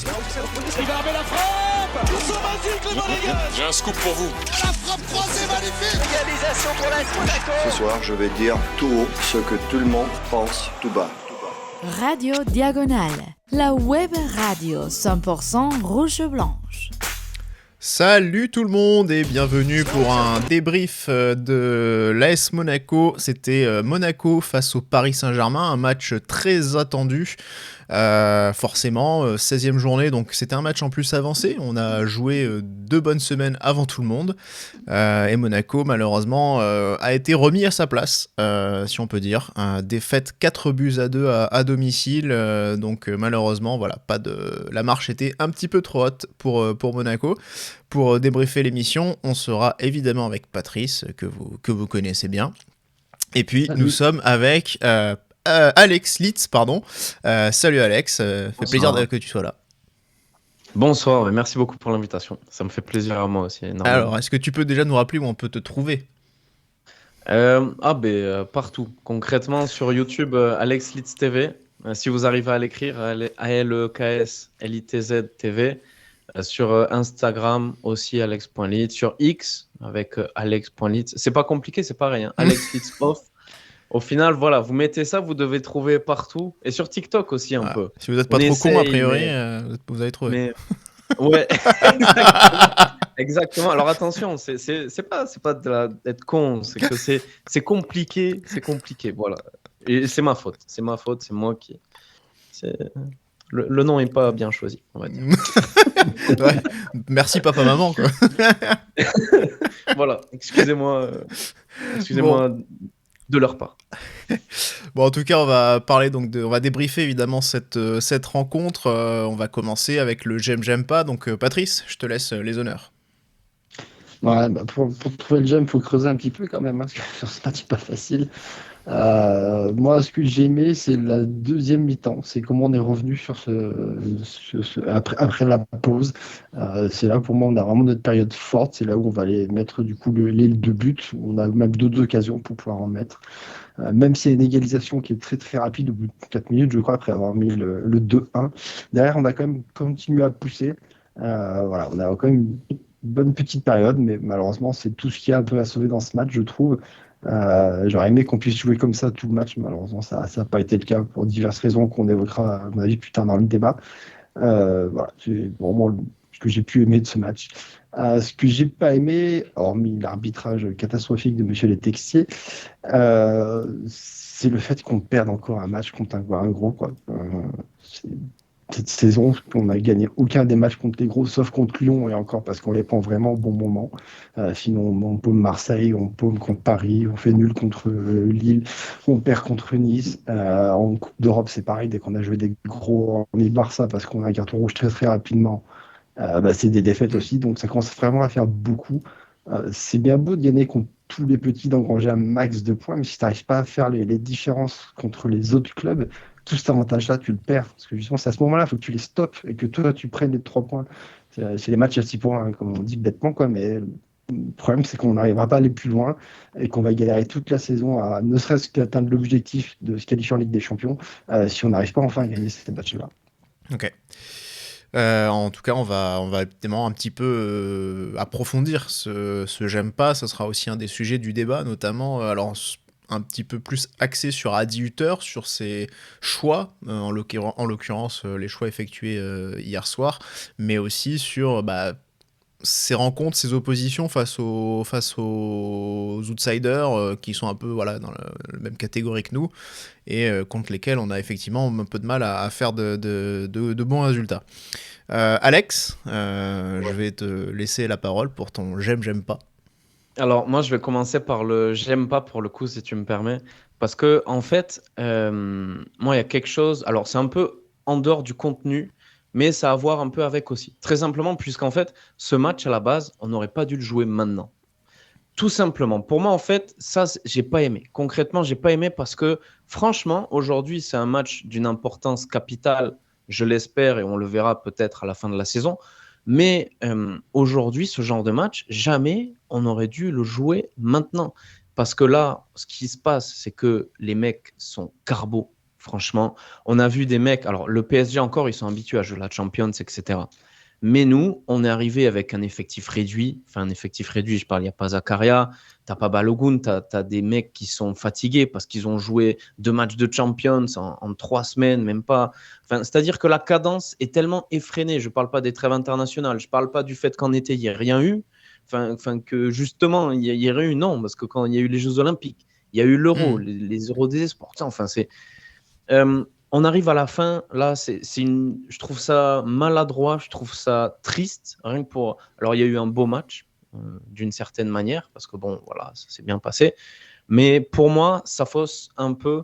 Il va la frappe. Ils sont magiques les Monégasques. J'ai un scoop pour vous. La frappe croisée magnifique. Égalisation pour l'AS Monaco. Ce soir, je vais dire tout haut ce que tout le monde pense tout bas. Radio Diagonale, la web radio 100% rouge-blanche. Salut tout le monde et bienvenue pour un débrief de l'AS Monaco. C'était Monaco face au Paris Saint-Germain, un match très attendu. Forcément, 16e journée, donc c'était un match en plus avancé. On a joué 2 bonnes semaines avant tout le monde. Et Monaco, malheureusement, a été remis à sa place, si on peut dire. Défaite 4-2 à domicile. Donc malheureusement, voilà, la marche était un petit peu trop haute pour Monaco. Pour débriefer l'émission, on sera évidemment avec Patrice, que vous connaissez bien. Et puis, nous sommes avec Alex Litz, pardon. Salut Alex, fait plaisir que tu sois là. Bonsoir, merci beaucoup pour l'invitation. Ça me fait plaisir à moi aussi. Énormément. Alors, est-ce que tu peux déjà nous rappeler où on peut te trouver ? Partout. Concrètement, sur YouTube, Alex Litz TV. Si vous arrivez à l'écrire, ALEKS-LITZ TV. Sur Instagram aussi, Alex.Litz. Sur X, avec Alex.Litz. C'est pas compliqué, c'est pareil. Hein. Alex Litz Off. Au final, voilà, vous mettez ça, vous devez trouver partout. Et sur TikTok aussi un peu. Si vous n'êtes pas trop con, a priori, vous allez trouver. Ouais, exactement. Alors attention, c'est pas d'être con, c'est que c'est compliqué, voilà. Et c'est ma faute, c'est moi qui. Le nom est pas bien choisi, on va dire. Ouais. Merci papa maman quoi. Voilà, excusez-moi de leur part. Bon, en tout cas, on va parler on va débriefer évidemment cette rencontre. On va commencer avec le j'aime pas. Donc Patrice, je te laisse les honneurs. Ouais, pour trouver le j'aime, il faut creuser un petit peu quand même, hein, parce que sur ce match, c'est pas facile. Moi, ce que j'ai aimé, c'est la deuxième mi-temps. C'est comment on est revenu sur après la pause. C'est là, pour moi, on a vraiment notre période forte. C'est là où on va aller mettre du coup les 2 buts. On a même d'autres occasions pour pouvoir en mettre. Même s'il y a une égalisation qui est très très rapide au bout de 4 minutes, je crois, après avoir mis le 2-1. Derrière, on a quand même continué à pousser. Voilà, on a quand même une bonne petite période, mais malheureusement, c'est tout ce qu'il y a un peu à sauver dans ce match, je trouve. J'aurais aimé qu'on puisse jouer comme ça tout le match, malheureusement ça n'a pas été le cas pour diverses raisons qu'on évoquera à mon avis plus tard dans le débat. Voilà, c'est vraiment ce que j'ai pu aimer de ce match. Ce que j'ai pas aimé, hormis l'arbitrage catastrophique de Monsieur Les Texiers, c'est le fait qu'on perde encore un match contre un gros quoi. Cette saison, on n'a gagné aucun des matchs contre les gros, sauf contre Lyon, et encore parce qu'on les prend vraiment au bon moment. Sinon, on paume Marseille, on paume contre Paris, on fait nul contre Lille, on perd contre Nice. En Coupe d'Europe, c'est pareil, dès qu'on a joué des gros, on est Barça parce qu'on a un carton rouge très très rapidement. C'est des défaites aussi, donc ça commence vraiment à faire beaucoup. C'est bien beau de gagner contre tous les petits, d'engranger un max de points, mais si tu n'arrives pas à faire les différences contre les autres clubs, tout cet avantage-là, tu le perds. Parce que justement, c'est à ce moment-là, il faut que tu les stoppes et que toi, tu prennes les 3 points. C'est les matchs à 6 points, hein, comme on dit bêtement, quoi, mais le problème, c'est qu'on n'arrivera pas à aller plus loin et qu'on va galérer toute la saison à ne serait-ce qu'atteindre l'objectif de se qualifier en Ligue des Champions si on n'arrive pas enfin à gagner ces matchs-là. Ok. En tout cas, on va évidemment un petit peu approfondir ce j'aime pas. Ça sera aussi un des sujets du débat, notamment un petit peu plus axé sur Adi Hütter, sur ses choix, en l'occurrence les choix effectués hier soir, mais aussi sur ces rencontres, ces oppositions face aux outsiders qui sont un peu dans la même catégorie que nous et contre lesquels on a effectivement un peu de mal à faire de bons résultats. Alex, je vais te laisser la parole pour ton j'aime pas. Alors moi je vais commencer par le j'aime pas pour le coup si tu me permets, parce que en fait moi il y a quelque chose, alors c'est un peu en dehors du contenu, mais ça a à voir un peu avec aussi. Très simplement, puisqu'en fait, ce match, à la base, on n'aurait pas dû le jouer maintenant. Tout simplement. Pour moi, en fait, ça, j'ai pas aimé. Concrètement, j'ai pas aimé parce que, franchement, aujourd'hui, c'est un match d'une importance capitale, je l'espère, et on le verra peut-être à la fin de la saison. Mais aujourd'hui, ce genre de match, jamais on aurait dû le jouer maintenant. Parce que là, ce qui se passe, c'est que les mecs sont carbo Franchement, on a vu des mecs. Alors, le PSG encore, ils sont habitués à jouer la Champions, etc. Mais nous, on est arrivé avec un effectif réduit. Enfin, un effectif réduit, je parle, il n'y a pas Zakaria, tu n'as pas Balogun, tu as des mecs qui sont fatigués parce qu'ils ont joué 2 matchs de Champions en 3 semaines, même pas. Enfin, c'est-à-dire que la cadence est tellement effrénée. Je ne parle pas des trêves internationales, je ne parle pas du fait qu'en été, il n'y ait rien eu. Enfin, que justement, il y aurait eu, non, parce que quand il y a eu les Jeux Olympiques, il y a eu l'Euro, les Euros des Esports. Enfin, c'est. On arrive à la fin, là, je trouve ça maladroit, je trouve ça triste, rien que pour. Alors, il y a eu un beau match, d'une certaine manière, parce que bon, voilà, ça s'est bien passé. Mais pour moi, ça fausse un peu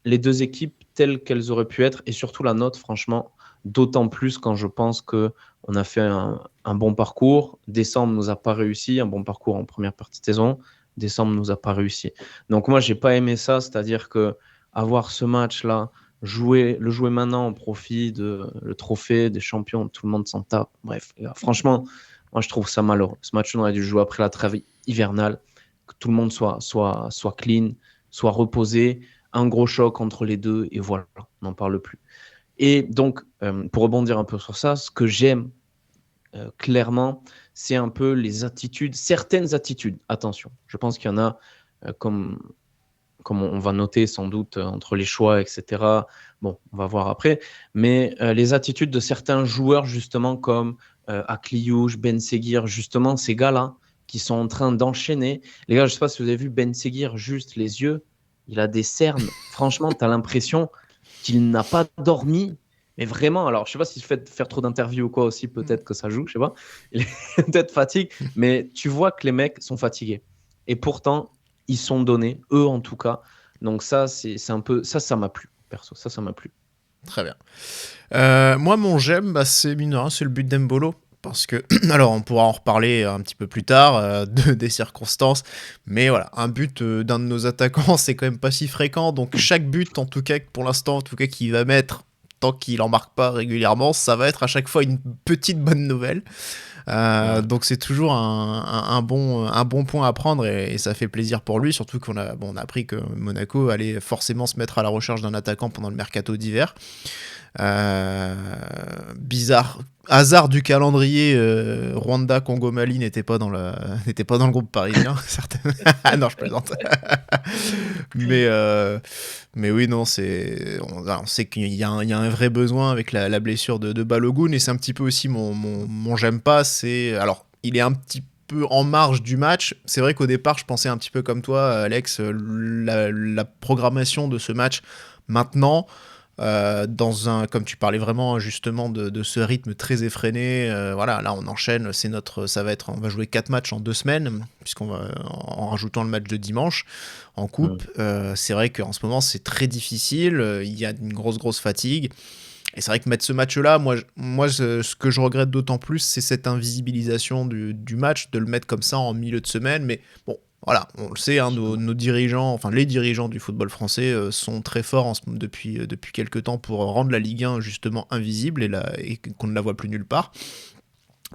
les deux équipes telles qu'elles auraient pu être, et surtout la nôtre, franchement, d'autant plus quand je pense qu'on a fait un bon parcours. Décembre nous a pas réussi, un bon parcours en première partie de saison. Décembre nous a pas réussi. Donc moi, j'ai pas aimé ça, c'est-à-dire que avoir ce match-là, le jouer maintenant au profit le trophée des champions, tout le monde s'en tape. Bref, franchement, moi je trouve ça malheureux. Ce match, on aurait dû jouer après la trêve hivernale, que tout le monde soit clean, soit reposé, un gros choc entre les deux, et voilà, on n'en parle plus. Et donc, pour rebondir un peu sur ça, ce que j'aime clairement, c'est un peu les attitudes, certaines attitudes. Attention, je pense qu'il y en a comme on va noter sans doute entre les choix, etc. Bon, on va voir après. Mais les attitudes de certains joueurs, justement, comme Akliouche, Ben Seguir, justement, ces gars-là, qui sont en train d'enchaîner. Les gars, je ne sais pas si vous avez vu Ben Seguir, juste les yeux, il a des cernes. Franchement, tu as l'impression qu'il n'a pas dormi. Mais vraiment, alors, je ne sais pas s'il fait faire trop d'interviews ou quoi aussi, peut-être que ça joue, je ne sais pas. Il est peut-être fatigue, mais tu vois que les mecs sont fatigués. Et pourtant, ils sont donnés, eux en tout cas. Donc ça, c'est un peu... Ça m'a plu, perso. Ça m'a plu. Très bien. Moi, mon j'aime, c'est mineur, c'est le but d'Embolo. Parce que, alors on pourra en reparler un petit peu plus tard des circonstances, mais voilà, un but d'un de nos attaquants, c'est quand même pas si fréquent, donc chaque but, en tout cas pour l'instant, en tout cas qu'il va mettre, tant qu'il en marque pas régulièrement, ça va être à chaque fois une petite bonne nouvelle. Donc c'est toujours un bon point à prendre, et ça fait plaisir pour lui, surtout qu'on a appris que Monaco allait forcément se mettre à la recherche d'un attaquant pendant le mercato d'hiver. Bizarre hasard du calendrier, Rwanda, Congo, Mali n'était pas dans le groupe parisien. Ah non, je plaisante. mais oui, non, on sait qu'il y a un vrai besoin avec la blessure de Balogun, et c'est un petit peu aussi mon j'aime pas. Alors il est un petit peu en marge du match. C'est vrai qu'au départ je pensais un petit peu comme toi, Alex, la programmation de ce match maintenant, comme tu parlais vraiment justement de ce rythme très effréné, voilà, là on enchaîne, on va jouer 4 matchs en 2 semaines, puisqu'on va, en rajoutant le match de dimanche en coupe, c'est vrai qu'en ce moment c'est très difficile, il y a une grosse fatigue, et c'est vrai que mettre ce match-là, moi ce que je regrette d'autant plus, c'est cette invisibilisation du match, de le mettre comme ça en milieu de semaine, mais bon, voilà, on le sait, hein, nos dirigeants, enfin les dirigeants du football français sont très forts depuis quelques temps pour rendre la Ligue 1 justement invisible et qu'on ne la voit plus nulle part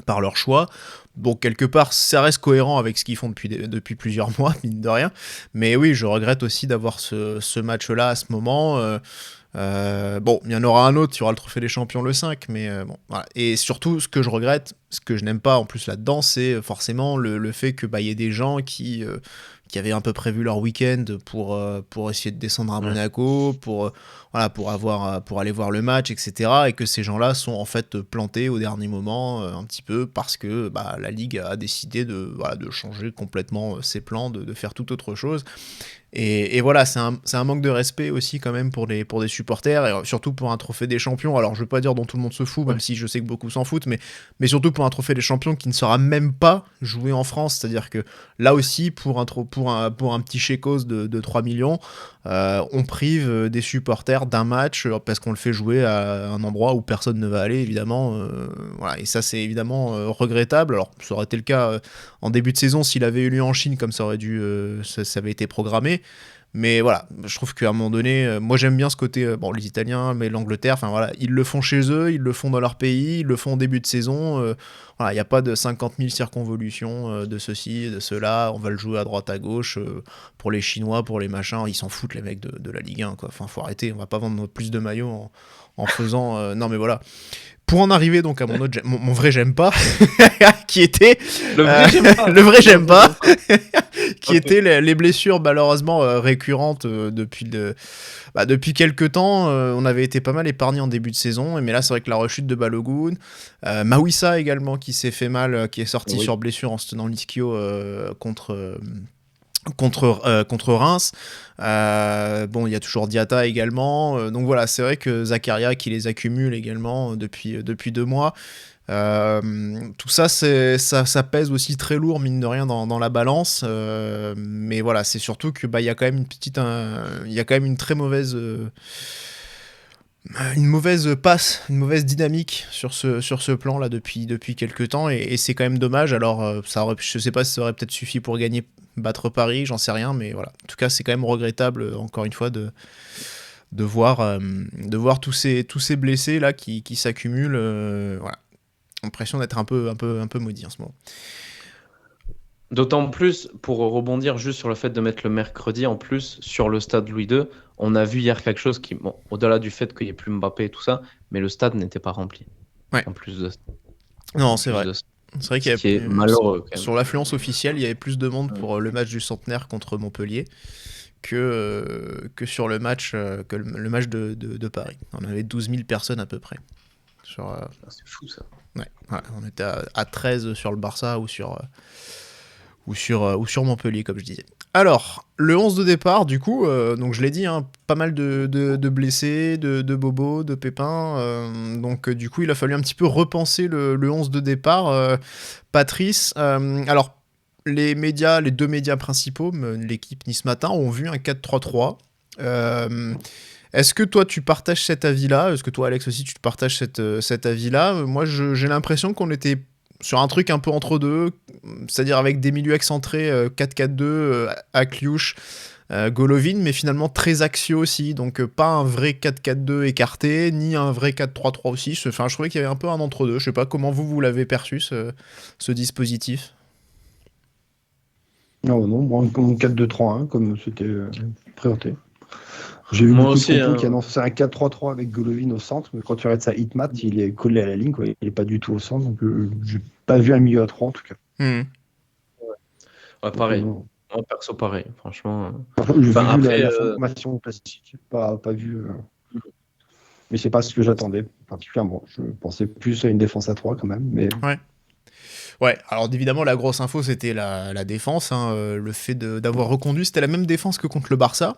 par leur choix. Bon, quelque part, ça reste cohérent avec ce qu'ils font depuis plusieurs mois, mine de rien. Mais oui, je regrette aussi d'avoir ce match-là à ce moment. Bon, il y en aura un autre, il y aura le trophée des champions le 5, mais bon, voilà. Et surtout, ce que je regrette, ce que je n'aime pas en plus là-dedans, c'est forcément le fait que y ait des gens qui avaient un peu prévu leur week-end pour essayer de descendre à Monaco, pour aller voir le match, etc. Et que ces gens-là sont en fait plantés au dernier moment, un petit peu, parce que la Ligue a décidé de changer complètement ses plans, de faire tout autre chose. Et voilà, c'est un manque de respect aussi quand même pour des supporters, et surtout pour un trophée des champions. Alors je veux pas dire dont tout le monde se fout, même si je sais que beaucoup s'en foutent, mais surtout pour un trophée des champions qui ne sera même pas joué en France. C'est-à-dire que là aussi, pour un petit chécos de 3 millions, on prive des supporters d'un match parce qu'on le fait jouer à un endroit où personne ne va aller, évidemment. Voilà, et ça c'est évidemment regrettable. Alors ça aurait été le cas en début de saison s'il avait eu lieu en Chine, comme ça avait été programmé. Mais voilà, je trouve qu'à un moment donné, moi j'aime bien ce côté, bon les Italiens, mais l'Angleterre, enfin voilà, ils le font chez eux, ils le font dans leur pays, ils le font au début de saison, voilà, il n'y a pas de 50 000 circonvolutions de ceci, de cela, on va le jouer à droite, à gauche, pour les Chinois, pour les machins, ils s'en foutent les mecs de la Ligue 1, quoi. Enfin faut arrêter, on va pas vendre plus de maillots en faisant... non mais voilà. Pour en arriver donc à mon vrai j'aime pas, qui était... Le vrai j'aime pas. Qui étaient les blessures malheureusement récurrentes depuis quelques temps. On avait été pas mal épargnés en début de saison, mais là c'est vrai que la rechute de Balogun, Mawissa également qui s'est fait mal, qui est sorti sur blessure en se tenant l'ischio contre Reims. Bon, il y a toujours Diatta également. Donc voilà, c'est vrai que Zakaria qui les accumule également depuis 2 mois. Tout ça, ça pèse aussi très lourd mine de rien dans la balance, mais voilà, c'est surtout que il y a quand même une très mauvaise passe, une mauvaise dynamique sur ce plan là depuis quelques temps, et c'est quand même dommage. Alors je sais pas si ça aurait peut-être suffi pour battre Paris, j'en sais rien, mais voilà, en tout cas c'est quand même regrettable encore une fois de voir tous ces blessés là qui s'accumulent. Voilà, l'impression d'être un peu maudit en ce moment. D'autant plus, pour rebondir juste sur le fait de mettre le mercredi en plus sur le stade Louis II, on a vu hier quelque chose qui, bon, au-delà du fait qu'il n'y ait plus Mbappé et tout ça, mais le stade n'était pas rempli. Ouais. En plus de ça. Non, c'est vrai. C'est vrai qu'il y avait malheureux quand même. Sur l'affluence officielle, il y avait plus de monde pour le match du Centenaire contre Montpellier que sur le match de Paris. On avait 12 000 personnes à peu près. C'est fou ça. Ouais, on était à 13 sur le Barça ou sur Montpellier, comme je disais. Alors, le 11 de départ, du coup, donc je l'ai dit, hein, pas mal de blessés, de bobos, de pépins. Donc, du coup, il a fallu un petit peu repenser le 11 de départ. Patrice, alors, les 2 médias principaux, l'équipe Nice Matin, ont vu un 4-3-3. Est-ce que toi, tu partages cet avis-là ? Est-ce que toi, Alex, aussi, tu partages cet avis-là ? Moi, j'ai l'impression qu'on était sur un truc un peu entre deux, c'est-à-dire avec des milieux excentrés 4-4-2, Akliouche, Golovin, mais finalement très axiaux aussi, donc pas un vrai 4-4-2 écarté, ni un vrai 4-3-3 aussi. Enfin, je trouvais qu'il y avait un peu un entre-deux. Je sais pas comment vous l'avez perçu, ce dispositif. Non, moi, comme 4-2-3-1, comme c'était présenté. J'ai vu Moi beaucoup aussi, de propos qui annonçaient un 4-3-3 avec Golovin au centre, mais quand tu regardes sa hitmap, il est collé à la ligne, quoi. Il n'est pas du tout au centre, donc j'ai pas vu un milieu à 3 en tout cas. Ouais, pareil. Moi, perso, pareil, franchement. J'ai vu la formation classique, pas vu. Mais c'est pas ce que j'attendais particulièrement. Je pensais plus à une défense à 3 quand même. Mais... Ouais, alors évidemment, la grosse info, c'était la défense. Hein, le fait d'avoir reconduit, c'était la même défense que contre le Barça.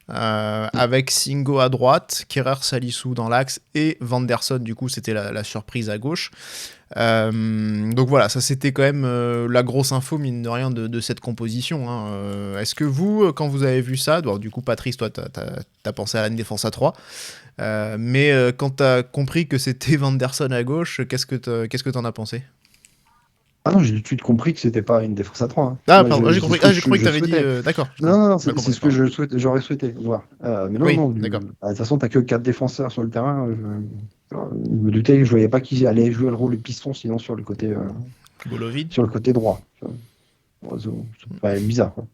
Avec Singo à droite, Kerrer Salissou dans l'axe et Vanderson, du coup c'était la surprise à gauche. Donc voilà, ça c'était quand même la grosse info mine de rien de cette composition. Hein. Est-ce que vous, quand vous avez vu ça, bon, du coup Patrice, toi t'as pensé à une défense à 3, mais quand t'as compris que c'était Vanderson à gauche, qu'est-ce que t'en as pensé ? Ah non, j'ai tout de suite compris que c'était pas une défense à 3. Hein. Ah, pardon, j'ai compris que t'avais dit... d'accord. Non, c'est ce que j'aurais souhaité voir. Mais non, oui, non. D'accord. De toute façon, t'as que 4 défenseurs sur le terrain. Je me doutais que je voyais pas qui allait jouer le rôle de piston, sinon sur le côté... Golovin. Sur le côté droit. C'est bizarre, quoi.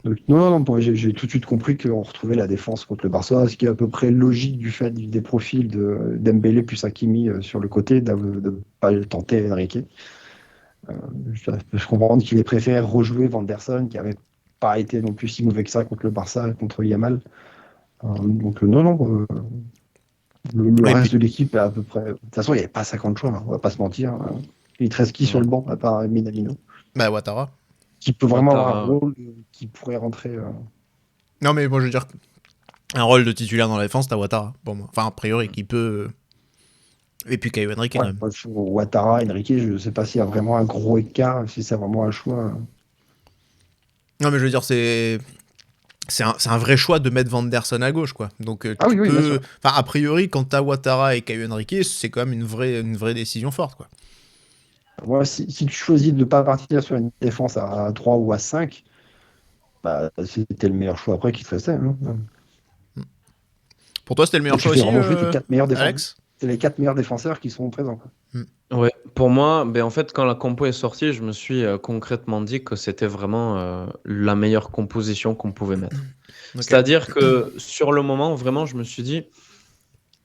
Donc, non, j'ai tout de suite compris qu'on retrouvait la défense contre le Barça, ce qui est à peu près logique du fait des profils de Dembélé plus Hakimi sur le côté, de ne pas tenter Enrique. Je comprends qu'il ait préféré rejouer Vanderson, qui n'avait pas été non plus si mauvais que ça contre le Barça, contre Yamal. Donc non. Le reste de l'équipe est à peu près... De toute façon, il n'y avait pas 50 choix, on va pas se mentir. Il te reste qui sur le banc, à part Minamino ? Bah, Ouattara. Qui peut vraiment avoir un rôle qui pourrait rentrer... Non, mais moi, je veux dire, un rôle de titulaire dans la défense, t'as Ouattara. Bon, enfin, a priori, qui peut... Et puis Caio Henrique, quand même. Ouattara, Enrique, je ne sais pas s'il y a vraiment un gros écart, si c'est vraiment un choix. Non, mais je veux dire, c'est un vrai choix de mettre Vanderson à gauche, quoi. Donc, oui, a priori, quand t'as Ouattara et Caio Henrique, c'est quand même une vraie décision forte, quoi. Moi, si tu choisis de ne pas partir sur une défense à 3 ou à 5, Bah, c'était le meilleur choix après qui te restait. Hein. Pour toi, c'était le meilleur Tu choix fais aussi, vraiment jouer tes 4 meilleurs défenseurs. Alex? C'est les 4 meilleurs défenseurs qui sont présents. Quoi. Ouais, pour moi, en fait, quand la compo est sortie, je me suis concrètement dit que c'était vraiment la meilleure composition qu'on pouvait mettre. Ok. C'est-à-dire que sur le moment, vraiment, je me suis dit,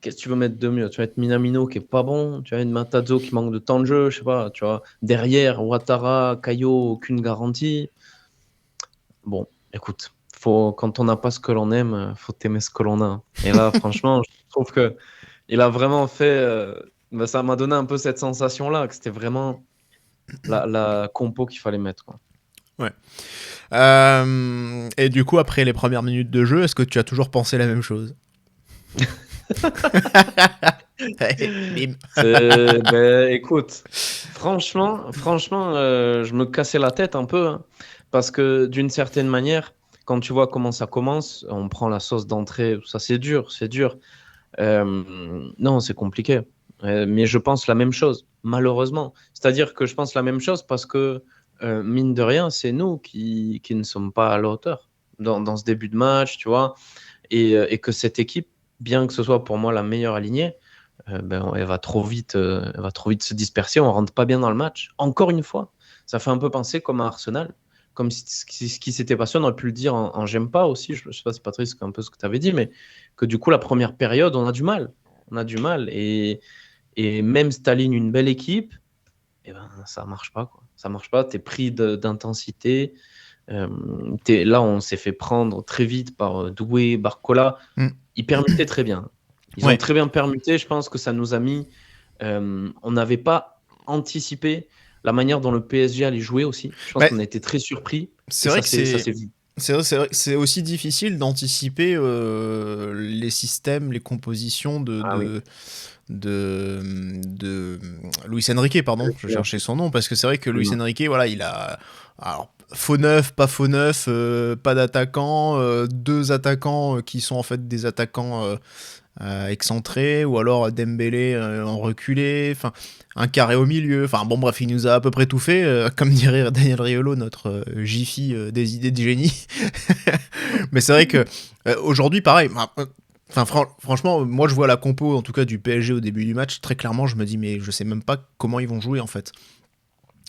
qu'est-ce que tu veux mettre de mieux? Tu vas mettre Minamino qui est pas bon, tu vas mettre Matazo qui manque de temps de jeu, je sais pas, tu vois. Derrière, Ouattara, Caio, aucune garantie. Bon, écoute, quand on n'a pas ce que l'on aime, faut aimer ce que l'on a. Et là, franchement, je trouve que il a vraiment fait. Ça m'a donné un peu cette sensation-là, que c'était vraiment la compo qu'il fallait mettre. Quoi. Et du coup, après les premières minutes de jeu, est-ce que tu as toujours pensé la même chose? Bim. Écoute, franchement, je me cassais la tête un peu, hein, parce que d'une certaine manière, quand tu vois comment ça commence, on prend la sauce d'entrée, ça c'est dur. Non, c'est compliqué. Mais je pense la même chose, malheureusement. C'est-à-dire que je pense la même chose parce que, mine de rien, c'est nous qui ne sommes pas à la hauteur dans ce début de match, tu vois. Et que cette équipe, bien que ce soit pour moi la meilleure alignée, elle va trop vite se disperser, on rentre pas bien dans le match. Encore une fois, ça fait un peu penser comme à Arsenal, comme ce qui s'était passé, on aurait pu le dire en j'aime pas aussi, je sais pas si Patrice, c'est un peu ce que tu avais dit, mais que du coup la première période, on a du mal. Et même si tu alignes une belle équipe, ça marche pas, quoi. Ça marche pas, t'es pris d'intensité. Là, on s'est fait prendre très vite par Doué, Barcola. Ils permutaient très bien. Ils ont très bien permuté. Je pense que ça nous a mis. On n'avait pas anticipé la manière dont le PSG allait jouer aussi. Je pense qu'on a été très surpris. C'est vrai que c'est vrai que c'est aussi difficile d'anticiper les systèmes, les compositions de Luis Enrique, pardon, je cherchais son nom, parce que c'est vrai que Luis Enrique, voilà, il a alors, faux neuf, pas faux neuf, pas d'attaquants, deux attaquants qui sont en fait des attaquants excentrés, ou alors Dembélé en reculé, enfin un carré au milieu, enfin bon bref, il nous a à peu près tout fait, comme dirait Daniel Riolo, notre Jiffy des idées de génie. Mais c'est vrai que aujourd'hui, pareil. Enfin, franchement, moi je vois la compo en tout cas du PSG au début du match, très clairement je me dis mais je sais même pas comment ils vont jouer en fait.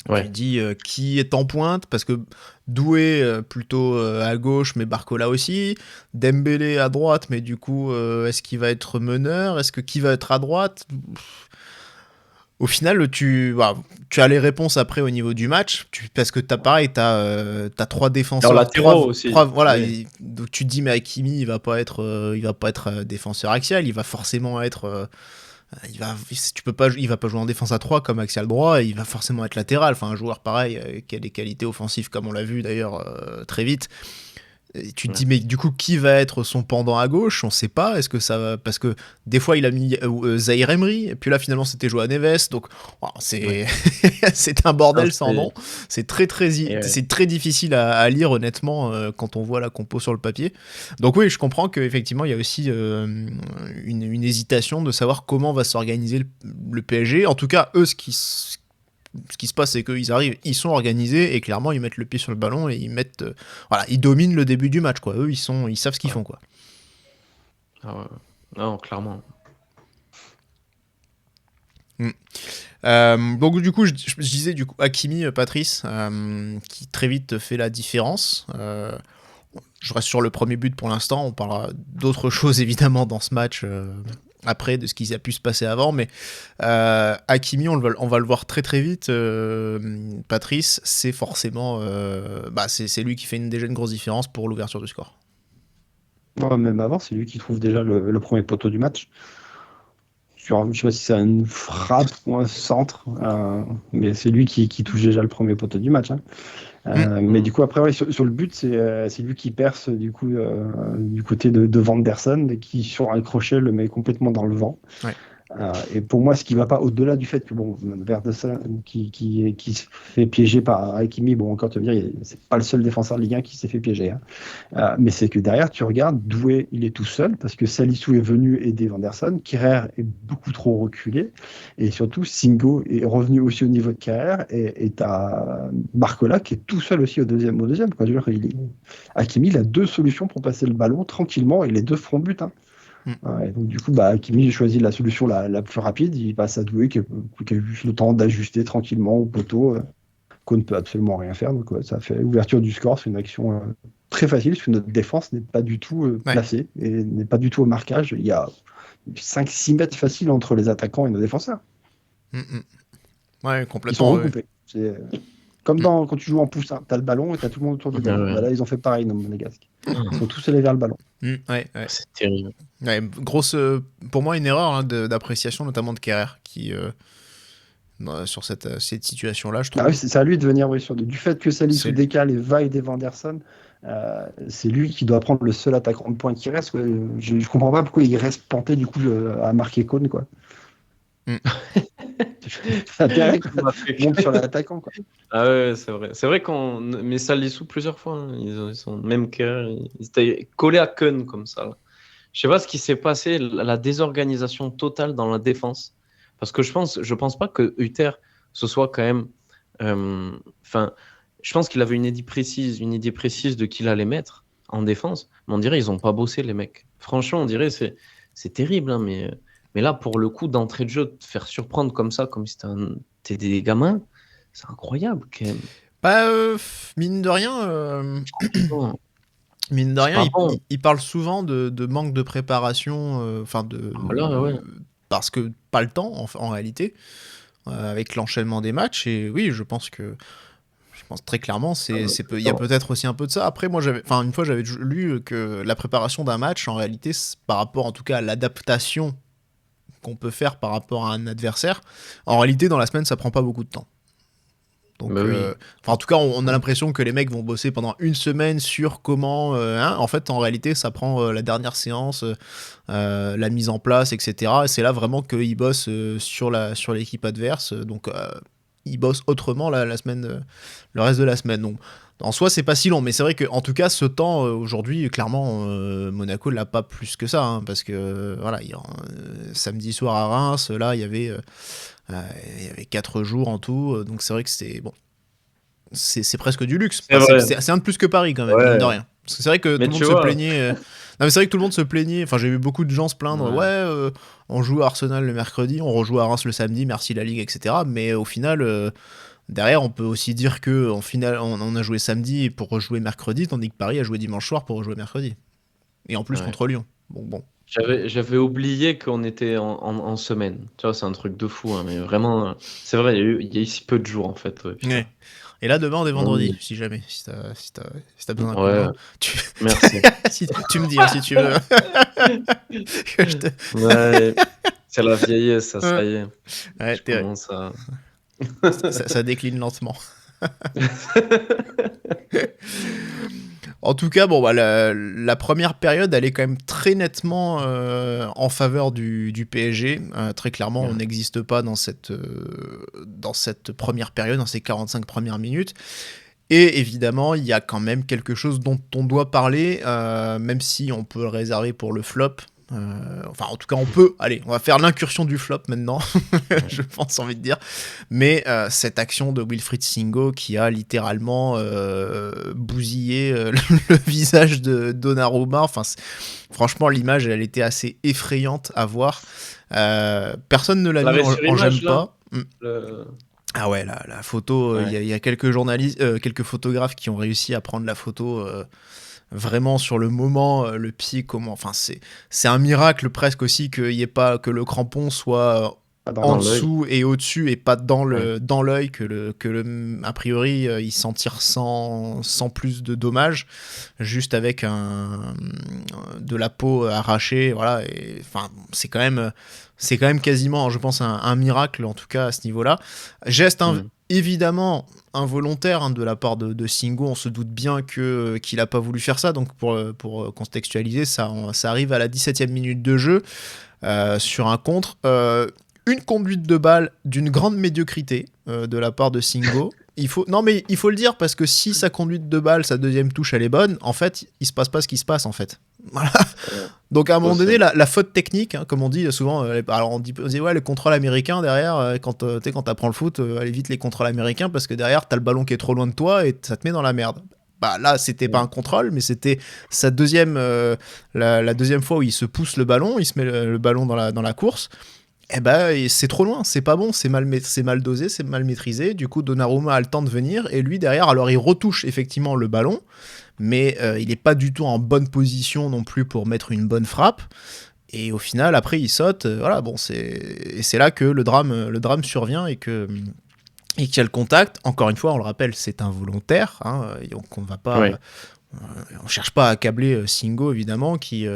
Je dis qui est en pointe, parce que Doué plutôt à gauche mais Barcola aussi, Dembélé à droite, mais du coup est-ce qu'il va être meneur, est-ce que qui va être à droite? Au final, tu as les réponses après au niveau du match, parce que t'as trois défenseurs latéraux aussi. Voilà, donc tu te dis mais Hakimi il va pas être défenseur axial, il va forcément être il va pas jouer en défense à 3 comme axial droit, et il va forcément être latéral, enfin un joueur pareil qui a des qualités offensives comme on l'a vu d'ailleurs très vite. Et tu te dis mais du coup qui va être son pendant à gauche, on sait pas, est-ce que ça va, parce que des fois il a mis Zahir Emery et puis là finalement c'était Joao Neves, donc c'est c'est un bordel sans nom, c'est très difficile à lire honnêtement quand on voit la compo sur le papier. Donc oui, je comprends qu'effectivement il y a aussi une hésitation de savoir comment va s'organiser le PSG. En tout cas eux, ce qui se passe, c'est qu'ils arrivent, ils sont organisés et clairement ils mettent le pied sur le ballon et ils dominent le début du match, quoi. Eux, ils savent ce qu'ils font, quoi. Ah ouais. Non, clairement. Donc du coup, je disais du coup Hakimi, Patrice, qui très vite fait la différence. Je reste sur le premier but pour l'instant. On parlera d'autres choses évidemment dans ce match. Après, de ce qui a pu se passer avant, mais Hakimi, on va le voir très très vite. Patrice, c'est forcément c'est lui qui fait déjà une grosse différence pour l'ouverture du score. Ouais, même avant, c'est lui qui trouve déjà le premier poteau du match. Je ne sais pas si c'est une frappe ou un centre, mais c'est lui qui touche déjà le premier poteau du match. Hein. Mais du coup, après, ouais, sur le but, c'est lui qui perce du côté de Van der Sar, qui sur un crochet le met complètement dans le vent. Ouais. Et pour moi, ce qui ne va pas au-delà du fait que bon, Verdessen qui se fait piéger par Hakimi, bon, encore te dire, c'est pas le seul défenseur de Ligue 1 qui s'est fait piéger. Hein. Mais c'est que derrière, tu regardes, Doué, il est tout seul parce que Salisu est venu aider Vanderson, Kehrer est beaucoup trop reculé, et surtout, Singo est revenu aussi au niveau de Kehrer, et tu as Barcola qui est tout seul aussi au deuxième. Quoi. Je veux dire, Hakimi, il a 2 solutions pour passer le ballon tranquillement, et les 2 feront but. Hein. Et donc, du coup, Hakimi a choisi la solution la plus rapide. Il passe à Doué qui a eu le temps d'ajuster tranquillement au poteau. Qu'on ne peut absolument rien faire. Donc, ça fait ouverture du score. C'est une action très facile parce que notre défense n'est pas du tout placée et n'est pas du tout au marquage. Il y a 5-6 mètres faciles entre les attaquants et nos défenseurs. Ouais, Ils complètement. sont recoupés. C'est comme quand tu joues en poussin. Tu as le ballon et tu as tout le monde autour du ballon. Là, ils ont fait pareil, nos Monégasques. Ils sont tous allés vers le ballon. C'est terrible. Ouais, grosse, pour moi, une erreur d'appréciation, notamment de Kehrer, qui, sur cette situation-là, je trouve. Ah oui, c'est à lui de venir du fait que Salisu décale et va aider Vanderson. C'est lui qui doit prendre le seul attaquant de pointe qui reste. Quoi. Je comprends pas pourquoi il reste planté du coup à marquer Cône, quoi. C'est intérêt qu'il monte sur l'attaquant, quoi. Ah ouais, c'est vrai. C'est vrai qu'on met Salisu plusieurs fois. Hein. Ils sont même ils étaient collés à Keun comme ça. Là. Je sais pas ce qui s'est passé, la désorganisation totale dans la défense. Parce que je pense pas que Hutter ce soit quand même. Je pense qu'il avait une idée précise de qui il allait mettre en défense. Mais on dirait ils ont pas bossé les mecs. Franchement, on dirait c'est terrible, hein, mais là pour le coup d'entrée de jeu, te faire surprendre comme ça, comme si t'es des gamins, c'est incroyable quand même. Mine de rien. Mine de rien, il parle souvent de manque de préparation, parce que pas le temps en réalité, avec l'enchaînement des matchs. Et oui, je pense très clairement, il y a peut-être aussi un peu de ça. Après, moi, une fois, j'avais lu que la préparation d'un match, en réalité, par rapport en tout cas à l'adaptation qu'on peut faire par rapport à un adversaire, en réalité, dans la semaine, ça prend pas beaucoup de temps. Donc, en tout cas, on a l'impression que les mecs vont bosser pendant une semaine sur comment. En fait, en réalité, ça prend la dernière séance, la mise en place, etc. Et c'est là vraiment qu'ils bossent sur l'équipe adverse. Donc, ils bossent autrement la semaine, le reste de la semaine. Donc, en soi, c'est pas si long, mais c'est vrai qu'en tout cas, ce temps aujourd'hui, clairement, Monaco l'a pas plus que ça, hein, parce que samedi soir à Reims, là, il y avait 4 jours en tout, donc c'est vrai que c'est presque du luxe. C'est un de plus que Paris quand même, mine de rien. Parce que c'est vrai que tout le monde se plaignait. Non, mais c'est vrai que tout le monde se plaignait. Enfin, j'ai vu beaucoup de gens se plaindre. On joue à Arsenal le mercredi, on rejoue à Reims le samedi, merci la Ligue, etc. Mais au final, derrière, on peut aussi dire que en finale, on a joué samedi pour rejouer mercredi, tandis que Paris a joué dimanche soir pour rejouer mercredi. Et en plus contre Lyon. Bon. J'avais oublié qu'on était en semaine. Tu vois, c'est un truc de fou, hein, mais vraiment, c'est vrai, il y a si peu de jours en fait. Ouais. Et là, demain, on est vendredi, si jamais, si t'as besoin d'un coup de main. Merci. Tu me dis, hein, si tu veux. C'est la vieillesse, ça y est. Ouais, ça décline lentement. En tout cas, la première période, elle est quand même très nettement en faveur du PSG. Très clairement, on n'existe pas dans cette première période, dans ces 45 premières minutes. Et évidemment, il y a quand même quelque chose dont on doit parler, même si on peut le réserver pour le flop. En tout cas, on va faire l'incursion du flop maintenant, je pense, envie de dire. Mais cette action de Wilfried Singo qui a littéralement bousillé le visage de Donnarumma. Franchement, l'image, elle était assez effrayante à voir. Personne ne l'a mis en j'aime pas. Ah ouais, la photo, il y a quelques journalistes, quelques photographes qui ont réussi à prendre la photo. Vraiment sur le moment, le pied, c'est un miracle presque aussi qu'il y ait pas que le crampon soit en dessous et au-dessus et pas dans l'œil, que a priori il s'en tire sans plus de dommages, juste avec de la peau arrachée, voilà. Et c'est quand même quasiment, je pense, un miracle en tout cas à ce niveau-là. Geste évidemment involontaire de la part de Singo, on se doute bien qu'il n'a pas voulu faire ça, donc pour contextualiser, ça arrive à la 17e minute de jeu. sur un contre. Une conduite de balle d'une grande médiocrité de la part de Singo. Il faut le dire parce que si sa conduite de balle, sa deuxième touche, elle est bonne, en fait, il se passe pas ce qui se passe en fait. Voilà. Donc à un moment donné, la faute technique, hein, comme on dit souvent, alors on dit ouais, le contrôle américain derrière, quand t'apprends le foot, évite les contrôles américains parce que derrière t'as le ballon qui est trop loin de toi et ça te met dans la merde. Bah là, c'était pas un contrôle, mais c'était sa deuxième, la deuxième fois où il se pousse le ballon, il se met le ballon dans la course. Eh ben, c'est trop loin, c'est pas bon, c'est mal dosé, c'est mal maîtrisé. Du coup, Donnarumma a le temps de venir et lui derrière, alors il retouche effectivement le ballon, mais il n'est pas du tout en bonne position non plus pour mettre une bonne frappe. Et au final, après, il saute. Voilà, bon, c'est là que le drame survient et qu'il y a le contact. Encore une fois, on le rappelle, c'est involontaire. Hein, donc on va pas. Oui. On cherche pas à accabler Singo évidemment qui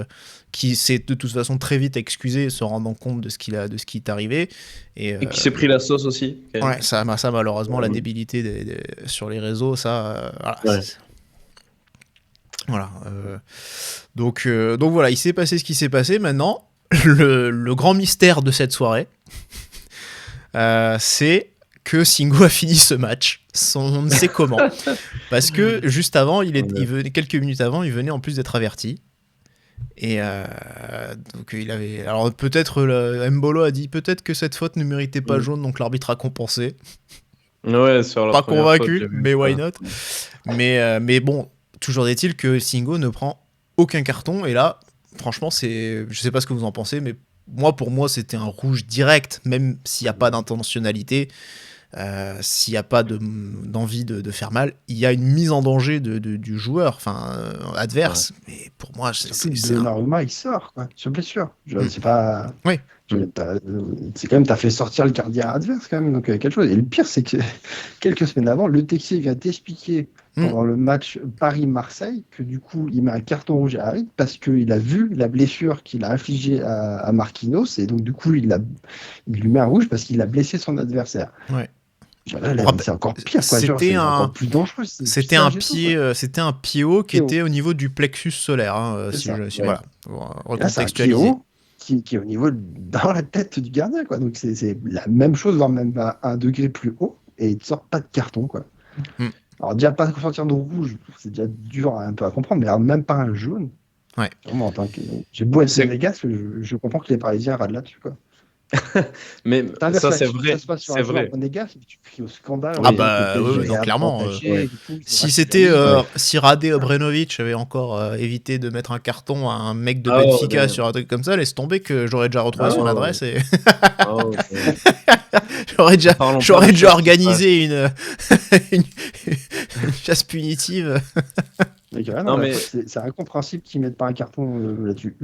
s'est de toute façon très vite excusé se rendant compte de ce qui est arrivé et qui s'est pris la sauce aussi. Ouais, ça malheureusement la débilité sur les réseaux voilà. Ouais. Voilà. Donc voilà, il s'est passé ce qui s'est passé. Maintenant, le grand mystère de cette soirée, c'est que Singo a fini ce match. On ne sait comment. Parce que juste avant, quelques minutes avant, il venait en plus d'être averti. Et donc il avait. Alors peut-être Mbolo a dit peut-être que cette faute ne méritait pas jaune, donc l'arbitre a compensé. Ouais, sur la pas convaincu, faute, mais why not. Mais bon, toujours est-il que Singo ne prend aucun carton. Et là, franchement, je sais pas ce que vous en pensez, mais pour moi, c'était un rouge direct, même s'il n'y a pas d'intentionnalité. S'il n'y a pas d'envie de faire mal, il y a une mise en danger du joueur adverse. Ouais. Mais pour moi, Donnarumma, il sort, quoi, sur blessure. C'est pas. Oui. C'est quand même, t'as fait sortir le gardien adverse, quand même. Donc, quelque chose. Et le pire, c'est que quelques semaines avant, le Texier vient t'expliquer pendant le match Paris-Marseille que du coup, il met un carton rouge à Harit parce qu'il a vu la blessure qu'il a infligée à Marquinhos. Et donc, du coup, il lui met un rouge parce qu'il a blessé son adversaire. Ouais. C'est encore pire, quoi. C'est encore plus dangereux. C'était un pied haut qui était au niveau du plexus solaire. Hein, voilà. Là, c'est un pied haut qui est au niveau dans la tête du gardien, quoi. Donc c'est la même chose, voire même à un degré plus haut, et il ne sort pas de carton, quoi. Alors déjà pas sortir de rouge, c'est déjà dur un peu à comprendre, mais alors même pas un jaune. Ouais. Vraiment, en tant que j'ai beau être sénégalais, je comprends que les Parisiens radent là-dessus, quoi. Mais ça c'est vrai, c'est vrai. Tu cries au scandale. Ah bah oui, clairement. Si c'était si Rade Obrenovic avait encore évité de mettre un carton à un mec de Benfica sur un truc comme ça, laisse tomber que j'aurais déjà retrouvé son adresse et j'aurais déjà organisé une chasse punitive. Mais c'est incompréhensible qu'ils mettent pas un carton là-dessus.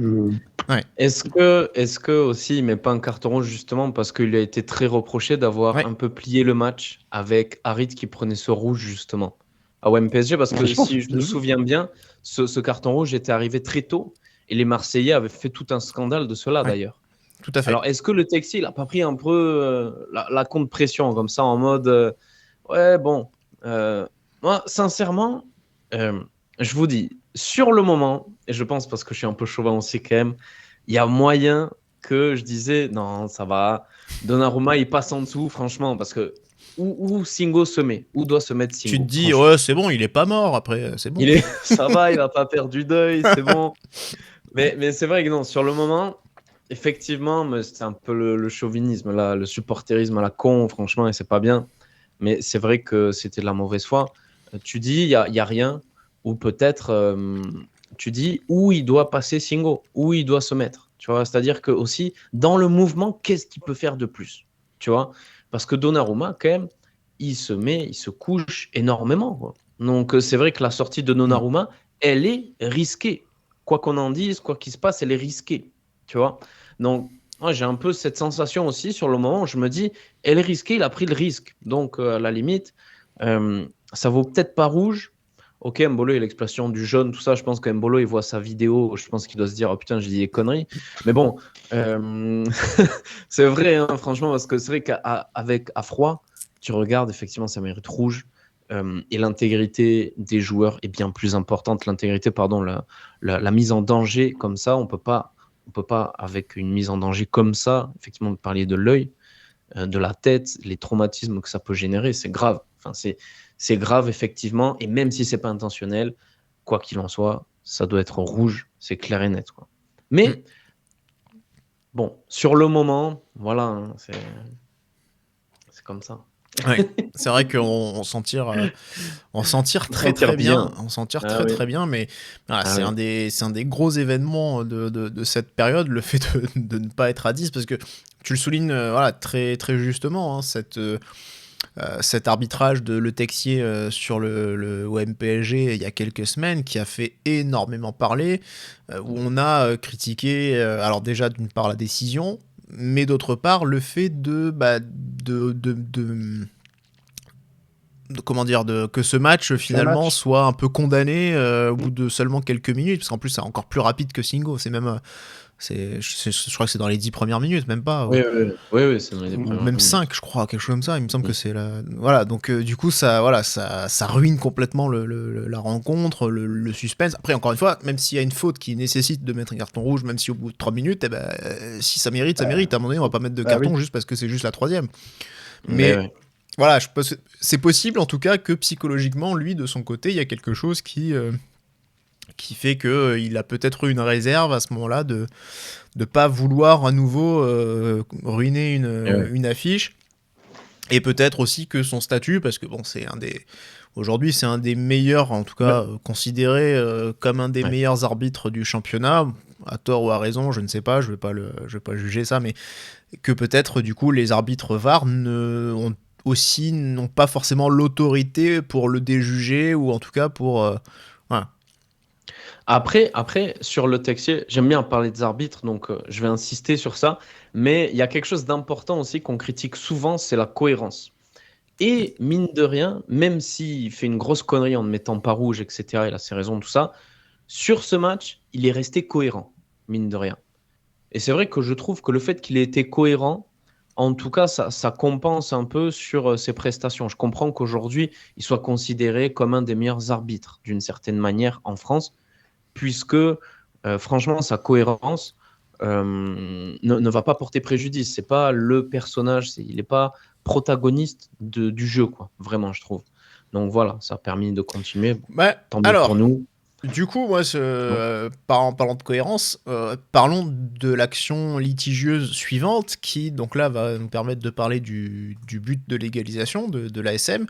Ouais. Est-ce que aussi il met pas un carton rouge justement parce qu'il a été très reproché d'avoir un peu plié le match avec Harit qui prenait ce rouge justement à OM PSG parce que si je me souviens bien, ce carton rouge était arrivé très tôt et les Marseillais avaient fait tout un scandale de cela d'ailleurs. Tout à fait. Alors est-ce que le Texier il a pas pris un peu la contre-pression comme ça en mode moi sincèrement je vous dis, sur le moment, et je pense parce que je suis un peu chauvin aussi quand même, il y a moyen que je disais, non, ça va, Donnarumma, il passe en dessous, franchement, parce que où Singo se met, où doit se mettre Singo. Tu te dis, ouais, c'est bon, il est pas mort après, c'est bon. Ça va, il va pas perdre du deuil, c'est bon. Mais c'est vrai que non, sur le moment, effectivement, c'est un peu le chauvinisme, là, le supporterisme à la con, franchement, et c'est pas bien. Mais c'est vrai que c'était de la mauvaise foi. Tu dis, il y a rien. Ou peut-être, tu dis où il doit passer Singo, où il doit se mettre. Tu vois, c'est-à-dire que aussi, dans le mouvement, qu'est-ce qu'il peut faire de plus? Tu vois, parce que Donnarumma, quand même, il se couche énormément, quoi. Donc, c'est vrai que la sortie de Donnarumma, elle est risquée. Quoi qu'on en dise, quoi qu'il se passe, elle est risquée. Tu vois, donc, moi, j'ai un peu cette sensation aussi sur le moment où je me dis, elle est risquée, il a pris le risque. Donc, à la limite, ça vaut peut-être pas rouge. Ok, Mbolo, il y a l'expression du jaune, tout ça. Je pense que Mbolo, il voit sa vidéo. Je pense qu'il doit se dire, oh putain, j'ai dit des conneries. Mais bon, c'est vrai, hein, franchement, parce que c'est vrai qu'avec à froid, tu regardes, effectivement, ça mérite rouge. Et l'intégrité des joueurs est bien plus importante. La mise en danger, comme ça, on peut pas On peut pas, avec une mise en danger comme ça, effectivement, parler de l'œil, de la tête, les traumatismes que ça peut générer, c'est grave. Enfin, c'est grave, effectivement, et même si c'est pas intentionnel, quoi qu'il en soit, ça doit être rouge, c'est clair et net, quoi. Mais, bon, sur le moment, voilà, hein, c'est comme ça. Ouais, c'est vrai qu'on s'en tire très très bien. On s'en tire très très bien, mais voilà, c'est un des gros événements de cette période, le fait de ne pas être à 10, parce que tu le soulignes voilà, très, très justement, hein, cet arbitrage de Le Texier sur le OM PSG il y a quelques semaines qui a fait énormément parler, où on a critiqué, alors déjà d'une part la décision, mais d'autre part le fait que ce match finalement soit un peu condamné au bout de seulement quelques minutes, parce qu'en plus c'est encore plus rapide que Singo, c'est même je crois que c'est dans les 10 premières minutes, même pas. Oui, c'est dans les 10 premières même minutes. 5, je crois, quelque chose comme ça. Il me semble que c'est la... Voilà, donc du coup, ça ruine complètement la rencontre, le suspense. Après, encore une fois, même s'il y a une faute qui nécessite de mettre un carton rouge, même si au bout de 3 minutes, si ça mérite, ça mérite. À un moment donné, on va pas mettre de carton juste parce que c'est juste la 3e. Mais voilà, je pense que c'est possible, en tout cas, que psychologiquement, lui, de son côté, il y a quelque chose qui fait qu'il a peut-être eu une réserve à ce moment-là de ne pas vouloir à nouveau ruiner une affiche. Et peut-être aussi que son statut, parce que bon, aujourd'hui, c'est un des meilleurs, en tout cas considéré comme un des meilleurs arbitres du championnat, à tort ou à raison, je ne sais pas, je vais pas juger ça, mais que peut-être du coup les arbitres VAR n'ont pas forcément l'autorité pour le déjuger, ou en tout cas pour voilà. Après, sur Le Texier, j'aime bien parler des arbitres, donc je vais insister sur ça, mais il y a quelque chose d'important aussi qu'on critique souvent, c'est la cohérence. Et mine de rien, même s'il fait une grosse connerie en ne mettant pas rouge, etc., il a ses raisons, tout ça, sur ce match, il est resté cohérent, mine de rien. Et c'est vrai que je trouve que le fait qu'il ait été cohérent, en tout cas, ça compense un peu sur ses prestations. Je comprends qu'aujourd'hui, il soit considéré comme un des meilleurs arbitres, d'une certaine manière, en France, puisque, franchement, sa cohérence ne va pas porter préjudice. C'est pas le personnage, il n'est pas protagoniste du jeu, quoi, vraiment, je trouve. Donc voilà, ça a permis de continuer. Tant mieux pour nous. Du coup, moi, en parlant de cohérence, parlons de l'action litigieuse suivante, qui donc là va nous permettre de parler du but de l'égalisation de l'ASM,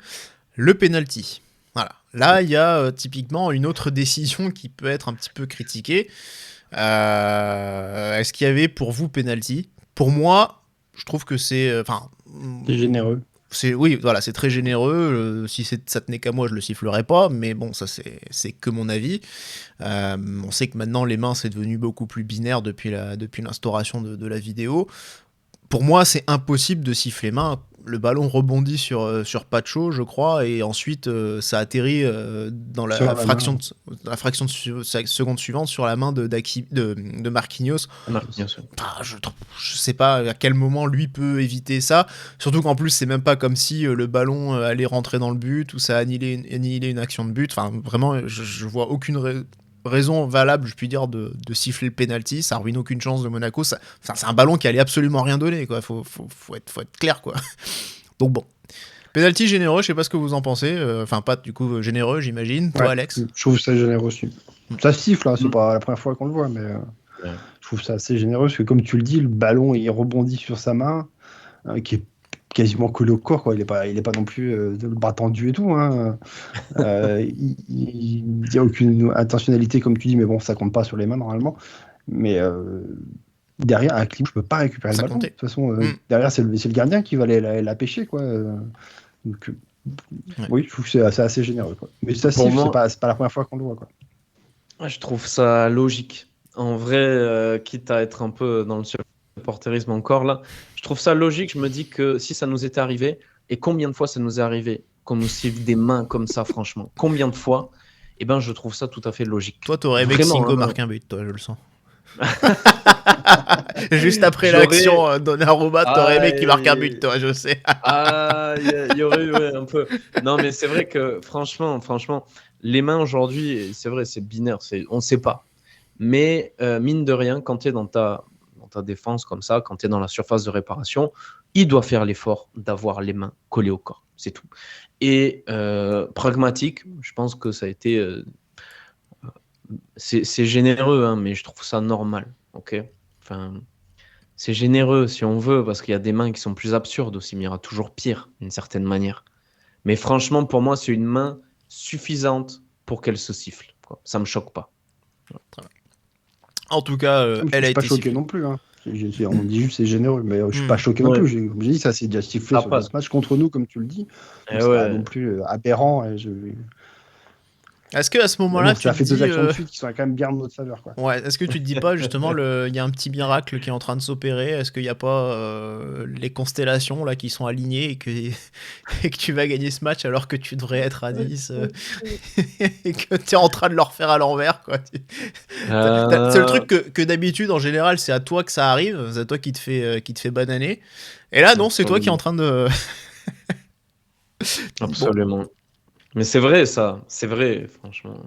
le penalty. Voilà. Là, il y a typiquement une autre décision qui peut être un petit peu critiquée. Est-ce qu'il y avait pour vous penalty ? Pour moi, je trouve que c'est généreux. Oui, voilà, c'est très généreux. Si ça tenait qu'à moi, je le sifflerais pas, mais bon, ça c'est que mon avis. On sait que maintenant les mains c'est devenu beaucoup plus binaire depuis l'instauration de la vidéo. Pour moi, c'est impossible de siffler main. Le ballon rebondit sur Pacho, je crois, et ensuite ça atterrit dans la fraction de seconde suivante sur la main de Marquinhos. Je sais pas à quel moment lui peut éviter ça. Surtout qu'en plus, c'est même pas comme si le ballon allait rentrer dans le but ou ça annihilait une action de but. Enfin, vraiment, je vois aucune raison valable, je puis dire, de siffler le penalty. Ça ruine aucune chance de Monaco. C'est un ballon qui allait absolument rien donner, quoi. Faut être clair, quoi. Donc bon, penalty généreux, je sais pas ce que vous en pensez. Enfin, pas du coup généreux, j'imagine. Toi, Alex? Je trouve ça généreux aussi. Ça siffle, hein, c'est pas la première fois qu'on le voit, mais je trouve ça assez généreux, parce que comme tu le dis, le ballon il rebondit sur sa main, qui est quasiment collé au corps, quoi. Il est pas non plus le bras tendu et tout, hein. Il y a aucune intentionnalité, comme tu dis, mais bon, ça compte pas sur les mains normalement. Mais derrière, un clip, je peux pas récupérer le ballon. De toute façon, derrière, c'est le gardien qui va la pêcher, quoi. Donc, oui, je trouve que c'est assez généreux, quoi. Mais ça siffle, c'est pas la première fois qu'on le voit, quoi. Je trouve ça logique. En vrai, quitte à être un peu dans le supporterisme encore là, je trouve ça logique. Je me dis que si ça nous était arrivé, et combien de fois ça nous est arrivé qu'on nous siffle des mains comme ça, franchement, combien de fois, eh ben je trouve ça tout à fait logique. Toi, t'aurais aimé que Singo marque un but, toi, je le sens. Juste après l'action Donnarumma, t'aurais aimé qu'il marque un but, toi, je sais. Il y aurait eu un peu. Non, mais c'est vrai que franchement, les mains aujourd'hui, c'est vrai, c'est binaire, on ne sait pas. Mais mine de rien, quand tu es dans ta défense comme ça, quand tu es dans la surface de réparation, il doit faire l'effort d'avoir les mains collées au corps. C'est tout. Et pragmatique, je pense que ça a été... c'est généreux, hein, mais je trouve ça normal. Ok, enfin, c'est généreux si on veut, parce qu'il y a des mains qui sont plus absurdes aussi, mais il y aura toujours pire, d'une certaine manière. Mais franchement, pour moi, c'est une main suffisante pour qu'elle se siffle, quoi. Ça me choque pas. En tout cas, Je elle a suis pas été choqué sifflée. non plus. Hein. On dit juste c'est généreux, mais je suis pas choqué non Ouais. plus. Comme j'ai dit, ça s'est déjà sifflé Ah, sur pas. ce match contre nous, comme tu le dis. Eh Donc, c'est pas ouais. non plus aberrant. Est-ce qu'à ce moment-là, Bon, tu ça te fait deux dis... actions de suite qui sont quand même bien en notre faveur, quoi. Ouais, est-ce que tu te dis pas justement il y a un petit miracle qui est en train de s'opérer? Est-ce qu'il n'y a pas les constellations là qui sont alignées et et que tu vas gagner ce match alors que tu devrais être à 10 et que tu es en train de le refaire à l'envers quoi. C'est le truc que d'habitude en général c'est à toi que ça arrive, c'est à toi qui te fait bananer. Et là non, c'est toi qui es en train de Absolument. Mais c'est vrai, ça. C'est vrai, franchement.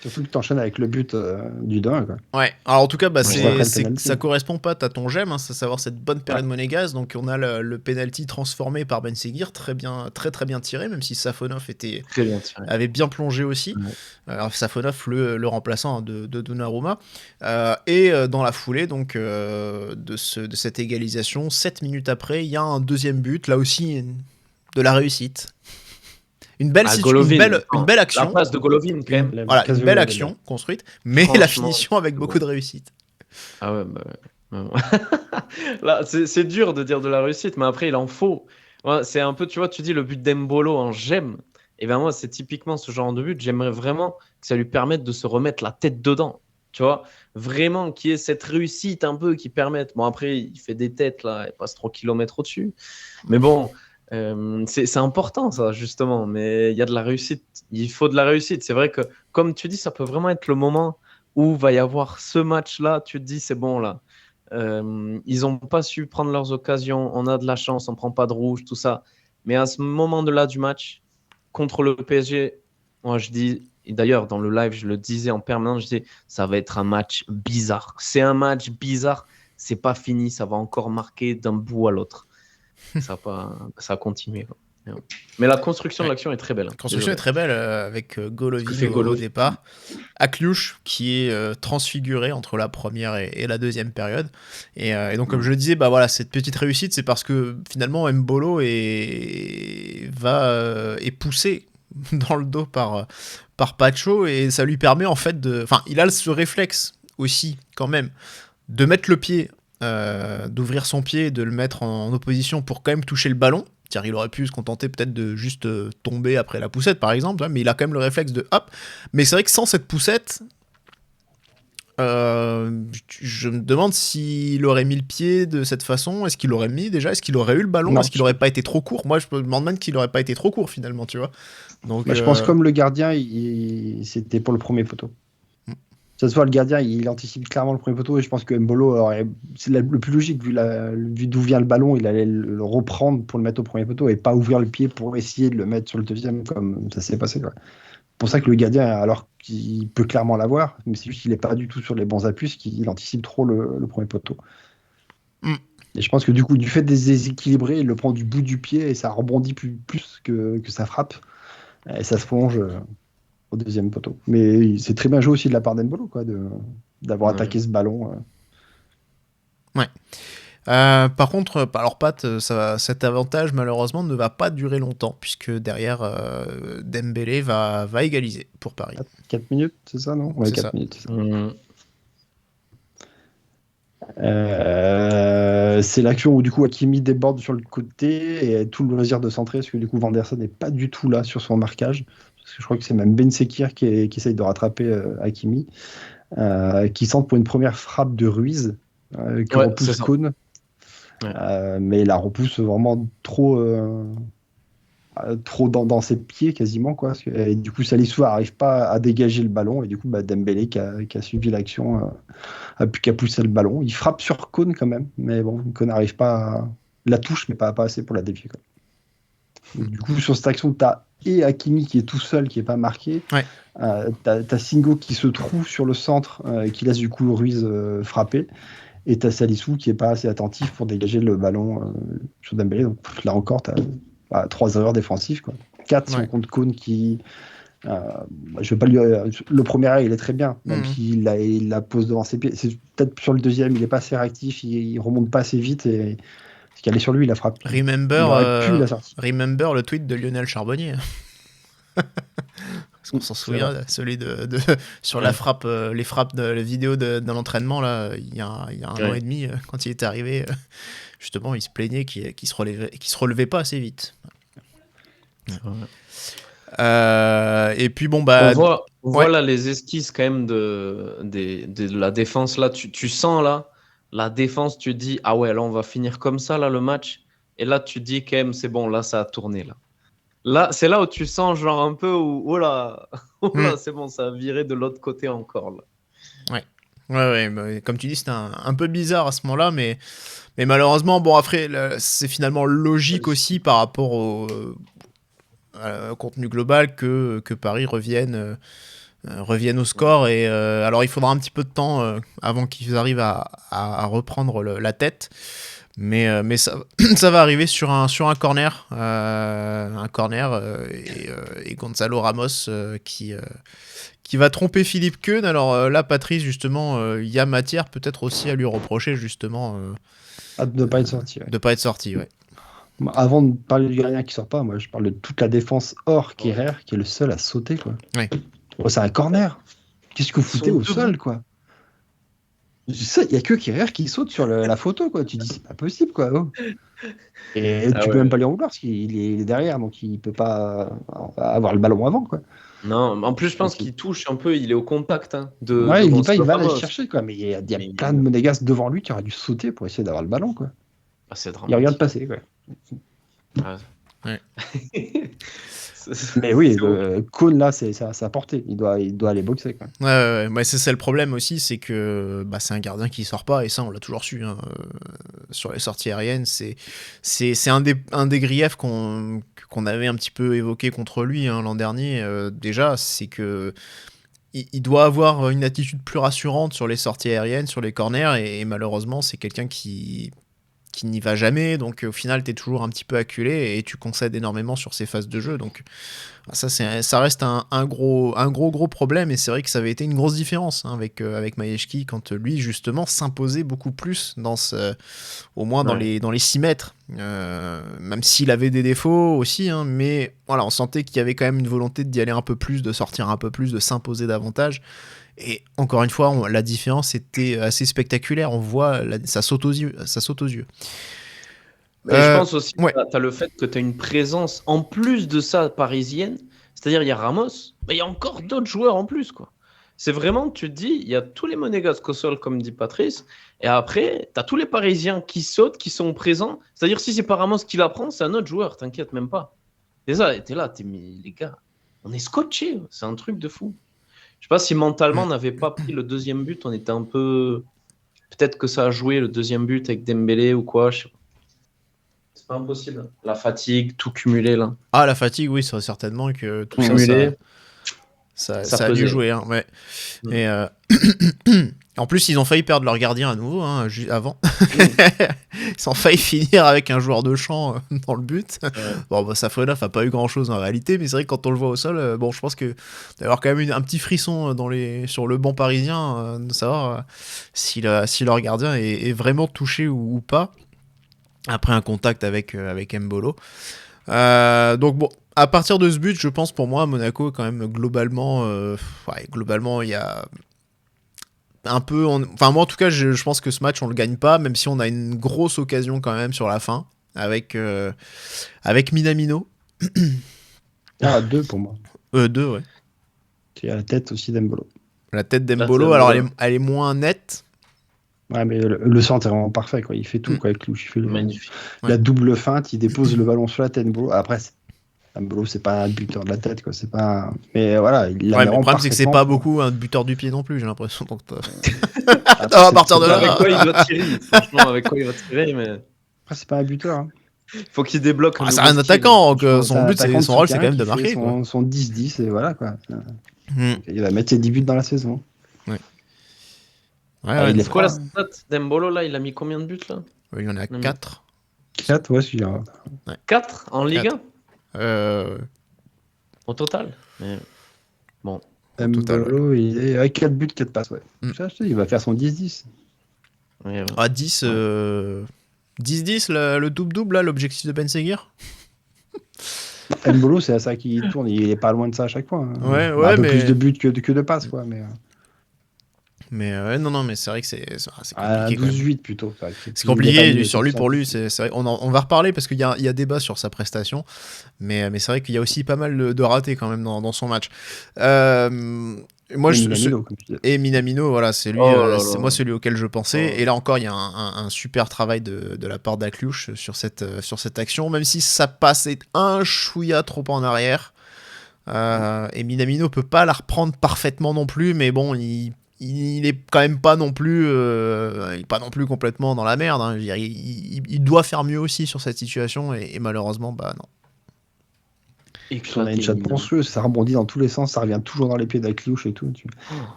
Surtout que tu enchaînes avec le but du 2-1, quoi. Ouais, alors en tout cas, Juste après le penalty. ça correspond pas à ton j'aime, hein, c'est savoir cette bonne période monégasque. Donc on a le penalty transformé par Ben Seguir, très bien tiré, même si Safonov Très bien tiré. avait bien plongé aussi. Ouais. Alors Safonov, le remplaçant de Donnarumma. Et dans la foulée donc, de cette égalisation, 7 minutes après, il y a un deuxième but, là aussi de la réussite. Une belle action. La passe de Golovin, quand même. Voilà, une belle action construite, mais la finition avec c'est beaucoup bon. de réussite. Ah ouais, bah ouais. Là, c'est dur de dire de la réussite, mais après, il en faut. Ouais, c'est un peu, tu vois, tu dis le but d'Embolo en j'aime. Et ben moi, c'est typiquement ce genre de but. J'aimerais vraiment que ça lui permette de se remettre la tête dedans. Tu vois, vraiment qu'il y ait cette réussite un peu qui permette. Bon, après, il fait des têtes, là, il passe 3 km au-dessus. Mais bon, c'est important, ça, justement. Mais il y a de la réussite. Il faut de la réussite. C'est vrai que, comme tu dis, ça peut vraiment être le moment où va y avoir ce match-là. Tu te dis, c'est bon, là. Ils n'ont pas su prendre leurs occasions. On a de la chance, on ne prend pas de rouge, tout ça. Mais à ce moment-là du match, contre le PSG, moi, je dis... Et d'ailleurs, dans le live, je le disais en permanence, je disais, ça va être un match bizarre. C'est un match bizarre. C'est pas fini. Ça va encore marquer d'un bout à l'autre. Ça a continué. Quoi. Mais la construction de l'action est très belle. La construction est très belle avec Golovin au Golovin. départ. Akliouche qui est transfiguré entre la première et la deuxième période. Et donc, comme je le disais, bah, voilà, cette petite réussite, c'est parce que finalement, Mbolo est poussé dans le dos par Pacho et ça lui permet en fait de... Enfin, il a ce réflexe aussi, quand même, de mettre le pied, d'ouvrir son pied et de le mettre en opposition pour quand même toucher le ballon. Car il aurait pu se contenter peut-être de juste tomber après la poussette, par exemple, mais il a quand même le réflexe de hop. Mais c'est vrai que sans cette poussette, je me demande s'il aurait mis le pied de cette façon. Est-ce qu'il aurait mis déjà? Est-ce qu'il aurait eu le ballon? Non. Est-ce qu'il aurait pas été trop court? Moi, je me demande même qu'il aurait pas été trop court finalement, tu vois. Donc, Je pense comme le gardien, c'était pour le premier poteau. Ça se voit, le gardien, il anticipe clairement le premier poteau et je pense que Mbolo, c'est le plus logique, vu d'où vient le ballon, il allait le reprendre pour le mettre au premier poteau et pas ouvrir le pied pour essayer de le mettre sur le deuxième comme ça s'est passé. C'est pour ça que le gardien, alors qu'il peut clairement l'avoir, mais c'est juste qu'il n'est pas du tout sur les bons appuis, qu'il anticipe trop le premier poteau. Et je pense que du coup, du fait des déséquilibrés, il le prend du bout du pied et ça rebondit plus que ça frappe. Et ça se plonge au deuxième poteau. Mais c'est très bien joué aussi de la part d'Embolo, d'avoir attaqué ce ballon. Ouais. Par contre, alors Pat, cet avantage malheureusement ne va pas durer longtemps puisque derrière Dembélé va égaliser pour Paris. 4 minutes, c'est ça, non? Ouais, C'est 4 ça. minutes. C'est l'action où du coup Hakimi déborde sur le côté et a tout le loisir de centrer parce que du coup Vanderson n'est pas du tout là sur son marquage. Parce que je crois que c'est même Ben Sekir qui essaye de rattraper Hakimi, qui centre pour une première frappe de Ruiz, qui repousse Cône. Ouais. Mais il la repousse vraiment trop dans ses pieds quasiment, quoi. Et du coup Salisu n'arrive pas à dégager le ballon et du coup Dembélé qui a suivi l'action a plus qu'à pousser le ballon. Il frappe sur Cône quand même, mais bon, Cône n'arrive pas à la touche mais pas assez pour la dévier, quoi. Donc, du coup, sur cette action, tu as et Hakimi qui est tout seul, qui n'est pas marqué. Ouais. T'as Singo qui se trouve sur le centre, qui laisse du coup Ruiz frapper. Et t'as Salissou qui n'est pas assez attentif pour dégager le ballon sur Dembélé. Donc là encore, tu as 3 erreurs défensives, quoi. 4 si on compte Koun qui... je vais pas lui... Le premier arrêt, il est très bien, même s'il la pose devant ses pieds. C'est peut-être sur le deuxième, il n'est pas assez réactif, il remonte pas assez vite et ce qui allait sur lui, il la frappe. Remember Le tweet de Lionel Charbonnier. Parce qu'on s'en souvient, celui sur la frappe, les frappes de la vidéo dans l'entraînement là, il y a un an et demi, quand il était arrivé, justement, il se plaignait qu'il se relevait pas assez vite. Et puis bon bah, on voit là les esquisses quand même de la défense là. Tu sens là la défense, tu dis ah ouais là on va finir comme ça là le match. Et là tu dis quand même c'est bon là ça a tourné là. Là, c'est là où tu sens genre un peu où oh là, c'est bon, ça a viré de l'autre côté encore là. Ouais, bah, comme tu dis, c'était un peu bizarre à ce moment-là, mais malheureusement, bon après, c'est finalement logique aussi par rapport au contenu global que Paris revienne au score. Et alors, il faudra un petit peu de temps avant qu'ils arrivent à reprendre la tête. Mais ça va arriver sur un corner, et Gonzalo Ramos qui va tromper Philippe Keun. Alors là, Patrice, justement, il y a matière peut-être aussi à lui reprocher justement de ne pas être sorti. De pas être sorti, ouais. Avant de parler du gardien qui sort pas, moi je parle de toute la défense hors Kerrer qui est le seul à sauter, quoi. Ouais. Oh, c'est un corner. Qu'est-ce que vous foutez au sol, quoi? Il n'y a que Kerrer qui saute sur la photo, quoi. Tu dis, c'est pas possible, quoi. Oh. Et tu peux même pas lui en vouloir parce qu'il est derrière, donc il peut pas avoir le ballon avant, quoi. Non, en plus, je pense qu'il touche un peu, il est au contact. Hein, il va aller chercher, quoi. Mais il y a plein de Monégasques devant lui qui auraient dû sauter pour essayer d'avoir le ballon, quoi. Ah, c'est dramatique. Il regarde passer, quoi. Ouais. Mais oui, le Koun là, c'est sa portée. Il doit aller boxer, quoi. Ouais, c'est ça le problème aussi, c'est que c'est un gardien qui sort pas, et ça on l'a toujours su, hein, sur les sorties aériennes. C'est un des griefs qu'on avait un petit peu évoqué contre lui, hein, l'an dernier. Déjà, c'est que il doit avoir une attitude plus rassurante sur les sorties aériennes, sur les corners, et malheureusement c'est quelqu'un qui n'y va jamais, donc au final t'es toujours un petit peu acculé et tu concèdes énormément sur ces phases de jeu, donc ça reste un gros problème. Et c'est vrai que ça avait été une grosse différence, hein, avec Majewski, quand lui justement s'imposait beaucoup plus au moins dans les 6 mètres, même s'il avait des défauts aussi, hein, mais voilà, on sentait qu'il y avait quand même une volonté d'y aller un peu plus, de sortir un peu plus, de s'imposer davantage. Et encore une fois, la différence était assez spectaculaire. On voit, ça saute aux yeux. Je pense aussi que tu as le fait que tu as une présence, en plus de ça, parisienne. C'est-à-dire, il y a Ramos, mais il y a encore d'autres joueurs en plus, quoi. C'est vraiment, tu te dis, il y a tous les Monégasques au sol, comme dit Patrice, et après, tu as tous les Parisiens qui sautent, qui sont présents. C'est-à-dire, si c'est pas Ramos qui la prend, c'est un autre joueur, t'inquiète même pas. Et ça, t'es là, mais les gars, on est scotchés, c'est un truc de fou. Je sais pas si mentalement on n'avait pas pris le deuxième but, on était un peu... Peut-être que ça a joué le deuxième but avec Dembélé ou quoi, je sais pas. C'est pas impossible. La fatigue, tout cumulé là. Ah, la fatigue, oui, c'est certainement que tout cumulé. Ça a dû jouer, hein, ouais. Et en plus, ils ont failli perdre leur gardien à nouveau, hein, avant. Ils ont failli finir avec un joueur de champ dans le but. Bon, Safronov n'a pas eu grand-chose en réalité, mais c'est vrai que quand on le voit au sol, je pense que d'avoir quand même un petit frisson sur le banc parisien, de savoir si leur gardien est vraiment touché ou pas, après un contact avec Mbolo. Donc bon, à partir de ce but, je pense pour moi, Monaco, quand même, globalement, il y a un peu... Enfin, moi, en tout cas, je pense que ce match, on le gagne pas, même si on a une grosse occasion quand même sur la fin, avec Minamino. 2 pour moi. 2, ouais. Il y a la tête aussi d'Embolo. La tête d'Embolo, alors elle est moins nette. Ouais, mais le centre est vraiment parfait, quoi. Il fait tout, quoi, avec Louche. Magnifique. La double feinte, il dépose le ballon sur la tête d'Embolo. Après, Mbolo, c'est pas un buteur de la tête, quoi. C'est pas. Mais voilà, il mais le problème, c'est que c'est pas beaucoup un buteur du pied non plus, j'ai l'impression. Donc, à partir de là. Avec quoi il doit tirer, franchement, avec quoi il va tirer, mais. Après, c'est pas un buteur. Hein. Faut qu'il débloque. C'est un attaquant, donc son but, attaquant son de rôle, c'est soutien quand même de qui fait marquer. son 10-10 et voilà quoi. Hmm. Il va mettre ses 10 buts dans la saison. Ouais, il est C'est quoi la fort. stat d'Embolo là? Il a mis combien de buts là? il y en a Non, mais- 4. 4, ouais, celui-là. 4 en Ligue 1 au total. Mais... Bon. total, Mbolo, il est avec 4 buts, 4 passes, ouais. Mm. Ça, je te dis, il va faire son 10-10. Ouais, ouais. À 10, 10-10, le double-double, là, l'objectif de Ben Seguir. Mbolo, c'est à ça qu'il tourne, il est pas loin de ça à chaque fois. Hein. Ouais, Un peu mais- plus de buts que de passes, quoi. Mais Non, mais c'est vrai que c'est à compliqué. quand même. 12-8 plutôt. C'est compliqué sur lui, pour lui. C'est vrai, on va reparler parce qu'il y a débat sur sa prestation. Mais c'est vrai qu'il y a aussi pas mal de ratés quand même dans son match. Moi, Minamino, comme tu dis. et Minamino, voilà, c'est lui, Oh là là. c'est moi celui auquel je pensais. Oh. Et là encore, il y a un super travail de la part d'Akliouche sur cette action, même si ça passait un chouïa trop en arrière. Et Minamino peut pas la reprendre parfaitement non plus, mais bon, il est quand même pas non plus, il est pas non plus complètement dans la merde. Hein. Je veux dire, il doit faire mieux aussi sur cette situation, et malheureusement, bah non. On a une chatte monstrueuse, ça rebondit dans tous les sens, ça revient toujours dans les pieds d'Akliouche et tout.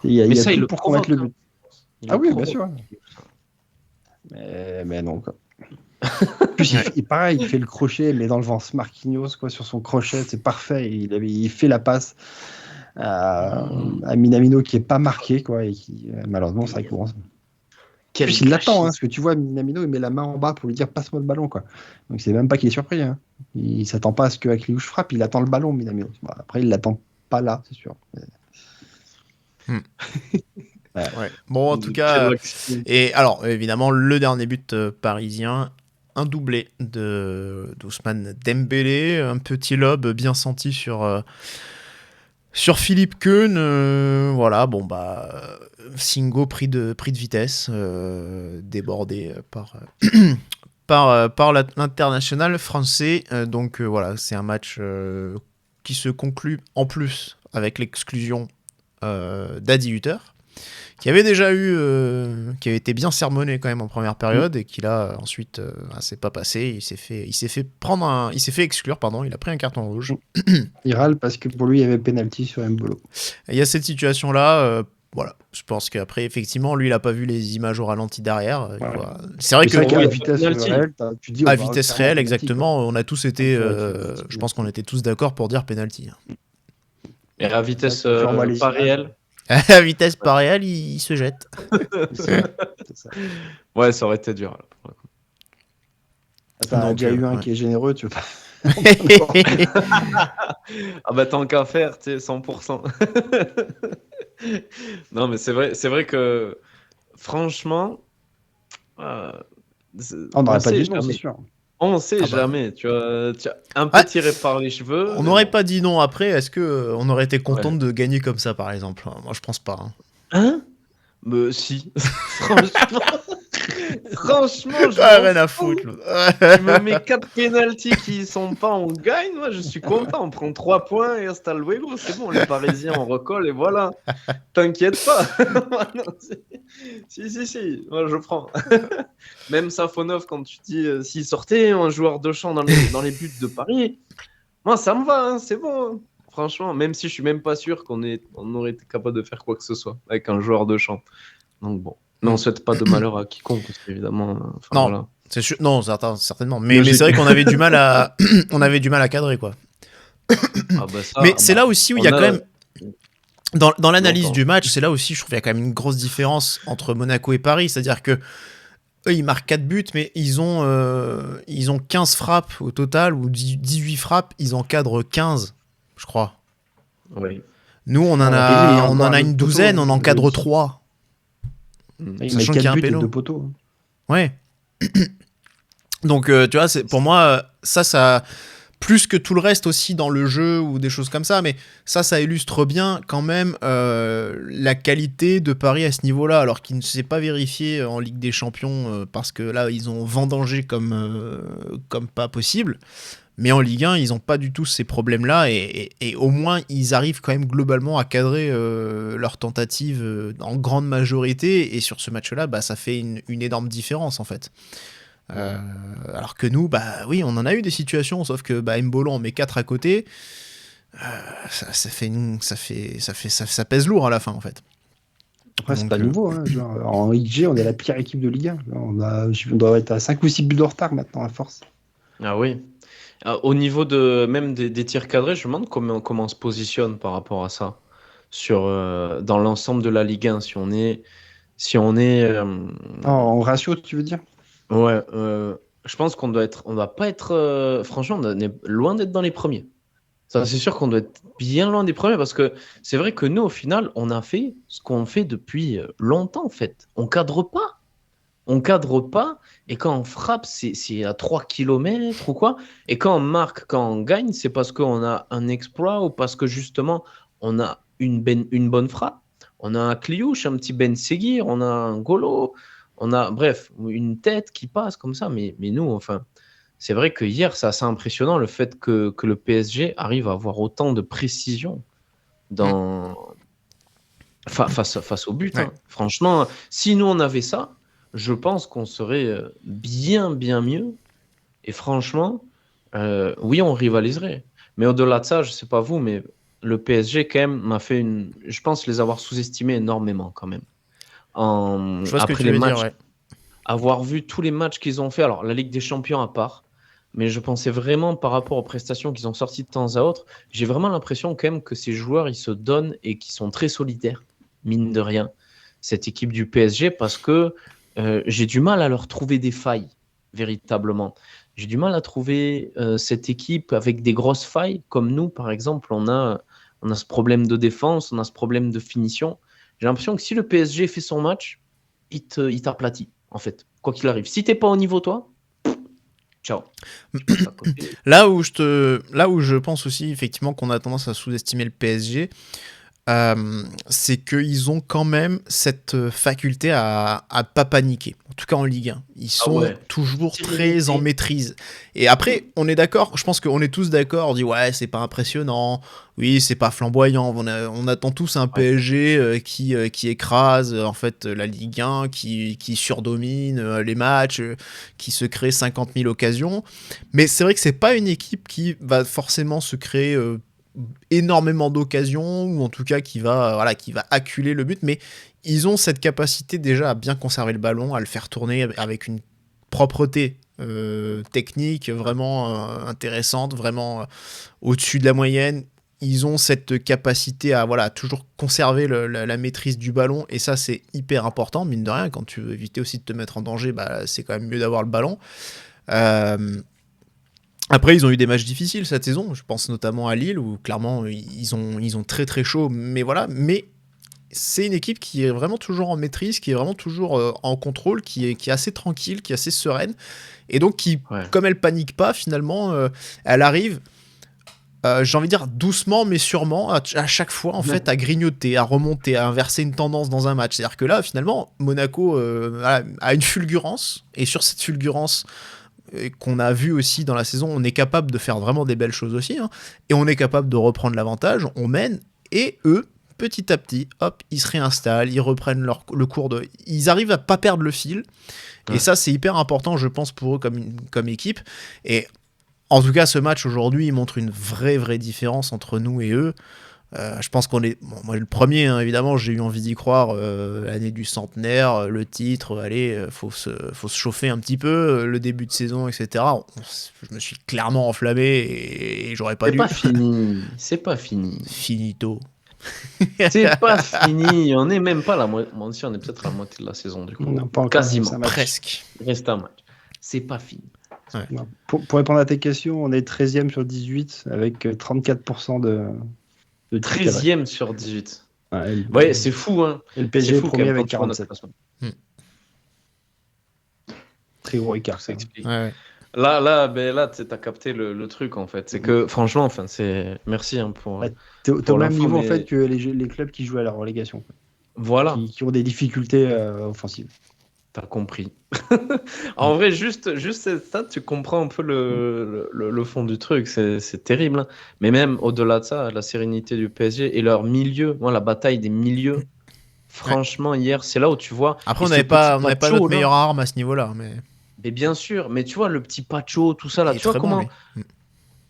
Il y a Mais ça, il tout le pour qu'on mette le provoque, but. Il Ah le oui, bien provoque. sûr. Mais non, quoi. En plus, pareil, il fait le crochet, mais dans le vent Marquinhos, quoi, sur son crochet, c'est parfait. Il fait la passe à Minamino qui est pas marqué, quoi, et qui, malheureusement, ça commence. En plus, il l'attend, hein, parce que tu vois, Minamino, il met la main en bas pour lui dire passe-moi le ballon, quoi. Donc, c'est même pas qu'il est surpris. Hein. Il s'attend pas à ce que Akliouche frappe, il attend le ballon, Minamino. Bon, après, il l'attend pas là, c'est sûr. Ouais. Bon, en tout cas, et alors évidemment, le dernier but parisien, un doublé d'Ousmane Dembélé, un petit lob bien senti sur Philippe Keun. Voilà, bon bah, Singo pris de vitesse, débordé par l'international français. Donc voilà, c'est un match qui se conclut en plus avec l'exclusion d'Adi Hutter, qui avait déjà qui avait été bien sermonné quand même en première période, et qui là ensuite s'est pas passé. Il s'est fait exclure, pardon. Il a pris un carton rouge. Il râle parce que pour lui, il y avait penalty sur Mbolo. Et il y a cette situation là. Voilà, je pense qu'après, effectivement, lui, il a pas vu les images au ralenti derrière. C'est vrai C'est vrai que qu'à oui, vitesse penalty. réelle, tu dis, à on va vitesse clairement réelle, penalty, exactement, on a tous été. Donc, Je pense qu'on était tous d'accord pour dire penalty. Et à vitesse On voit les pas images. réelle. À vitesse pas réelle, il se jette. quoi. C'est ça. Ouais, ça aurait été dur. Là, pour le coup. T'en as Donc, déjà eu un ouais. qui est généreux, tu veux pas. Ah bah tant qu'à faire, tu sais, 100%. Non, mais c'est vrai que franchement, On n'aurait pas sait dit non, jamais. c'est sûr. On sait Ah bah. jamais. Tu as un peu Ah, tiré par les cheveux. On mais n'aurait bon. pas dit non après. Est-ce que on aurait été content Ouais. de gagner comme ça, par exemple? Moi, je pense pas. Hein. Hein? Mais si. Franchement, je Ah, m'en rien à fous. foutre. l'autre. Tu me mets 4 pénaltys qui sont pas, on gagne. Moi, je suis content. On prend 3 points et hasta luego. C'est bon, les Parisiens, on recolle et voilà. T'inquiète pas. Non, si. Moi, je prends. Même Safonov, quand tu dis s'il sortait un joueur de champ dans les buts de Paris, moi, ça me va. Hein, c'est bon. Hein. Franchement, même si je suis même pas sûr qu'on aurait été capable de faire quoi que ce soit avec un joueur de champ. Donc bon. Mais on souhaite pas de malheur à quiconque, parce qu'évidemment. Enfin, Non. voilà. C'est sûr. Non, certainement. Mais Logique. c'est vrai qu'on avait du mal à, on avait du mal à cadrer, quoi. Ah bah ça, Mais c'est là aussi où il y a on quand même, dans l'analyse Longtemps. du match, c'est là aussi, je trouve, il y a quand même une grosse différence entre Monaco et Paris. C'est-à-dire que eux, ils marquent 4 buts, mais ils ont 15 frappes au total, ou 18 frappes, ils encadrent 15, je crois. Oui. Nous, on en il y a a encore une un douzaine, poteau, on encadre oui. 3. Il met Sachant qu'il y a 4 un buts et péno. 2 poteaux. hein. Ouais. Donc, tu vois, pour moi, ça, plus que tout le reste aussi dans le jeu ou des choses comme ça, mais ça illustre bien quand même la qualité de Paris à ce niveau-là, alors qu'il ne s'est pas vérifié en Ligue des Champions, parce que là, ils ont vendangé comme pas possible. Mais en Ligue 1, ils n'ont pas du tout ces problèmes-là, et au moins, ils arrivent quand même globalement à cadrer leurs tentatives en grande majorité, et sur ce match-là, bah, ça fait une énorme différence, en fait. Alors que nous, bah oui, on en a eu des situations, sauf que Mbolo, on met 4 à côté. Ça pèse lourd à la fin, en fait. Après, c'est Donc, pas nouveau. Hein, genre, en XG, on est la pire équipe de Ligue 1. On doit être à 5 ou 6 buts de retard maintenant, à force. Ah oui. Au niveau même des tirs cadrés, je me demande comment on se positionne par rapport à ça dans l'ensemble de la Ligue 1. Si on est En ratio, tu veux dire? ouais, je pense on doit pas être, franchement, on est loin d'être dans les premiers. Ça, c'est sûr qu'on doit être bien loin des premiers parce que c'est vrai que nous, au final, on a fait ce qu'on fait depuis longtemps, en fait. On cadre pas. Et quand on frappe, c'est à 3 km ou quoi. Et quand on marque, quand on gagne, c'est parce qu'on a un exploit ou parce que justement, on a une bonne frappe. On a un Kliouche, un petit Ben Seguir, on a un Golo, on a, bref, une tête qui passe comme ça. Mais nous, enfin, c'est vrai que hier, c'est assez impressionnant le fait que le PSG arrive à avoir autant de précision face au but. Ouais. Hein. Franchement, si nous, on avait ça, je pense qu'on serait bien, bien mieux. Et franchement, oui, on rivaliserait. Mais au-delà de ça, je sais pas vous, mais le PSG, quand même, m'a fait je pense les avoir sous-estimés énormément, quand même. Je vois ce que Après tu les veux matchs, dire, ouais. avoir vu tous les matchs qu'ils ont fait, alors la Ligue des Champions à part, mais je pensais vraiment par rapport aux prestations qu'ils ont sorties de temps à autre, j'ai vraiment l'impression quand même que ces joueurs, ils se donnent et qu'ils sont très solidaires, mine de rien, cette équipe du PSG, parce que j'ai du mal à leur trouver des failles, véritablement. J'ai du mal à trouver cette équipe avec des grosses failles, comme nous, par exemple, on a ce problème de défense, on a ce problème de finition. J'ai l'impression que si le PSG fait son match, il t'aplatit, en fait, quoi qu'il arrive. Si t'es pas au niveau, toi, ciao. Là où je pense aussi, effectivement, qu'on a tendance à sous-estimer le PSG, c'est qu'ils ont quand même cette faculté à pas paniquer, en tout cas en Ligue 1. Ils sont toujours très en maîtrise. Et après, on est d'accord, je pense qu'on est tous d'accord, on dit ouais, c'est pas impressionnant, oui, c'est pas flamboyant, on attend tous un PSG qui écrase en fait la Ligue 1, qui surdomine les matchs, qui se crée 50 000 occasions. Mais c'est vrai que c'est pas une équipe qui va forcément se créer énormément d'occasions, ou en tout cas qui va acculer le but, mais ils ont cette capacité déjà à bien conserver le ballon, à le faire tourner avec une propreté technique vraiment intéressante, vraiment au-dessus de la moyenne. Ils ont cette capacité à toujours conserver la maîtrise du ballon, et ça c'est hyper important, mine de rien. Quand tu veux éviter aussi de te mettre en danger, c'est quand même mieux d'avoir le ballon. Après, ils ont eu des matchs difficiles cette saison. Je pense notamment à Lille, où clairement, ils ont très très chaud. Mais voilà, mais c'est une équipe qui est vraiment toujours en maîtrise, qui est vraiment toujours en contrôle, qui est assez tranquille, qui est assez sereine. Et donc, comme elle panique pas, finalement, elle arrive, j'ai envie de dire doucement, mais sûrement, à chaque fois, en fait, à grignoter, à remonter, à inverser une tendance dans un match. C'est-à-dire que là, finalement, Monaco a une fulgurance. Et sur cette fulgurance qu'on a vu aussi dans la saison, on est capable de faire vraiment des belles choses aussi, hein, et on est capable de reprendre l'avantage, on mène, et eux, petit à petit, hop, ils se réinstallent, ils reprennent le cours ils arrivent à pas perdre le fil, et ça c'est hyper important, je pense, pour eux comme équipe. Et en tout cas, ce match aujourd'hui, il montre une vraie différence entre nous et eux. Je pense qu'on est... Bon, moi, le premier, hein, évidemment, j'ai eu envie d'y croire. L'année du centenaire, le titre, allez, faut se chauffer un petit peu, le début de saison, etc. Je me suis clairement enflammé et j'aurais pas dû. C'est pas fini. Finito. C'est pas fini. On n'est même pas la moitié. On est peut-être à la moitié de la saison, du coup. Non, pas encore, quasiment. Presque. Il reste un match. C'est pas fini. Ouais. Pour répondre à tes questions, on est 13e sur 18 avec 34% de 13e sur 18. Ouais, c'est fou, hein. Et le PSG est premier avec quand tu vois notre 47. classement. Très gros écart, Ça explique. Ouais. Là, tu as capté le truc, en fait. C'est que, franchement, enfin, merci pour. T'es au même l'info, niveau, en mais- fait, que les clubs qui jouent à la relégation, Voilà, qui ont des difficultés offensives. t'as compris. En vrai, juste cette stat, tu comprends un peu le fond du truc. C'est terrible, hein. Mais même au-delà de ça, la sérénité du PSG et leur milieu, la bataille des milieux. Franchement, hier, c'est là où tu vois. Après, et on ce n'avait pas petit notre Pacho, là. meilleure arme à ce niveau-là, mais... Mais bien sûr, mais tu vois, le petit Pacho, tout ça là, Il est tu vois très bon, comment, lui.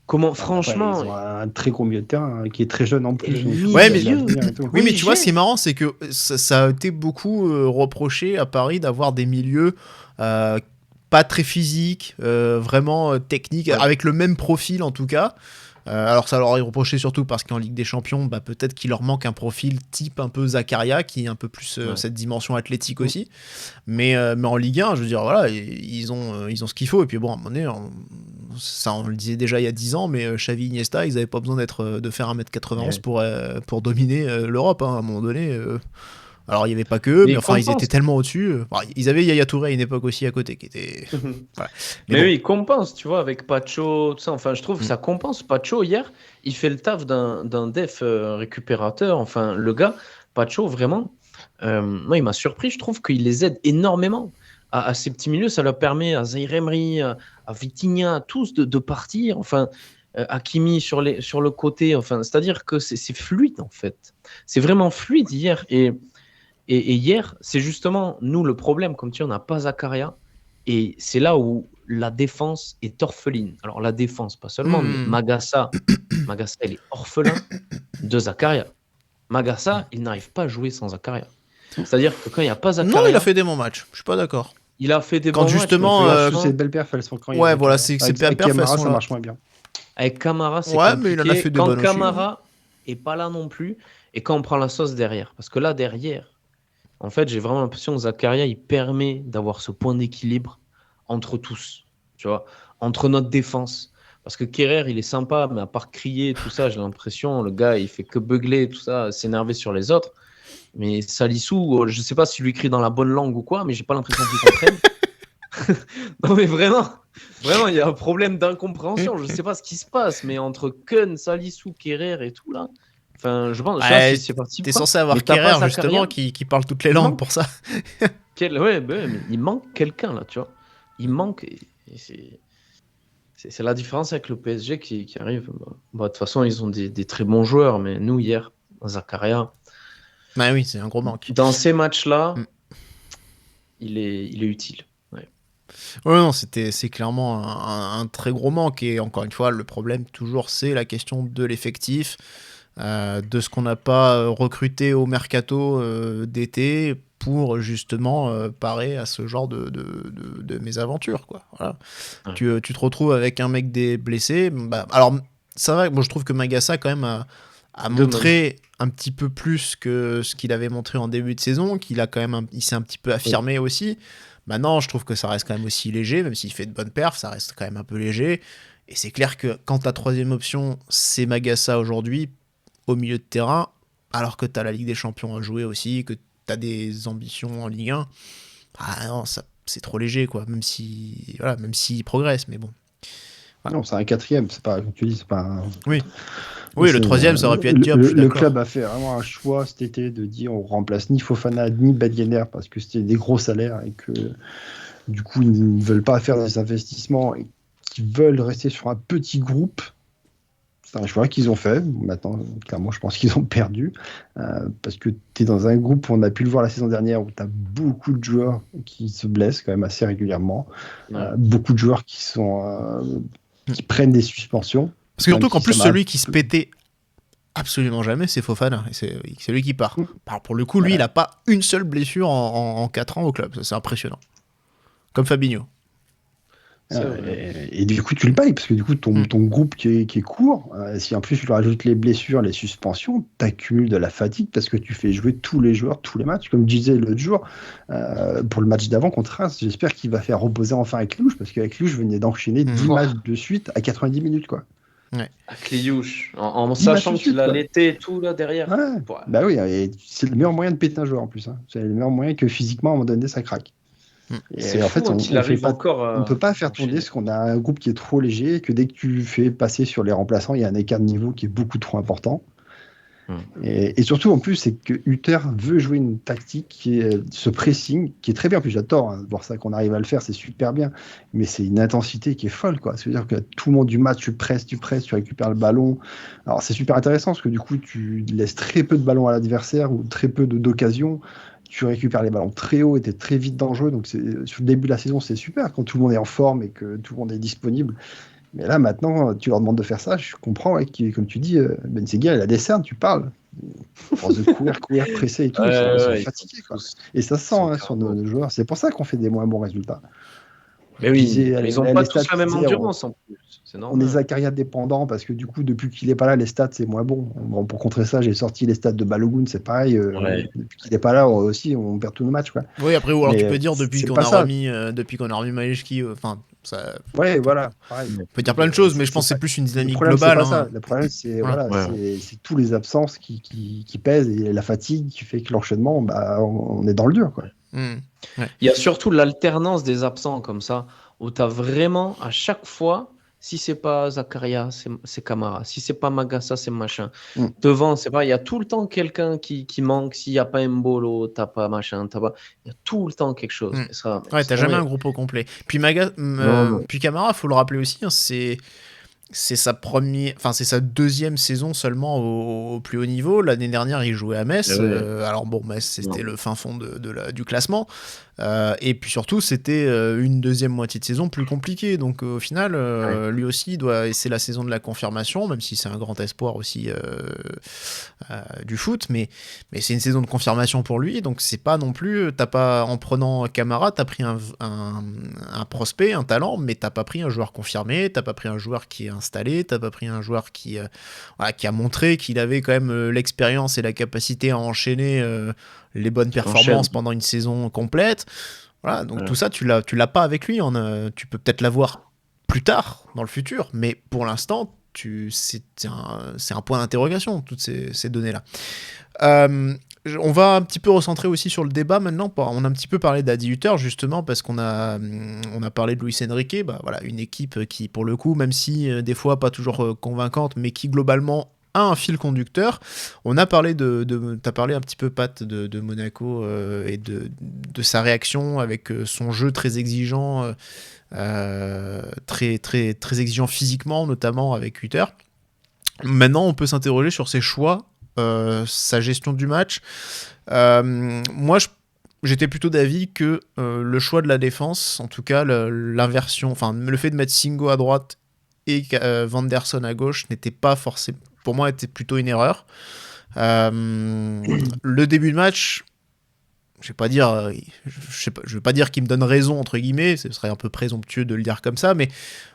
comment Après, franchement. ils ont un très gros milieu de terrain qui est très jeune en plus. Et donc, milieu. Ouais, il mais- a l'avenir et tout. Oui, mais Oui, tu vois, j'ai- ce qui est marrant, c'est que ça a été beaucoup reproché à Paris d'avoir des milieux pas très physiques, vraiment techniques, Ouais. avec le même profil en tout cas. Alors ça leur est reproché surtout parce qu'en Ligue des Champions, bah, peut-être qu'il leur manque un profil type un peu Zakaria, qui est un peu plus Ouais. cette dimension athlétique aussi. Mais en Ligue 1, je veux dire, voilà, ils ont ce qu'il faut. Et puis bon, à un moment donné, ça on le disait déjà il y a 10 ans, mais Xavi, Iniesta, ils n'avaient pas besoin de faire 1m91 pour dominer l'Europe, hein, à un moment donné. Alors il n'y avait pas que eux, Mais mais enfin ils compense. étaient tellement au-dessus. Bon, ils avaient Yaya Touré à une époque aussi à côté, qui était... Voilà. Mais bon. oui, il compense, tu vois, avec Pacho, tout ça. Enfin, je trouve que ça compense. Pacho, hier, il fait le taf d'un def récupérateur. Enfin, le gars, Pacho, vraiment, moi, il m'a surpris. Je trouve qu'il les aide énormément. À ces petits milieux, ça leur permet à Zaïre Emery, à Vitinha, à tous de partir. Enfin, Hakimi sur le côté. Enfin, c'est-à-dire que c'est fluide, en fait. C'est vraiment fluide hier. Et hier, c'est justement, nous, le problème, comme tu dis, on n'a pas Zakaria. Et c'est là où la défense est orpheline. Alors, la défense, pas seulement, mais Magassa, il est orphelin de Zakaria. Magassa, il n'arrive pas à jouer sans Zakaria. C'est-à-dire que quand il n'y a pas Zakaria, Non, il a fait des bons matchs. Je suis pas d'accord. il a fait des Quand bons matchs, justement, mais Toutes franchement, ces belles perfs, elles sont quand il y a Ouais, des voilà, Camara. c'est Avec ces perfs, Camara, elles sont ça là. marche moins bien. avec Camara, c'est Ouais, compliqué. mais il en a fait des Quand bonnes aussi. Camara est pas là non plus, et quand on prend la sauce derrière. Parce que là, derrière, en fait, j'ai vraiment l'impression que Zakaria, il permet d'avoir ce point d'équilibre entre tous, tu vois, entre notre défense. Parce que Kerrer, il est sympa, mais à part crier, tout ça, j'ai l'impression, le gars, il fait que beugler, tout ça, s'énerver sur les autres. Mais Salissou, je sais pas s'il lui crie dans la bonne langue ou quoi, mais j'ai pas l'impression qu'il comprenne. Non, mais vraiment, il y a un problème d'incompréhension. Je sais pas ce qui se passe, mais entre Kun, Salissou, Kerrer et tout, là, enfin, je pense, je sais pas Ouais, si c'est parti. T'es ou pas, censé avoir mais t'as pas Kerrer, Zakaria. justement, qui parle toutes les langues Non. pour ça. Ouais, mais il manque quelqu'un là, tu vois. Il manque. Et c'est la différence avec le PSG qui arrive. De toute façon, ils ont des très bons joueurs, mais nous, hier, Zakaria, Bah oui, c'est un gros manque. dans ces matchs-là, Mm. il est utile. Ouais. Ouais, non, c'est clairement un très gros manque. Et encore une fois, le problème, toujours, c'est la question de l'effectif, de ce qu'on n'a pas recruté au mercato d'été pour justement parer à ce genre de mésaventures, quoi. Voilà. Ouais. Tu te retrouves avec un mec des blessés. Bah, alors, c'est vrai que moi, je trouve que Magassa, quand même, a montré un petit peu plus que ce qu'il avait montré en début de saison, qu'il a quand même il s'est un petit peu affirmé aussi. Maintenant, je trouve que ça reste quand même aussi léger, même s'il fait de bonnes perfs, ça reste quand même un peu léger. Et c'est clair que quand ta troisième option, c'est Magassa aujourd'hui, au milieu de terrain, alors que tu as la Ligue des Champions à jouer aussi, que tu as des ambitions en Ligue 1, ah non, c'est trop léger, quoi. Même s'il progresse, mais bon. Voilà. Non, c'est un quatrième, c'est pas, comme tu dis, c'est pas un... Oui, le troisième, ça aurait pu être Diop, je suis Le d'accord. club a fait vraiment un choix cet été de dire on remplace ni Fofana ni Ben Yedder parce que c'était des gros salaires et que du coup ils ne veulent pas faire des investissements et qu'ils veulent rester sur un petit groupe. C'est un choix qu'ils ont fait. Maintenant, clairement, je pense qu'ils ont perdu parce que tu es dans un groupe où on a pu le voir la saison dernière où tu as beaucoup de joueurs qui se blessent quand même assez régulièrement, beaucoup de joueurs qui prennent des suspensions. Parce que surtout Même qu'en si plus, ça celui qui se pétait absolument jamais, c'est Fofana. Et c'est lui qui part. Alors, pour le coup, lui, il n'a pas une seule blessure en 4 ans au club. Ça, c'est impressionnant. Comme Fabinho. Et du coup, tu le payes, parce que du coup, ton groupe qui est court, si en plus tu rajoutes les blessures, les suspensions, tu accumules de la fatigue parce que tu fais jouer tous les joueurs, tous les matchs. Comme je disais l'autre jour, pour le match d'avant contre Reims, j'espère qu'il va faire reposer enfin avec Clouche, parce qu'avec Clouche, venait d'enchaîner 10 matchs de suite à 90 minutes, quoi. Ouais. Avec les Youch, en sachant qu'il a l'été et tout là derrière. Ouais. Ouais. Bah oui, et c'est le meilleur moyen de péter un joueur en plus. Hein. C'est le meilleur moyen que physiquement, à un moment donné, ça craque. C'est en fou, fait, on ne peut pas faire tourner ce qu'on a un groupe qui est trop léger et que dès que tu fais passer sur les remplaçants, il y a un écart de niveau qui est beaucoup trop important. Et surtout, en plus, c'est que Hutter veut jouer une tactique qui est ce pressing, qui est très bien. En plus, j'adore voir ça, qu'on arrive à le faire, c'est super bien. Mais c'est une intensité qui est folle, quoi. C'est-à-dire que tout le monde du match, tu presses, tu récupères le ballon. Alors, c'est super intéressant parce que du coup, tu laisses très peu de ballons à l'adversaire ou très peu d'occasions. tu récupères les ballons très haut et tu es très vite dans le jeu. Donc, sur le début de la saison, c'est super quand tout le monde est en forme et que tout le monde est disponible. Mais là, maintenant, tu leur demandes de faire ça. Je comprends, ouais, comme tu dis, Ben Seguir, il a des cernes, tu parles. Force de courir, presser et tout, ils sont fatigués. Quoi. Et ça se sent sur nos joueurs. C'est pour ça qu'on fait des moins bons résultats. Mais oui, Disait, ils n'ont pas tous la même endurance en plus. C'est normal. On est Zakaria dépendant parce que du coup, depuis qu'il n'est pas là, les stats, c'est moins bon. Bon, pour contrer ça, j'ai sorti les stats de Balogun, c'est pareil. Depuis qu'il n'est pas là aussi, on perd tous nos matchs. Quoi. Oui, après, ou alors tu peux dire depuis qu'on a remis Majewski, enfin, ça. Ouais, voilà. Pareil. On peut dire plein de choses, mais je pense que c'est plus une dynamique globale. C'est pas ça. Le problème, c'est c'est tous les absences qui pèsent et la fatigue qui fait que l'enchaînement, on est dans le dur. Quoi. Il y a surtout l'alternance des absents comme ça, où tu as vraiment à chaque fois, si c'est pas Zakaria, c'est Camara, si c'est pas Magassa, c'est machin. Devant, c'est pas, il y a tout le temps quelqu'un qui manque, s'il n'y a pas Mbolo, t'as pas machin, il y a tout le temps quelque chose. Et ça, t'as jamais un groupe au complet. Puis puis Camara, faut le rappeler aussi, hein, c'est sa deuxième saison seulement au plus haut niveau. L'année dernière, il jouait à Metz. Alors bon, Metz, c'était le fin fond du classement. Et puis surtout, c'était une deuxième moitié de saison plus compliquée. Donc au final, lui aussi, et c'est la saison de la confirmation, même si c'est un grand espoir aussi du foot. Mais c'est une saison de confirmation pour lui. Donc c'est pas non plus... en prenant Camara, t'as pris un prospect, un talent, mais t'as pas pris un joueur confirmé, t'as pas pris un joueur qui est installé, t'as pas pris un joueur qui a montré qu'il avait quand même l'expérience et la capacité à enchaîner les bonnes performances pendant une saison complète. Voilà, donc tout ça, tu l'as pas avec lui. Tu peux peut-être l'avoir plus tard, dans le futur, mais pour l'instant, c'est un point d'interrogation, toutes ces données-là. On va un petit peu recentrer aussi sur le débat maintenant. On a un petit peu parlé d'Adi Hutter justement parce qu'on a parlé de Luis Enrique, voilà, une équipe qui pour le coup, même si des fois pas toujours convaincante, mais qui globalement a un fil conducteur. On a parlé t'as parlé un petit peu Pat de Monaco et de sa réaction avec son jeu très exigeant, très très très exigeant physiquement notamment avec Hutter. Maintenant, on peut s'interroger sur ses choix. Sa gestion du match. Moi, j'étais plutôt d'avis que le choix de la défense, en tout cas l'inversion, enfin le fait de mettre Singo à droite et Vanderson à gauche n'était pas forcément, pour moi, était plutôt une erreur. Le début de match, je vais pas dire qu'il me donne raison entre guillemets, ce serait un peu présomptueux de le dire comme ça, mais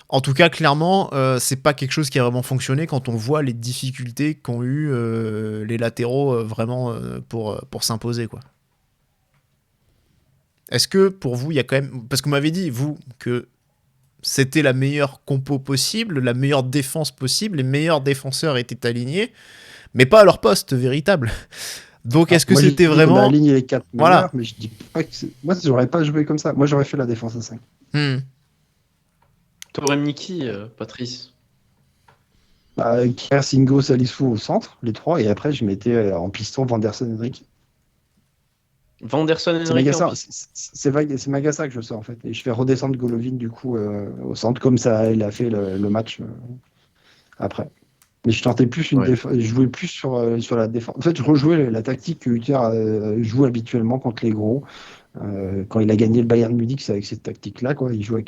en tout cas, clairement, c'est pas quelque chose qui a vraiment fonctionné quand on voit les difficultés qu'ont eu les latéraux vraiment pour s'imposer, quoi. Est-ce que pour vous, il y a quand même... Parce que vous m'avez dit, vous, que c'était la meilleure compo possible, la meilleure défense possible, les meilleurs défenseurs étaient alignés, mais pas à leur poste véritable. Donc, est-ce que c'était vraiment... On a aligné les 4 meilleurs, voilà. Mais je dis pas que moi, j'aurais pas joué comme ça. Moi, j'aurais fait la défense à 5. T'aurais mis qui, Patrice? Kier, Singo, Salissou au centre, les 3, et après je mettais en piston Vanderson, Enrique. Vanderson, Enrique. C'est Magassa que je sors en fait, et je fais redescendre Golovin du coup au centre, comme ça il a fait le match après. Mais je tentais plus je jouais plus sur la défense. En fait, je rejouais la tactique que Hutter joue habituellement contre les gros. Quand il a gagné le Bayern Munich, c'est avec cette tactique-là, quoi. Il jouait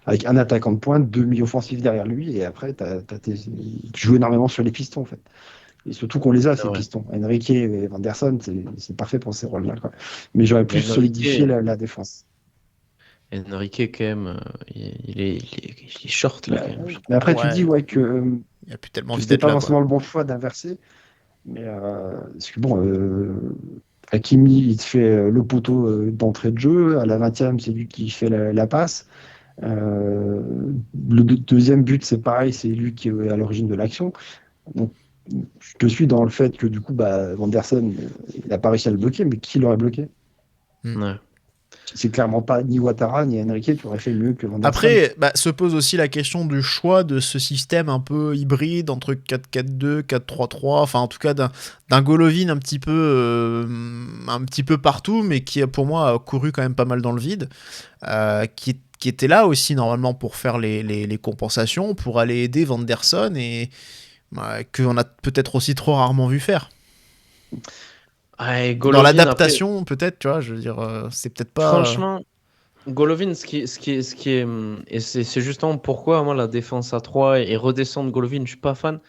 avec un attaquant de pointe, 2 mi-offensifs derrière lui, et après, tu joues énormément sur les pistons, en fait. Et surtout qu'on les a, ces pistons. Enrique et Vanderson, c'est parfait pour ces rôles-là, quoi. Mais j'aurais plus solidifié la défense. Enrique, quand même, il est short, là, quand même. Mais après, tu dis, que il n'y a plus tellement c'était pas forcément le bon choix d'inverser, mais parce que Hakimi, il te fait le poteau d'entrée de jeu, à la 20e, c'est lui qui fait la passe. Le deuxième but, c'est pareil, c'est lui qui est à l'origine de l'action. Donc, je te suis dans le fait que du coup, Vanderson, il n'a pas réussi à le bloquer, mais qui l'aurait bloqué? C'est clairement pas ni Ouattara ni Enrique qui aurait fait mieux que Vanderson. Après, se pose aussi la question du choix de ce système un peu hybride entre 4-4-2, 4-3-3, enfin en tout cas d'un Golovin un petit peu partout, mais qui pour moi a couru quand même pas mal dans le vide, qui était là aussi normalement pour faire les compensations, pour aller aider Vanderson et qu'on a peut-être aussi trop rarement vu faire. Ah, et Dans Golovin, l'adaptation, peut-être, tu vois, je veux dire, c'est peut-être pas. franchement, Golovin, et c'est justement pourquoi moi la défense à 3 et redescendre Golovin, je suis pas fan.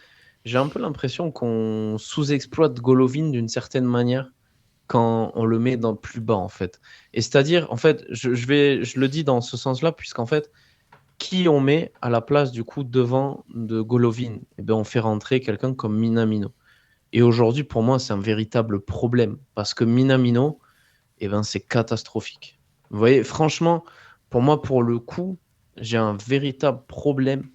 J'ai un peu l'impression qu'on sous-exploite Golovin d'une certaine manière quand on le met dans plus bas en fait. Et c'est-à-dire, en fait, je le dis dans ce sens-là, puisqu'en fait, qui on met à la place du coup devant de Golovin? Eh bien, on fait rentrer quelqu'un comme Minamino. Et aujourd'hui, pour moi, c'est un véritable problème parce que Minamino, eh ben, c'est catastrophique. Vous voyez, franchement, pour moi, pour le coup, j'ai un véritable problème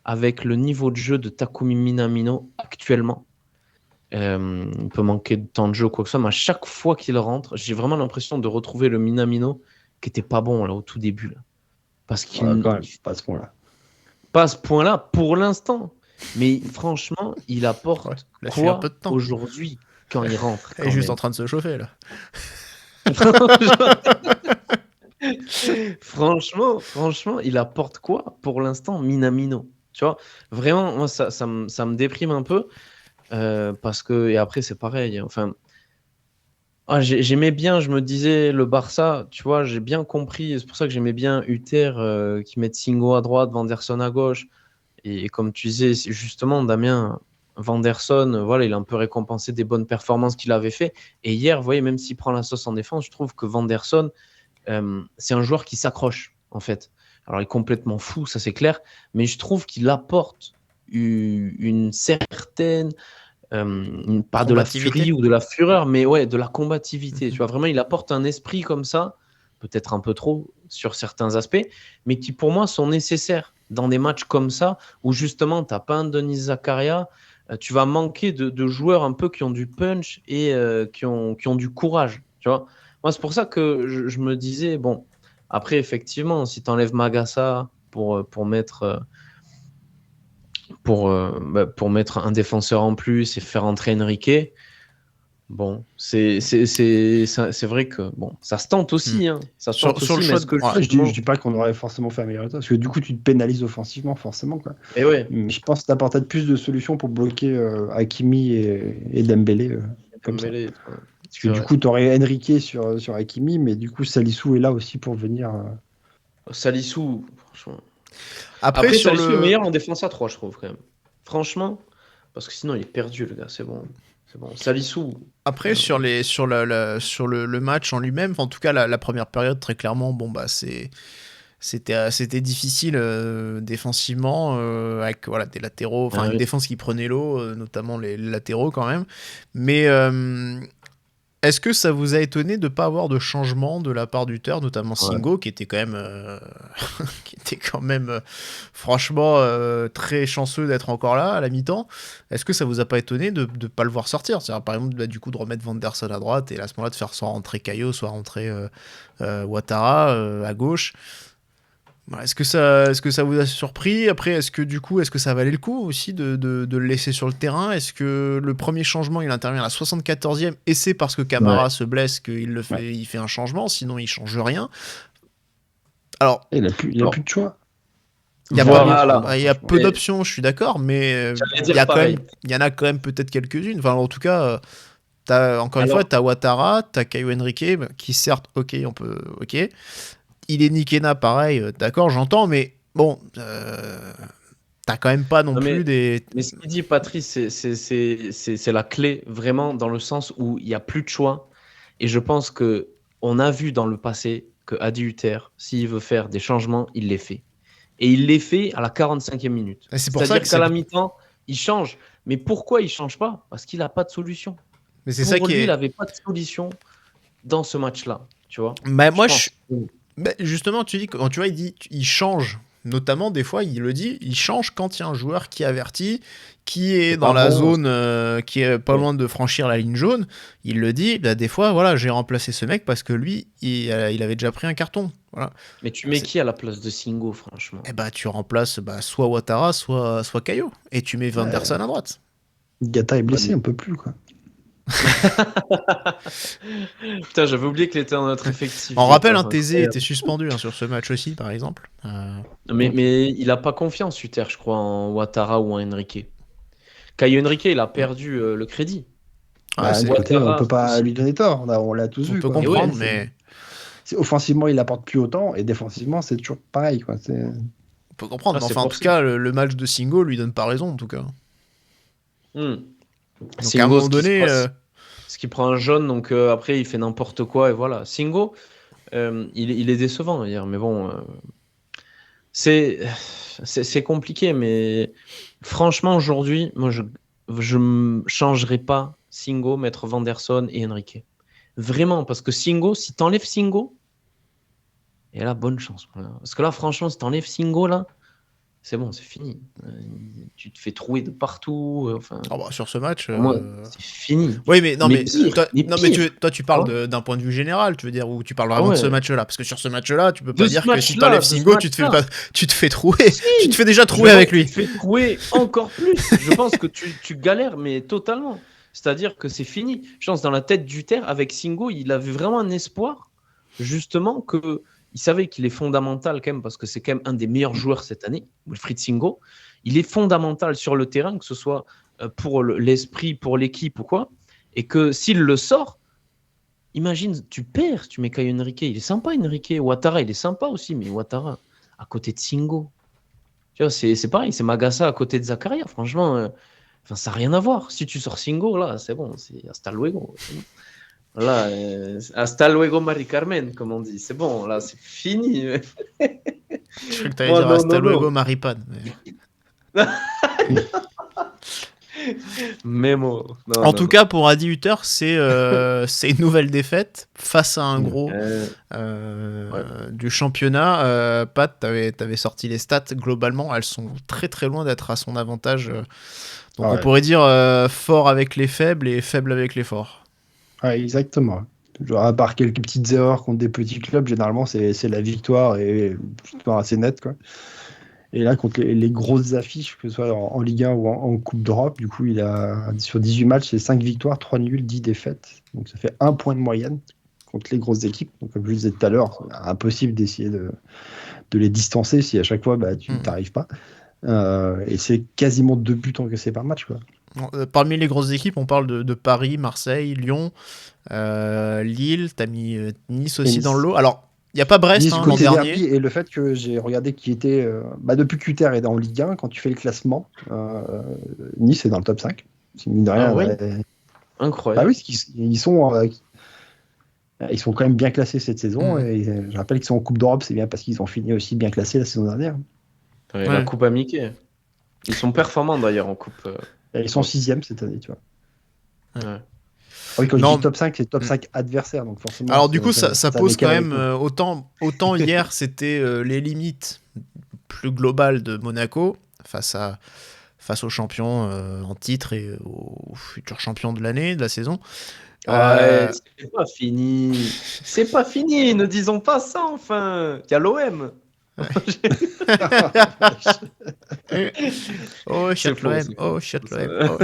avec le niveau de jeu de Takumi Minamino actuellement. Il peut manquer de temps de jeu, quoi que ce soit, mais à chaque fois qu'il rentre, j'ai vraiment l'impression de retrouver le Minamino qui était pas bon là au tout début. Là. Parce qu'il Quand même, pas à ce point-là. pas à ce point-là pour l'instant. Mais franchement, il apporte Ouais, là, je suis un quoi peu de temps. aujourd'hui quand il rentre Elle est juste en train de se chauffer, là. Franchement, il apporte quoi pour l'instant Minamino? Tu vois, vraiment, moi, ça me déprime un peu parce que, et après, c'est pareil. Enfin, j'aimais bien, je me disais, le Barça, tu vois, j'ai bien compris. C'est pour ça que j'aimais bien Uther qui met Singo à droite, Vanderson à gauche. Et comme tu disais, c'est justement, Damien, Vanderson, voilà, il a un peu récompensé des bonnes performances qu'il avait fait. Et hier, vous voyez, même s'il prend la sauce en défense, je trouve que Vanderson, c'est un joueur qui s'accroche, en fait. Alors, il est complètement fou, ça c'est clair, mais je trouve qu'il apporte une certaine, pas de la Combativité. furie ou de la fureur, mais ouais, de la combativité. Tu vois, vraiment, il apporte un esprit comme ça, peut-être un peu trop sur certains aspects, mais qui pour moi sont nécessaires dans des matchs comme ça, où justement, tu n'as pas un Denis Zakaria, tu vas manquer de joueurs un peu qui ont du punch et qui ont du courage, tu vois. Moi, c'est pour ça que je me disais, bon, après, effectivement, si tu enlèves Magassa pour mettre, pour mettre un défenseur en plus et faire entrer Enrique, bon, c'est vrai que bon, ça se tente aussi. Hein. Ça se tente Sur aussi, le mais choix est-ce que de- ouais, Je justement- dis pas qu'on aurait forcément fait améliorer ça, parce que du coup, tu te pénalises offensivement, forcément. Quoi. Et ouais, Mais je pense que tu as peut-être plus de solutions pour bloquer Hakimi et Dembélé. Comme ça. Dembélé, Parce que du coup, tu aurais Enrique sur Hakimi, mais du coup, Salissou est là aussi pour venir. Salissou, franchement. Après, Après sur Salissou est le. meilleur en défense à 3, je trouve, quand même. Franchement, parce que sinon, il est perdu, le gars, c'est bon. C'est bon. Salissou, Après, sur le match en lui-même, enfin, en tout cas, la première période, très clairement, bon, bah, c'était difficile défensivement, avec voilà, des latéraux, enfin, une oui. défense qui prenait l'eau, notamment les latéraux quand même. Mais est-ce que ça vous a étonné de ne pas avoir de changement de la part d'Uther, notamment Singo, qui était quand même, franchement très chanceux d'être encore là à la mi-temps. Est-ce que ça vous a pas étonné de ne pas le voir sortir? C'est-à-dire, par exemple, du coup, de remettre Vanderson à droite et à ce moment-là de faire soit rentrer Caio, soit rentrer Ouattara à gauche. Voilà, est-ce que ça vous a surpris? Après, est-ce que ça valait le coup aussi de le laisser sur le terrain? Est-ce que le premier changement, il intervient à la 74e et c'est parce que Camara se blesse qu'il le fait, il fait un changement, sinon il change rien. Alors, Il a plus de choix. il y a, Voilà. il y a peu d'options, je suis d'accord, mais J'allais il dire y a quand pareil. même, il y en a quand même peut-être quelques-unes. Enfin, en tout cas, encore une Alors- fois, t'as Ouattara, t'as Caio Henrique, qui certes, ok. Il est Nikena, pareil, d'accord, j'entends, mais bon, t'as quand même pas non Non, plus des. Mais ce qu'il dit, Patrice, c'est la clé, vraiment, dans le sens où il n'y a plus de choix. Et je pense qu'on a vu dans le passé que Adi Uther, s'il veut faire des changements, il les fait. Et il les fait à la 45e minute. Et c'est pour ça C'est-à-dire que qu'à la mi-temps, il change. Mais pourquoi il ne change pas? Parce qu'il n'a pas de solution. Mais c'est Pour ça lui, qui est. il n'avait pas de solution dans ce match-là. Tu vois? Bah, moi, pense. justement, tu dis, quand tu vois, il change. Notamment, des fois, il le dit, il change quand il y a un joueur qui est averti, qui est dans la zone, qui est pas loin de franchir la ligne jaune. Il le dit, bah, des fois, voilà, j'ai remplacé ce mec parce que lui, il avait déjà pris un carton. Voilà. Mais tu mets qui à la place de Singo, franchement? Et bah, tu remplaces soit Ouattara, soit Caio. Et tu mets Vanderson à droite. Gata est blessé, on peut plus, quoi. Putain, j'avais oublié qu'il était dans notre effectif. On rappelle, Attends, Thésée était suspendu sur ce match aussi, par exemple. Mais il n'a pas confiance, Uther, je crois, en Ouattara ou en Enrique. Caio Henrique, il a perdu le crédit. Ah, D'un c'est- côté, on Ouattara peut pas aussi. lui donner tort. On l'a tous on vu. peut quoi. comprendre, ouais, mais Offensivement, il apporte plus autant, et défensivement, c'est toujours pareil. Quoi. on peut comprendre. Ah, Mais c'est enfin, en pour tout ça. cas, le match de Singo lui donne pas raison, en tout cas. Hmm. Donc à un Singo, moment ce qui se donné, passe, c'est qu'il prend un jaune, donc après il fait n'importe quoi et voilà. Singo, il est décevant hier, mais bon, c'est c'est compliqué, mais franchement aujourd'hui, moi je ne changerai pas Singo, mettre Vanderson et Enrique. Vraiment, parce que Singo, si t'enlèves Singo, et là bonne chance. Voilà. Parce que là, franchement, si t'enlèves Singo là, c'est bon, c'est fini. Tu te fais trouer de partout. Enfin, ah bah, sur ce match. pour moi, c'est fini. Oui, mais non, mais, pire, toi, mais non, mais pire. toi, tu parles Ah d'un point de vue général, tu veux dire, ou tu parles Ah vraiment de ce ouais. match-là. Parce que sur ce match-là, tu peux De pas ce dire que si match-là, t'enlèves de ce Singo, tu te fais match-là. pas, tu te fais trouer. Si, Tu te fais déjà je trouer pense avec que lui. Tu te fais trouer encore plus. Je pense que tu galères, mais totalement. C'est-à-dire que c'est fini. Je pense dans la tête du terre, avec Singo, il avait vraiment un espoir, justement, que il savait qu'il est fondamental quand même, parce que c'est quand même un des meilleurs joueurs cette année, Wilfried Singo. Il est fondamental sur le terrain, que ce soit pour l'esprit, pour l'équipe ou quoi. Et que s'il le sort, imagine, tu perds, tu mets Caio Henrique. Il est sympa, Henrique. Ouattara, il est sympa aussi, mais Ouattara, à côté de Singo. Tu vois, c'est pareil, c'est Magassa à côté de Zakaria. Franchement, enfin, ça n'a rien à voir. Si tu sors Singo, là, c'est bon, c'est hasta luego. C'est bon. Là, hasta luego, Mari Carmen, comme on dit. C'est bon, là, c'est fini. Je crois que t'allais Moi, dire non, hasta non, non. luego, Maripane. Mais... Memo. Non, En non, tout non. cas, pour Adi Hutter, c'est une nouvelle défaite face à un gros du championnat. Pat, t'avais sorti les stats. Globalement, elles sont très très loin d'être à son avantage. Donc Ah on ouais. pourrait dire fort avec les faibles et faible avec les forts. Ouais, exactement. Genre, à part quelques petites erreurs contre des petits clubs, généralement, c'est la victoire et victoire assez nette, quoi. Et là, contre les grosses affiches, que ce soit en Ligue 1 ou en Coupe d'Europe, du coup, il a sur 18 matchs, c'est 5 victoires, 3 nuls, 10 défaites. Donc ça fait 1 point de moyenne contre les grosses équipes. Donc, comme je le disais tout à l'heure, c'est impossible d'essayer de les distancer si à chaque fois tu n'arrives pas. Et c'est quasiment 2 buts encaissés par match, quoi. Parmi les grosses équipes, on parle de Paris, Marseille, Lyon, Lille, t'as mis Nice aussi Nice. dans le lot. Alors, il n'y a pas Brest Nice, l'an côté dernier. derby, et le fait que j'ai regardé qui était depuis qu'Uther est en Ligue 1, quand tu fais le classement, Nice est dans le top 5. C'est mine de rien. Ah ouais. Incroyable. Bah oui, ils sont quand même bien classés cette saison. Et je rappelle qu'ils sont en Coupe d'Europe, c'est bien parce qu'ils ont fini aussi bien classés la saison dernière. Ouais, la Coupe à Mickey. Ils sont performants d'ailleurs en Coupe. Et ils sont 6e cette année, tu vois. Ouais. Oui, quand je Non. dis top 5, c'est top 5 adversaires. Donc forcément, Alors du coup, ça pose quand décale même un peu. autant hier c'était les limites plus globales de Monaco face aux champions en titre et aux futurs champions de l'année, de la saison. Ouais, c'est pas fini. C'est pas fini. Ne disons pas ça enfin. Il y a l'OM. Oh, C'est shut l'OM, faux, oh, shut l'OM. Oh.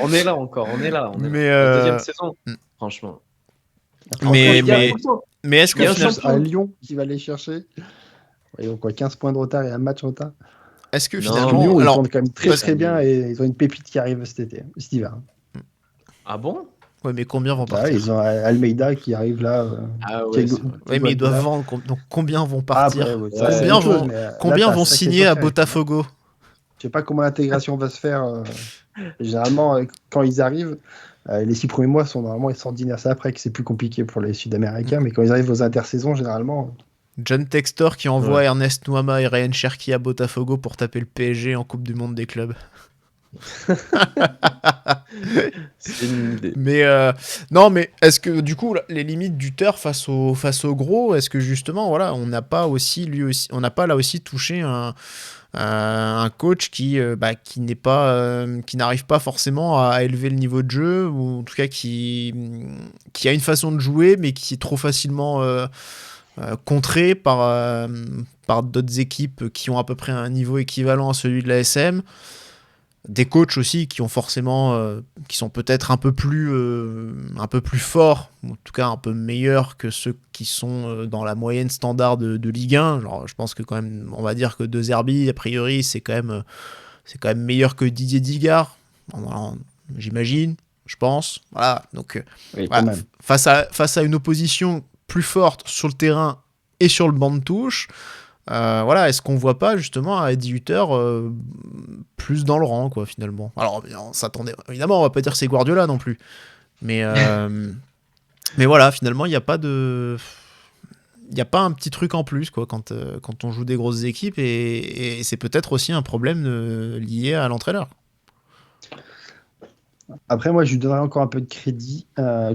On est là encore. On est là. On est Mais, là. La deuxième saison. Franchement. Mais- Il y a mais- un champion. Mais est-ce que Il y a un finalement, champion. À Lyon qui va les chercher. Ils ont quoi, 15 points de retard et un match de retard. est-ce que Non, finalement, Lyon, ils alors tournent quand même très parce- très bien et ils ont une pépite qui arrive cet hiver. Ah bon? ouais, mais combien vont Bah, partir? ils ont Almeida qui arrive là. Ah ouais. Thiago- c'est vrai. Ouais, mais ils doivent là. vendre. Donc combien vont Ah, partir? après, ouais, ça, Ouais. c'est Combien autre chose, vont- mais là, Combien t'as vont un sacré signer à poste, Botafogo? Je sais pas comment l'intégration va se faire. Généralement, quand ils arrivent, les 6 premiers mois sont normalement extraordinaires. C'est après que c'est plus compliqué pour les Sud-Américains, mais quand ils arrivent aux intersaisons, généralement. John Textor qui envoie Ouais. Ernest Nuama et Ryan Cherki à Botafogo pour taper le PSG en Coupe du Monde des clubs. C'est une idée. Mais non, mais est-ce que du coup les limites du Turf face au gros, est-ce que justement voilà, on n'a pas là aussi touché un coach qui n'est pas qui n'arrive pas forcément à élever le niveau de jeu, ou en tout cas qui a une façon de jouer mais qui est trop facilement contré par d'autres équipes qui ont à peu près un niveau équivalent à celui de la SM. Des coachs aussi qui ont forcément qui sont peut-être un peu plus forts, ou en tout cas un peu meilleurs que ceux qui sont dans la moyenne standard de Ligue 1. Genre, je pense que quand même on va dire que De Zerbi a priori c'est quand même meilleur que Didier Digard, j'imagine. je pense. Voilà, donc Oui, voilà, quand même. face à une opposition plus forte sur le terrain et sur le banc de touche, voilà, est-ce qu'on voit pas justement à Eddie Hutter plus dans le rang, quoi, finalement. Alors, on s'attendait, évidemment, on va pas dire que c'est Guardiola non plus, mais voilà, finalement, il n'y a pas de... Il n'y a pas un petit truc en plus, quoi, quand on joue des grosses équipes, et c'est peut-être aussi un problème lié à l'entraîneur. Après, moi, je lui donnerais encore un peu de crédit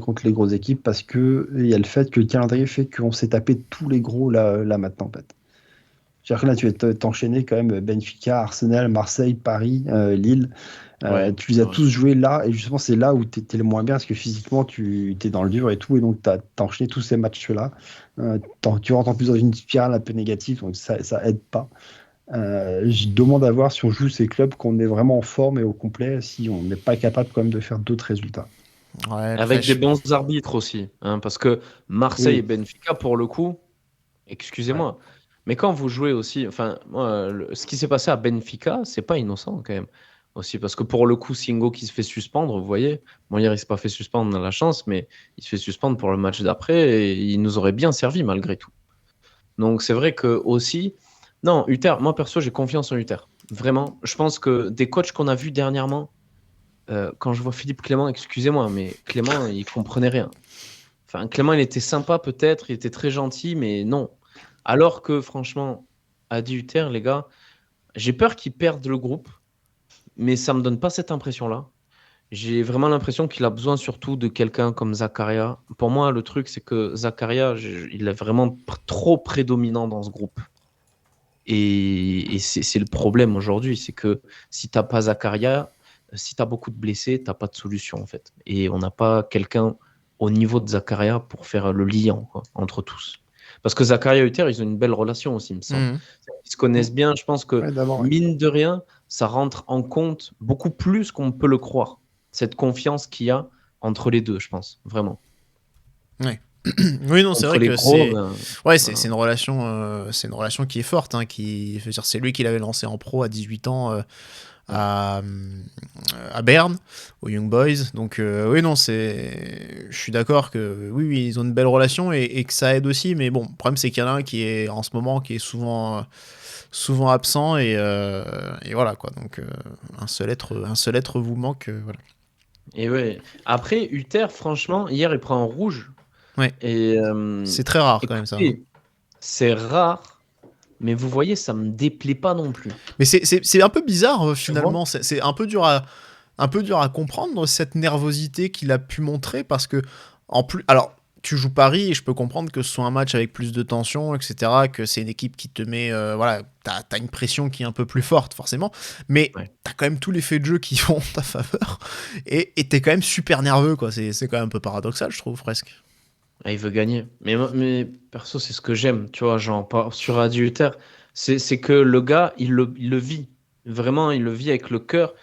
contre les grosses équipes parce que il y a le fait que le calendrier fait qu'on s'est tapé tous les gros là maintenant, en fait. C'est-à-dire que là, tu vas t'enchaîner quand même Benfica, Arsenal, Marseille, Paris, Lille. Ouais, Tu les as ouais. tous joués là, et justement, c'est là où tu es le moins bien parce que physiquement, tu es dans le dur et tout, et donc tu as enchaîné tous ces matchs-là. Tu rentres en plus dans une spirale un peu négative, donc ça aide pas. Je demande à voir si on joue ces clubs qu'on est vraiment en forme et au complet, si on n'est pas capable quand même de faire d'autres résultats. Ouais, Avec après, des bons arbitres aussi, hein, parce que Marseille Oui. et Benfica, pour le coup, excusez-moi, mais quand vous jouez aussi, enfin, moi, ce qui s'est passé à Benfica, c'est pas innocent quand même. Aussi, parce que pour le coup, Singo qui se fait suspendre, vous voyez, bon, hier il s'est pas fait suspendre, on a la chance, mais il se fait suspendre pour le match d'après et il nous aurait bien servi malgré tout. Donc c'est vrai que aussi, non, Hutter, moi perso, j'ai confiance en Hutter. Vraiment, je pense que des coachs qu'on a vus dernièrement, quand je vois Philippe Clément, excusez-moi, mais Clément, il comprenait rien. Enfin, Clément, il était sympa peut-être, il était très gentil, mais non. Alors que franchement, Adi Hutter, les gars, j'ai peur qu'ils perdent le groupe, mais ça me donne pas cette impression-là. J'ai vraiment l'impression qu'il a besoin surtout de quelqu'un comme Zakaria. Pour moi, le truc, c'est que Zakaria, il est vraiment trop prédominant dans ce groupe. Et c'est le problème aujourd'hui, c'est que si t'as pas Zakaria, si t'as beaucoup de blessés, t'as pas de solution en fait. Et on n'a pas quelqu'un au niveau de Zakaria pour faire le lien quoi, entre tous. Parce que Zakaria et Hutter, ils ont une belle relation aussi, il me semble. Mhm. Ils se connaissent bien. Je pense que Ouais, d'abord, ouais. mine de rien, ça rentre en compte beaucoup plus qu'on peut le croire. Cette confiance qu'il y a entre les deux, je pense, vraiment. Oui, non, c'est Entre vrai les que gros, c'est... ben, Ouais, c'est une relation qui est forte, hein, je veux dire, c'est lui qui l'avait lancé en pro à 18 ans à Berne, aux Young Boys. Donc oui, non, je suis d'accord que oui, ils ont une belle relation et que ça aide aussi. Mais bon, le problème c'est qu'il y en a un qui est en ce moment qui est souvent absent et voilà quoi. Donc un seul être vous manque. Voilà. Et ouais. Après, Hutter, franchement, hier, il prend un rouge. Ouais. Et C'est très rare quand même ça. écoutez, c'est rare, mais vous voyez, ça me déplaît pas non plus. Mais c'est un peu bizarre finalement. vois C'est un peu dur à comprendre cette nervosité qu'il a pu montrer parce que en plus, alors tu joues Paris et je peux comprendre que ce soit un match avec plus de tension, etc. Que c'est une équipe qui te met, voilà, t'as une pression qui est un peu plus forte forcément, mais Ouais. t'as quand même tous les faits de jeu qui vont en ta faveur et t'es quand même super nerveux quoi. C'est quand même un peu paradoxal je trouve presque. Ah, il veut gagner. Mais perso, c'est ce que j'aime, tu vois, genre, sur Adi Hutter, c'est que le gars, il le vit. Vraiment, il le vit avec le cœur.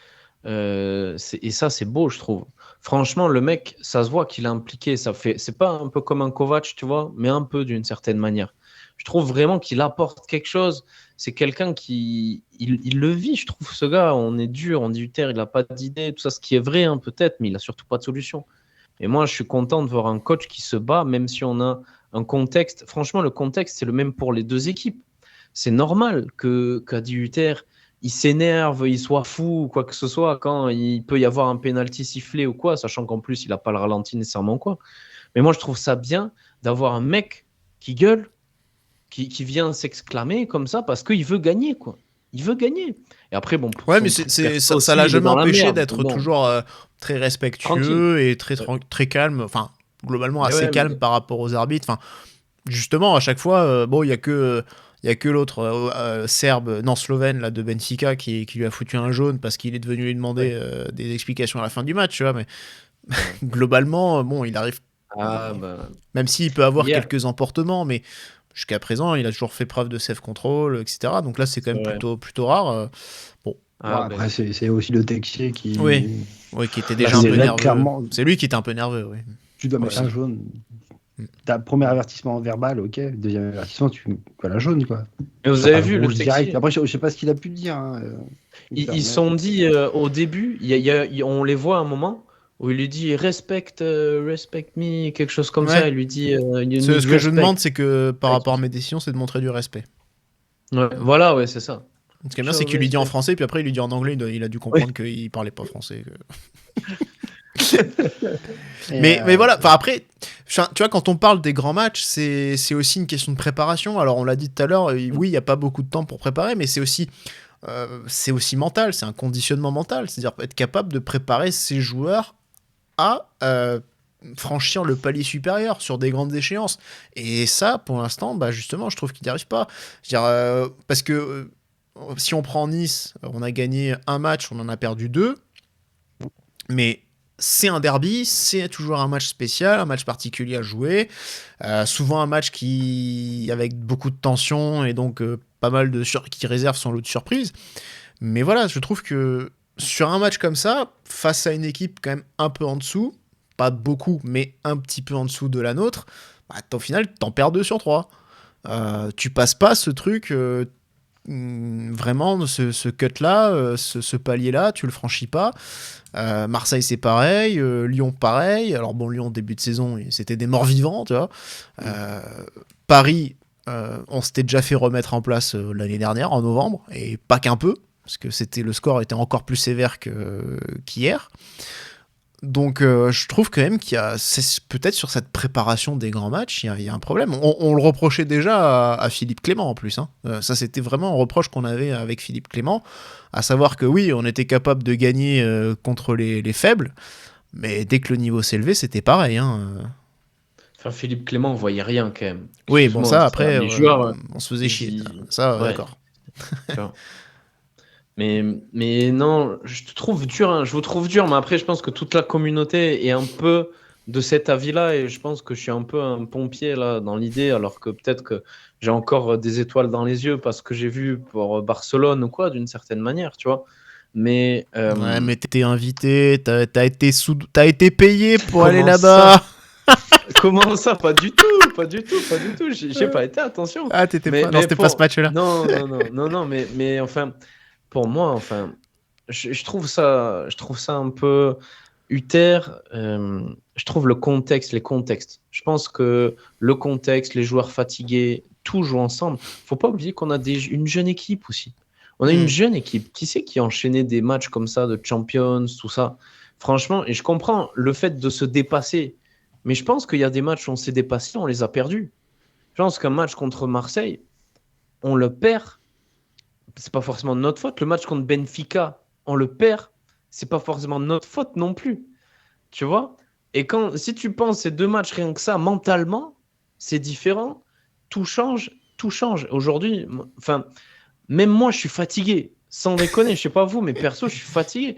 Et ça, c'est beau, je trouve. Franchement, le mec, ça se voit qu'il est impliqué. C'est pas un peu comme un Kovac, tu vois, mais un peu d'une certaine manière. Je trouve vraiment qu'il apporte quelque chose. C'est quelqu'un qui, il le vit, je trouve, ce gars. On est dur, on dit Hutter, il a pas d'idée, tout ça, ce qui est vrai, hein, peut-être, mais il a surtout pas de solution. Et moi, je suis content de voir un coach qui se bat, même si on a un contexte. Franchement, le contexte, c'est le même pour les deux équipes. C'est normal qu'Adi Hutter, il s'énerve, il soit fou ou quoi que ce soit quand il peut y avoir un penalty sifflé ou quoi, sachant qu'en plus, il n'a pas le ralenti nécessairement quoi. Mais moi, je trouve ça bien d'avoir un mec qui gueule, qui vient s'exclamer comme ça parce qu'il veut gagner, quoi. Il veut gagner. Et après, bon, pour Ouais, son mais truc ça perso aussi, l'a il est jamais dans la empêché merde, d'être bon. toujours très respectueux Tranquille. et très calme, enfin globalement Mais assez ouais, calme mais- par rapport aux arbitres. Enfin, justement, à chaque fois, bon, il y a que l'autre serbe, non slovène là de Benfica qui lui a foutu un jaune parce qu'il est devenu lui demander des explications à la fin du match, tu vois. Mais globalement, bon, il arrive, Ah, bah, même s'il peut avoir hier. quelques emportements, mais jusqu'à présent, il a toujours fait preuve de self-control, etc. Donc là, c'est quand même Ouais. plutôt rare. Bon, Ah, Bon, ben, après, c'est aussi le Texier qui. Oui. Oui, qui était Là, déjà un c'est peu là, nerveux. clairement. C'est lui qui était un peu nerveux, oui. Tu dois mettre Aussi. un jaune. Mm. T'as premier avertissement verbal, ok. Deuxième avertissement, tu mets la jaune, quoi. Mais vous Pas avez vu le rouge direct. Texier? Après, je sais pas ce qu'il a pu dire. Hein, Ils sont dit au début, on les voit à un moment, où il lui dit respect me, quelque chose comme Ouais. ça. Il lui dit you Ce need que je respect. demande, c'est que par rapport à mes décisions, c'est de montrer du respect. Ouais, voilà, ouais, c'est ça. Ce qui est bien, c'est qu'il lui dit en français, puis après il lui dit en anglais, il a dû comprendre qu'il parlait pas français. Mais voilà, enfin après, tu vois, quand on parle des grands matchs, c'est aussi une question de préparation. Alors on l'a dit tout à l'heure, oui, il n'y a pas beaucoup de temps pour préparer, mais c'est aussi mental, c'est un conditionnement mental, c'est-à-dire être capable de préparer ses joueurs à franchir le palier supérieur sur des grandes échéances. Et ça, pour l'instant, bah justement, je trouve qu'il n'y arrive pas. Je veux dire, parce que si on prend Nice, on a gagné un match, on en a perdu 2, mais c'est un derby, c'est toujours un match spécial, un match particulier à jouer, souvent un match avec beaucoup de tension et donc pas mal qui réserve son lot de surprises. Mais voilà, je trouve que sur un match comme ça, face à une équipe quand même un peu en dessous, pas beaucoup, mais un petit peu en dessous de la nôtre, bah, au final, t'en perds 2 sur 3. Tu passes pas ce truc... vraiment ce cut-là, ce palier-là, tu le franchis pas. Marseille, c'est pareil. Lyon, pareil. Alors bon, Lyon, début de saison, c'était des morts vivants, tu vois. Paris, on s'était déjà fait remettre en place l'année dernière, en novembre, et pas qu'un peu, parce que le score était encore plus sévère qu'hier. Donc je trouve quand même c'est peut-être sur cette préparation des grands matchs, il y a un problème. On le reprochait déjà à Philippe Clément en plus. Hein. Ça, c'était vraiment un reproche qu'on avait avec Philippe Clément, à savoir que oui, on était capable de gagner contre les faibles, mais dès que le niveau s'élevait, c'était pareil. Hein. Enfin, Philippe Clément, on voyait rien quand même. Oui, bon, ça, après, les joueurs, on se faisait chier. Ça, ouais. D'accord. Mais non, je te trouve dur, hein. Je vous trouve dur, mais après, je pense que toute la communauté est un peu de cet avis-là, et je pense que je suis un peu un pompier là dans l'idée, alors que peut-être que j'ai encore des étoiles dans les yeux parce que j'ai vu pour Barcelone ou quoi, d'une certaine manière, tu vois. Mais ouais, mais t'étais invité, t'as été payé pour Comment aller là-bas. comment ça? Pas du tout, pas du tout. J'ai pas été, attention. Ah, t'étais Mais- pas. Non, mais c'était pour- pas ce match-là. Non, mais enfin, pour moi, enfin, je trouve ça un peu uter. Je trouve les contextes. Je pense que le contexte, les joueurs fatigués, tout joue ensemble. Faut pas oublier qu'on a une jeune équipe aussi. On a une jeune équipe. Qui c'est qui a enchaîné des matchs comme ça, de Champions, tout ça? Franchement, et je comprends le fait de se dépasser, mais je pense qu'il y a des matchs où on s'est dépassé, on les a perdus. Je pense qu'un match contre Marseille, on le perd, c'est pas forcément de notre faute. Le match contre Benfica, on le perd, c'est pas forcément de notre faute non plus. Tu vois? Et si tu penses ces 2 matchs rien que ça, mentalement, c'est différent. Tout change. Aujourd'hui, enfin, même moi, je suis fatigué. Sans déconner, je sais pas vous, mais perso, je suis fatigué.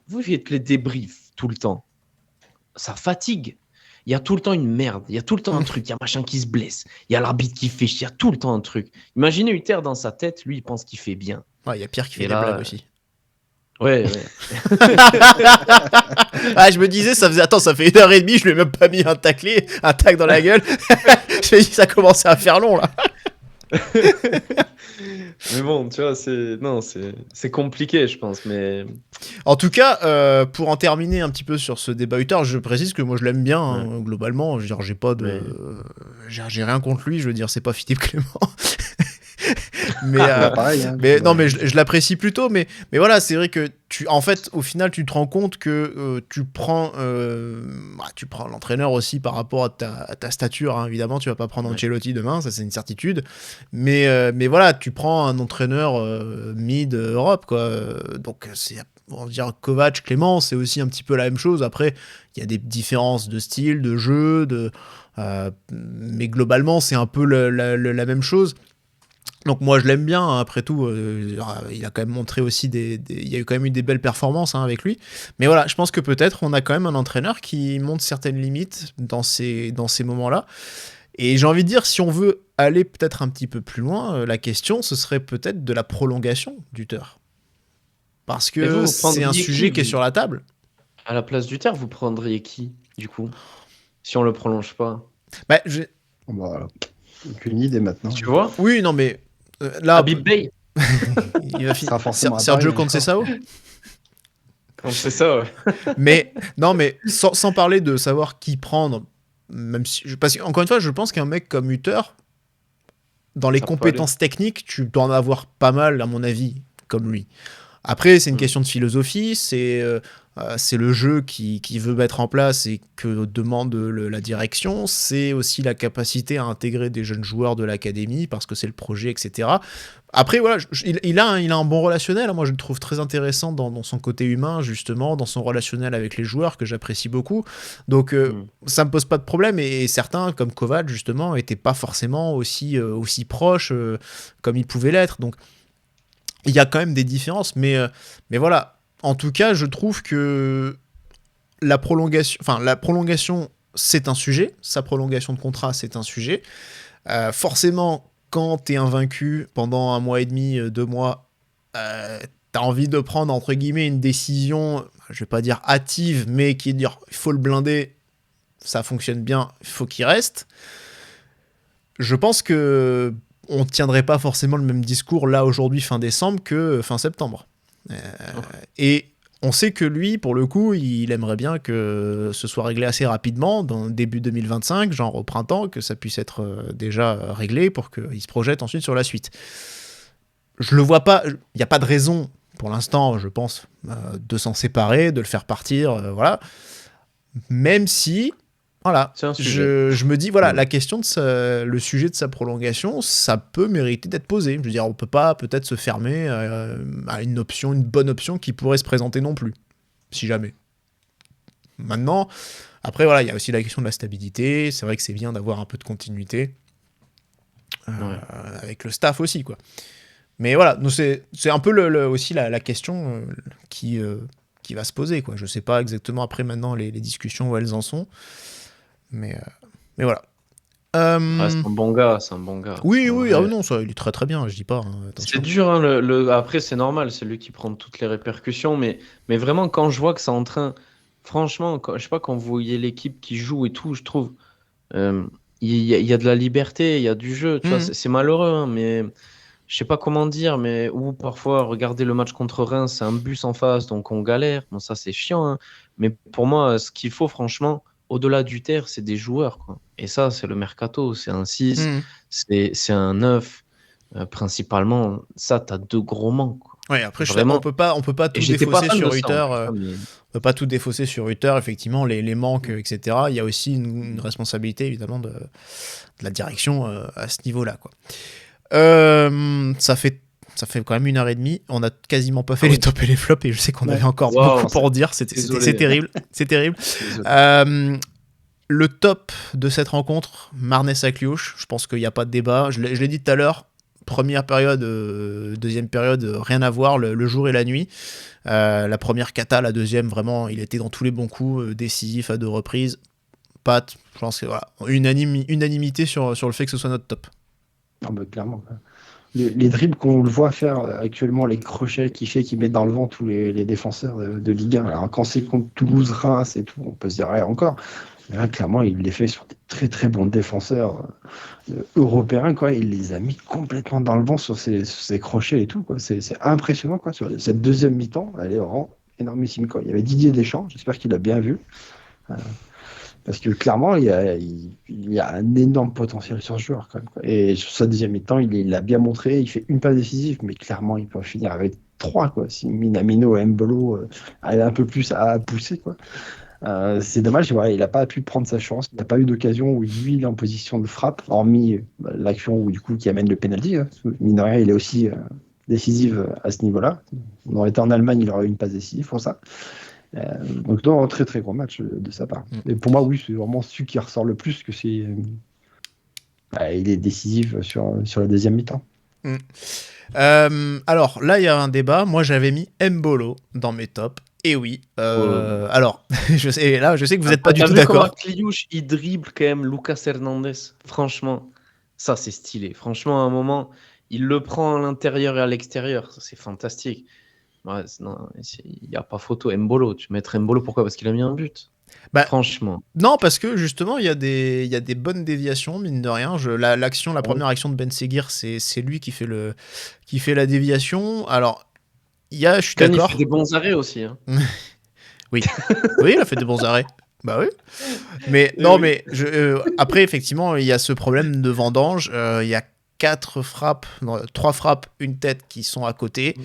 Vous faites les débriefs tout le temps. Ça fatigue. Il y a tout le temps une merde, il y a tout le temps un truc, il y a machin qui se blesse, il y a l'arbitre qui fait chier, il y a tout le temps un truc. Imaginez Hutter dans sa tête, lui, il pense qu'il fait bien. Ouais, il y a Pierre qui fait Et des là, blagues aussi. Ouais. Ah, je me disais, ça fait 1h30, je lui ai même pas mis un tac dans la gueule. Je me dis, ça commençait à faire long là. Mais bon, tu vois, c'est compliqué, je pense. Mais En tout cas, pour en terminer un petit peu sur ce débat Hutter, je précise que moi je l'aime bien, hein, globalement. Je veux dire, j'ai pas de. J'ai rien contre lui, je veux dire, c'est pas Philippe Clément. Mais, pareil, hein, mais non, mais je l'apprécie plutôt. Mais voilà, c'est vrai que en fait, au final, tu te rends compte que tu prends l'entraîneur aussi par rapport à ta stature. Hein, évidemment, tu vas pas prendre Ancelotti demain, ça c'est une certitude. Mais voilà, tu prends un entraîneur mid Europe, quoi. Donc on va dire Kovac, Clément, c'est aussi un petit peu la même chose. Après, il y a des différences de style, de jeu, mais globalement, c'est un peu la même chose. Donc moi je l'aime bien, hein, après tout, il a quand même montré aussi il y a eu quand même eu des belles performances, hein, avec lui. Mais voilà, je pense que peut-être on a quand même un entraîneur qui montre certaines limites dans ces moments-là. Et j'ai envie de dire, si on veut aller peut-être un petit peu plus loin, la question ce serait peut-être de la prolongation d'Hutter. Parce que c'est un sujet qui est sur la table. À la place d'Hutter, vous prendriez qui, du coup, si on le prolonge pas? Bah, Voilà. Aucune idée maintenant. Tu vois? oui, non mais là, Habib Bey. il va sera forcément à Sergio Paris, Conceição. Quand c'est ça, ouais. Mais non, mais sans parler de savoir qui prendre, même si parce qu'encore une fois, je pense qu'un mec comme Hutter, dans les Ça peut compétences techniques, tu dois en avoir pas mal, à mon avis, comme lui. Après, c'est une question de philosophie, c'est le jeu qui veut mettre en place et que demande la direction, c'est aussi la capacité à intégrer des jeunes joueurs de l'académie, parce que c'est le projet, etc. Après, voilà, il a un bon relationnel, moi je le trouve très intéressant dans son côté humain, justement, dans son relationnel avec les joueurs, que j'apprécie beaucoup. Donc, ça me pose pas de problème, et certains, comme Kovac, justement, étaient pas forcément aussi proches comme ils pouvaient l'être. Donc, il y a quand même des différences, mais voilà. En tout cas, je trouve que la prolongation, c'est un sujet. Sa prolongation de contrat, c'est un sujet. Forcément, quand t'es invaincu pendant 1 mois et demi, 2 mois, t'as envie de prendre, entre guillemets, une décision, je vais pas dire hâtive, mais qui est de dire, il faut le blinder, ça fonctionne bien, il faut qu'il reste. Je pense que on tiendrait pas forcément le même discours là aujourd'hui fin décembre que fin septembre. Et on sait que lui, pour le coup, il aimerait bien que ce soit réglé assez rapidement, dans début 2025, genre au printemps, que ça puisse être déjà réglé pour qu'il se projette ensuite sur la suite. Je le vois pas, il n'y a pas de raison pour l'instant, je pense, de s'en séparer, de le faire partir, voilà. Même si, voilà, je me dis, voilà, la question le sujet de sa prolongation, ça peut mériter d'être posé. Je veux dire, on peut pas peut-être se fermer à une bonne option qui pourrait se présenter non plus, si jamais. Maintenant, après, voilà, il y a aussi la question de la stabilité. C'est vrai que c'est bien d'avoir un peu de continuité avec le staff aussi, quoi. Mais voilà, donc c'est un peu aussi la question qui va se poser, quoi. Je sais pas exactement après maintenant les discussions où elles en sont. Mais voilà. C'est un bon gars, Oui, non, ça, il est très très bien, je dis pas. C'est dur, hein, après c'est normal, c'est lui qui prend toutes les répercussions, mais vraiment quand je vois que c'est en train, franchement, je sais pas, quand vous voyez l'équipe qui joue et tout, je trouve, il y a de la liberté, il y a du jeu, tu vois, c'est malheureux, hein, mais je sais pas comment dire, mais ou parfois, regarder le match contre Reims, c'est un bus en face, donc on galère, bon ça c'est chiant, hein, mais pour moi, ce qu'il faut franchement, au-delà du terre, c'est des joueurs, quoi. Et ça, c'est le mercato. C'est un 6, c'est un 9. Principalement, ça, t'as 2 gros manques, quoi. Ouais, après, on peut pas tout défausser sur Hutter. On peut pas tout défausser sur Hutter, effectivement, les manques, etc. Il y a aussi une responsabilité, évidemment, de la direction à ce niveau-là, quoi. Ça fait quand même 1h30. On a quasiment pas fait les tops et les flops, et je sais qu'on avait encore beaucoup pour dire. C'est terrible. C'est terrible. Le top de cette rencontre, Marnay-Sacliouche, je pense qu'il n'y a pas de débat. Je l'ai dit tout à l'heure, première période, deuxième période, rien à voir, le jour et la nuit. La première cata, la deuxième, vraiment, il était dans tous les bons coups, décisif à 2 reprises. Pat, je pense que voilà, unanimité sur le fait que ce soit notre top. Ah bah, clairement. Les dribbles qu'on le voit faire actuellement, les crochets qu'il fait, qui met dans le vent tous les défenseurs de Ligue 1. Alors quand c'est contre Toulouse, Reims et tout, on peut se dire encore. Mais là, clairement, il les fait sur des très très bons défenseurs européens, quoi. Il les a mis complètement dans le vent sur ses crochets et tout, quoi. C'est impressionnant, quoi. Sur cette deuxième mi-temps, elle est vraiment énormissime, quoi. Il y avait Didier Deschamps, j'espère qu'il a bien vu. Parce que clairement, il y a un énorme potentiel sur ce joueur, quand même, quoi. Et sur sa deuxième mi-temps, il l'a bien montré. Il fait une passe décisive, mais clairement, il peut finir avec 3, quoi. Si Minamino et Mbolo arrivent un peu plus à pousser, quoi. C'est dommage, voilà, il n'a pas pu prendre sa chance. Il n'a pas eu d'occasion où lui, il est en position de frappe, hormis l'action où, du coup, qui amène le penalty. Hein. Mine de rien, il est aussi décisif à ce niveau-là. On aurait été en Allemagne, il aurait eu une passe décisive pour ça. Donc, non, un très très gros match de sa part. Et pour moi, oui, c'est vraiment celui qui ressort le plus, que c'est. Il est décisif sur la deuxième mi-temps. Alors là, il y a un débat. Moi, j'avais mis Mbolo dans mes tops. Et oui. Alors, je sais que vous n'êtes pas du tout d'accord. Cliouche, il dribble quand même Lucas Hernandez. Franchement, ça c'est stylé. Franchement, à un moment, il le prend à l'intérieur et à l'extérieur. Ça, c'est fantastique. Ouais, il n'y a pas photo. Mbolo, tu mettrais Mbolo, pourquoi ? Parce qu'il a mis un but. Franchement. Non, parce que justement, il y a des bonnes déviations, mine de rien. La première action de Ben Seguir, c'est lui qui fait la déviation. Alors, je suis Kane, il d'accord. fait des bons arrêts aussi. Hein. Oui, il a fait des bons arrêts. Bah oui. Mais Eh non, oui. mais après, effectivement, il y a ce problème de vendange. Il y a 3 frappes, une tête qui sont à côté.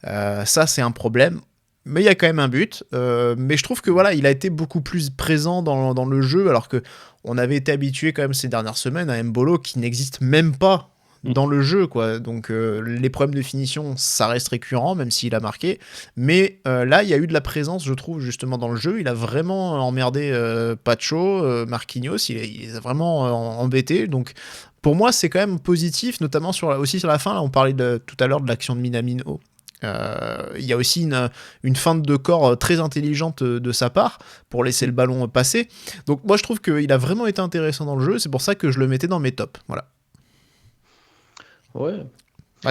Ça, c'est un problème. Mais il y a quand même un but. Mais je trouve que voilà, il a été beaucoup plus présent dans le jeu, alors que on avait été habitué quand même ces dernières semaines à Mbolo qui n'existe même pas dans le jeu, quoi. Donc les problèmes de finition, ça reste récurrent, même s'il a marqué. Mais là, il y a eu de la présence, je trouve, justement dans le jeu. Il a vraiment emmerdé Pacho, Marquinhos. Il les a vraiment embêtés. Donc pour moi, c'est quand même positif, notamment aussi sur la fin. Là, on parlait tout à l'heure de l'action de Minamino. Il y a aussi une feinte de corps très intelligente de sa part pour laisser le ballon passer. Donc moi je trouve qu'il a vraiment été intéressant dans le jeu, c'est pour ça que je le mettais dans mes tops. Voilà. Ouais.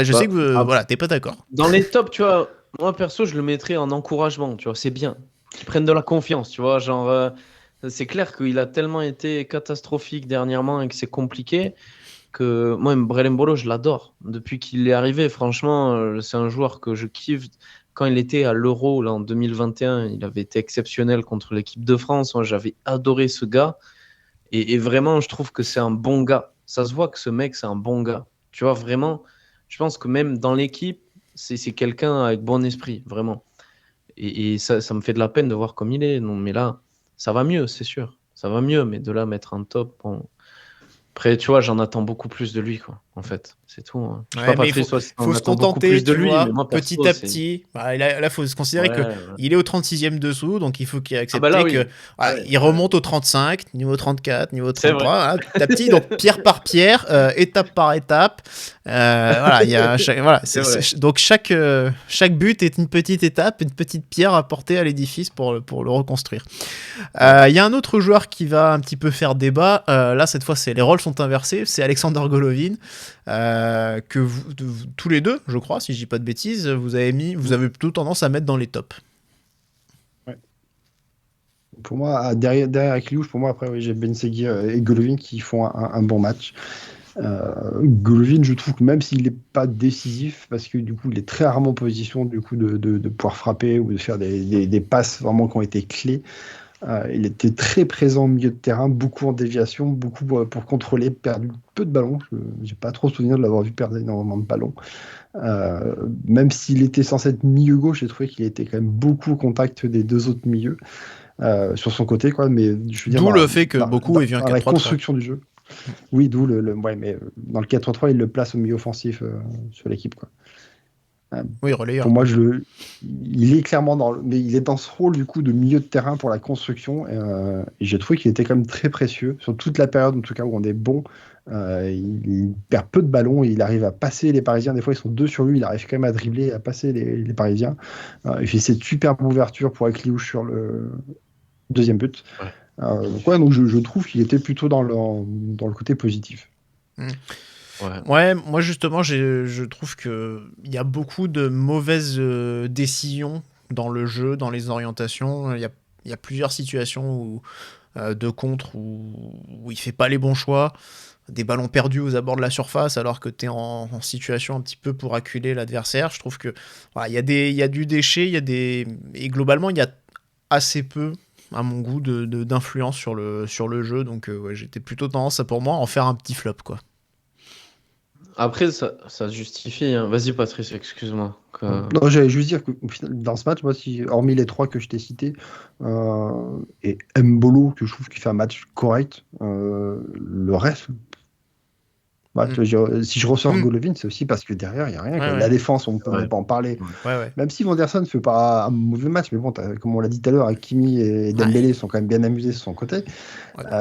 Je sais que voilà, t'es pas d'accord. Dans les tops, tu vois, moi perso, je le mettrais en encouragement, tu vois, c'est bien. Qu'ils prennent de la confiance, tu vois, genre, c'est clair qu'il a tellement été catastrophique dernièrement et que c'est compliqué que moi, Brelem Bolo, je l'adore. Depuis qu'il est arrivé, franchement, c'est un joueur que je kiffe. Quand il était à l'Euro là, en 2021, il avait été exceptionnel contre l'équipe de France. Moi, j'avais adoré ce gars. Et vraiment, je trouve que c'est un bon gars. Ça se voit que ce mec, c'est un bon gars. Tu vois, vraiment, je pense que même dans l'équipe, c'est quelqu'un avec bon esprit, vraiment. Et ça me fait de la peine de voir comme il est. Non, mais là, ça va mieux, c'est sûr. Ça va mieux, mais de là mettre un top, bon. Après, tu vois, j'en attends beaucoup plus de lui, quoi, en fait. C'est tout. Hein. Je sais Ouais, pas, mais Patrice, toi, si t'en faut se attends beaucoup contenter, plus de tu lui, vois, mais moi, perso, petit à c'est- petit. Là, il faut se considérer Ouais, que ouais. il est au 36e dessous, donc il faut qu'il accepte Ah bah là, oui. que voilà, Ouais. il remonte au 35, niveau 34, niveau C'est 33, voilà, petit à petit, donc pierre par pierre, étape par étape. Voilà, il y a C'est vrai. donc chaque but est une petite étape, une petite pierre à porter à l'édifice pour le reconstruire. Il y a un autre joueur qui va un petit peu faire débat. Là, cette fois, les rôles sont inversés. C'est Alexander Golovin, que tous les deux, je crois, si je dis pas de bêtises, vous avez plutôt tendance à mettre dans les tops. Pour moi, derrière Akliouche, pour moi, après, oui, j'ai Ben Seguir et Golovin qui font un bon match. Golovin, je trouve que même s'il n'est pas décisif, parce que du coup, il est très rarement en position du coup, de pouvoir frapper ou de faire des passes vraiment qui ont été clés. Il était très présent au milieu de terrain, beaucoup en déviation, beaucoup pour contrôler, perdu peu de ballons. Je n'ai pas trop souvenir de l'avoir vu perdre énormément de ballons. Même s'il était censé être milieu gauche, j'ai trouvé qu'il était quand même beaucoup au contact des deux autres milieux sur son côté, quoi. Mais je veux dire, D'où le fait que beaucoup aient vu un dans la 4-3-3. construction du jeu. Oui, d'où ouais, mais dans le 4-3-3, il le place au milieu offensif sur l'équipe, quoi. Oui, relayeur. Pour moi, il est clairement mais il est dans ce rôle du coup de milieu de terrain pour la construction. Et j'ai trouvé qu'il était quand même très précieux sur toute la période, en tout cas où on est bon. Il perd peu de ballons, il arrive à passer les Parisiens. Des fois, ils sont deux sur lui, il arrive quand même à dribbler, à passer les Parisiens. Il fait cette superbe ouverture pour Akliouche sur le deuxième but. Donc je trouve qu'il était plutôt dans le côté positif. Ouais, moi justement, je trouve qu'il y a beaucoup de mauvaises décisions dans le jeu, dans les orientations. Il y a plusieurs situations de contre où il fait pas les bons choix. Des ballons perdus aux abords de la surface alors que tu es en situation un petit peu pour acculer l'adversaire. Je trouve que voilà, il y a du déchet, et globalement, il y a assez peu, à mon goût, d'influence sur le jeu. Donc ouais, j'étais plutôt tendance à, pour moi, en faire un petit flop, quoi. Après, ça se justifie. Hein. Vas-y, Patrice, excuse-moi. Non, j'allais juste dire que dans ce match, moi, hormis les trois que je t'ai cités, et Mbolo, que je trouve qu'il fait un match correct, le reste. Si je ressors Golovin, c'est aussi parce que derrière, il n'y a rien. Ouais. La défense, on ne peut même pas en parler. Ouais. Même si Vanderson ne fait pas un mauvais match, mais bon, comme on l'a dit tout à l'heure, Hakimi et Dembélé sont quand même bien amusés sur son côté.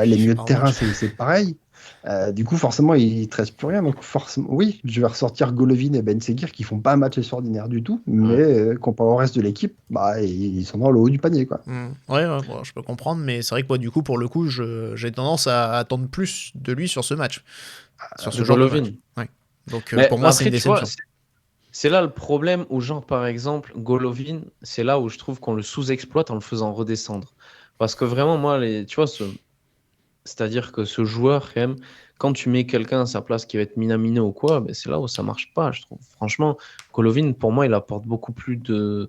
Les milieux de terrain, c'est pareil. Du coup, forcément, il ne te reste plus rien. Donc, forcément, oui, je vais ressortir Golovin et Ben Seguir qui font pas un match extraordinaire du tout, mais comparé au reste de l'équipe, ils sont dans le haut du panier, quoi. Ouais, bon, je peux comprendre, mais c'est vrai que moi, du coup, pour le coup, j'ai tendance à attendre plus de lui sur ce match. Sur ce genre de match. Ouais. Donc, pour moi, c'est une déception. C'est là le problème où, genre, par exemple, Golovin, c'est là où je trouve qu'on le sous-exploite en le faisant redescendre. Parce que vraiment, moi, tu vois, C'est-à-dire que ce joueur, quand même, quand tu mets quelqu'un à sa place qui va être Minamino ou quoi, ben c'est là où ça marche pas, je trouve. Franchement, Golovin, pour moi, il apporte beaucoup plus de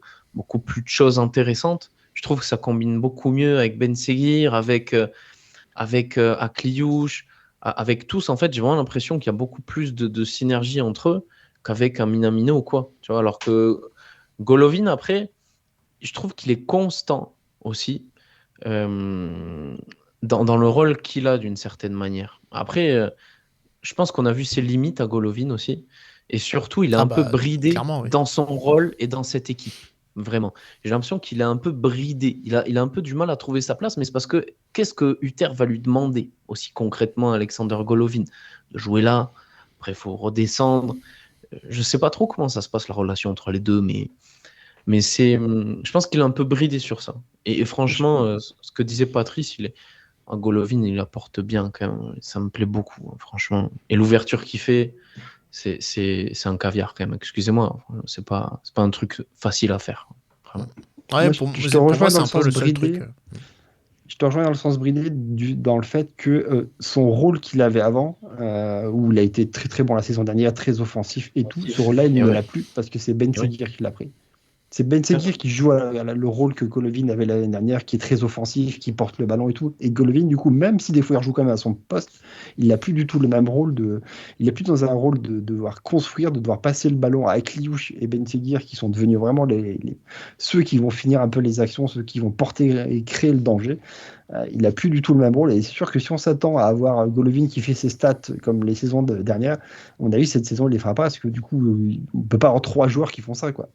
choses intéressantes. Je trouve que ça combine beaucoup mieux avec Ben Seguir, avec Akliouche, avec tous. En fait, j'ai vraiment l'impression qu'il y a beaucoup plus de synergie entre eux qu'avec un Minamino ou quoi. Tu vois, alors que Golovin, après, je trouve qu'il est constant aussi. Dans le rôle qu'il a d'une certaine manière. Après, je pense qu'on a vu ses limites à Golovin aussi. Et surtout, il est un peu bridé clairement, oui. dans son rôle et dans cette équipe. Vraiment. J'ai l'impression qu'il est un peu bridé. Il a un peu du mal à trouver sa place, mais c'est parce que qu'est-ce que Hutter va lui demander aussi concrètement à Alexander Golovin? De jouer là, après il faut redescendre. Je sais pas trop comment ça se passe la relation entre les deux, mais je pense qu'il est un peu bridé sur ça. Et franchement, ce que disait Patrice, Golovin, il apporte bien quand même. Ça me plaît beaucoup, hein, franchement. Et l'ouverture qu'il fait, c'est un caviar quand même. Excusez-moi, c'est pas un truc facile à faire. Vraiment. Ouais, Moi, pour je te rejoins moi, c'est dans un le peu sens le seul bridé. truc. Je te rejoins dans le sens bridé dans le fait que son rôle qu'il avait avant, où il a été très très bon la saison dernière, très offensif et tout, ce rôle-là, il ne l'a plus parce que c'est Ben Seguir qui l'a pris. C'est Ben Seguir qui joue le rôle que Golovin avait l'année dernière, qui est très offensif, qui porte le ballon et tout. Et Golovin, du coup, même si des fois il rejoue quand même à son poste, il n'a plus du tout le même rôle. Il est plus dans un rôle de devoir construire, de devoir passer le ballon à Akliouche et Ben Seguir, qui sont devenus vraiment ceux qui vont finir un peu les actions, ceux qui vont porter et créer le danger. Il n'a plus du tout le même rôle. Et c'est sûr que si on s'attend à avoir Golovin qui fait ses stats comme les saisons dernières, on a vu cette saison, il ne les fera pas parce que du coup, on ne peut pas avoir 3 joueurs qui font ça, quoi.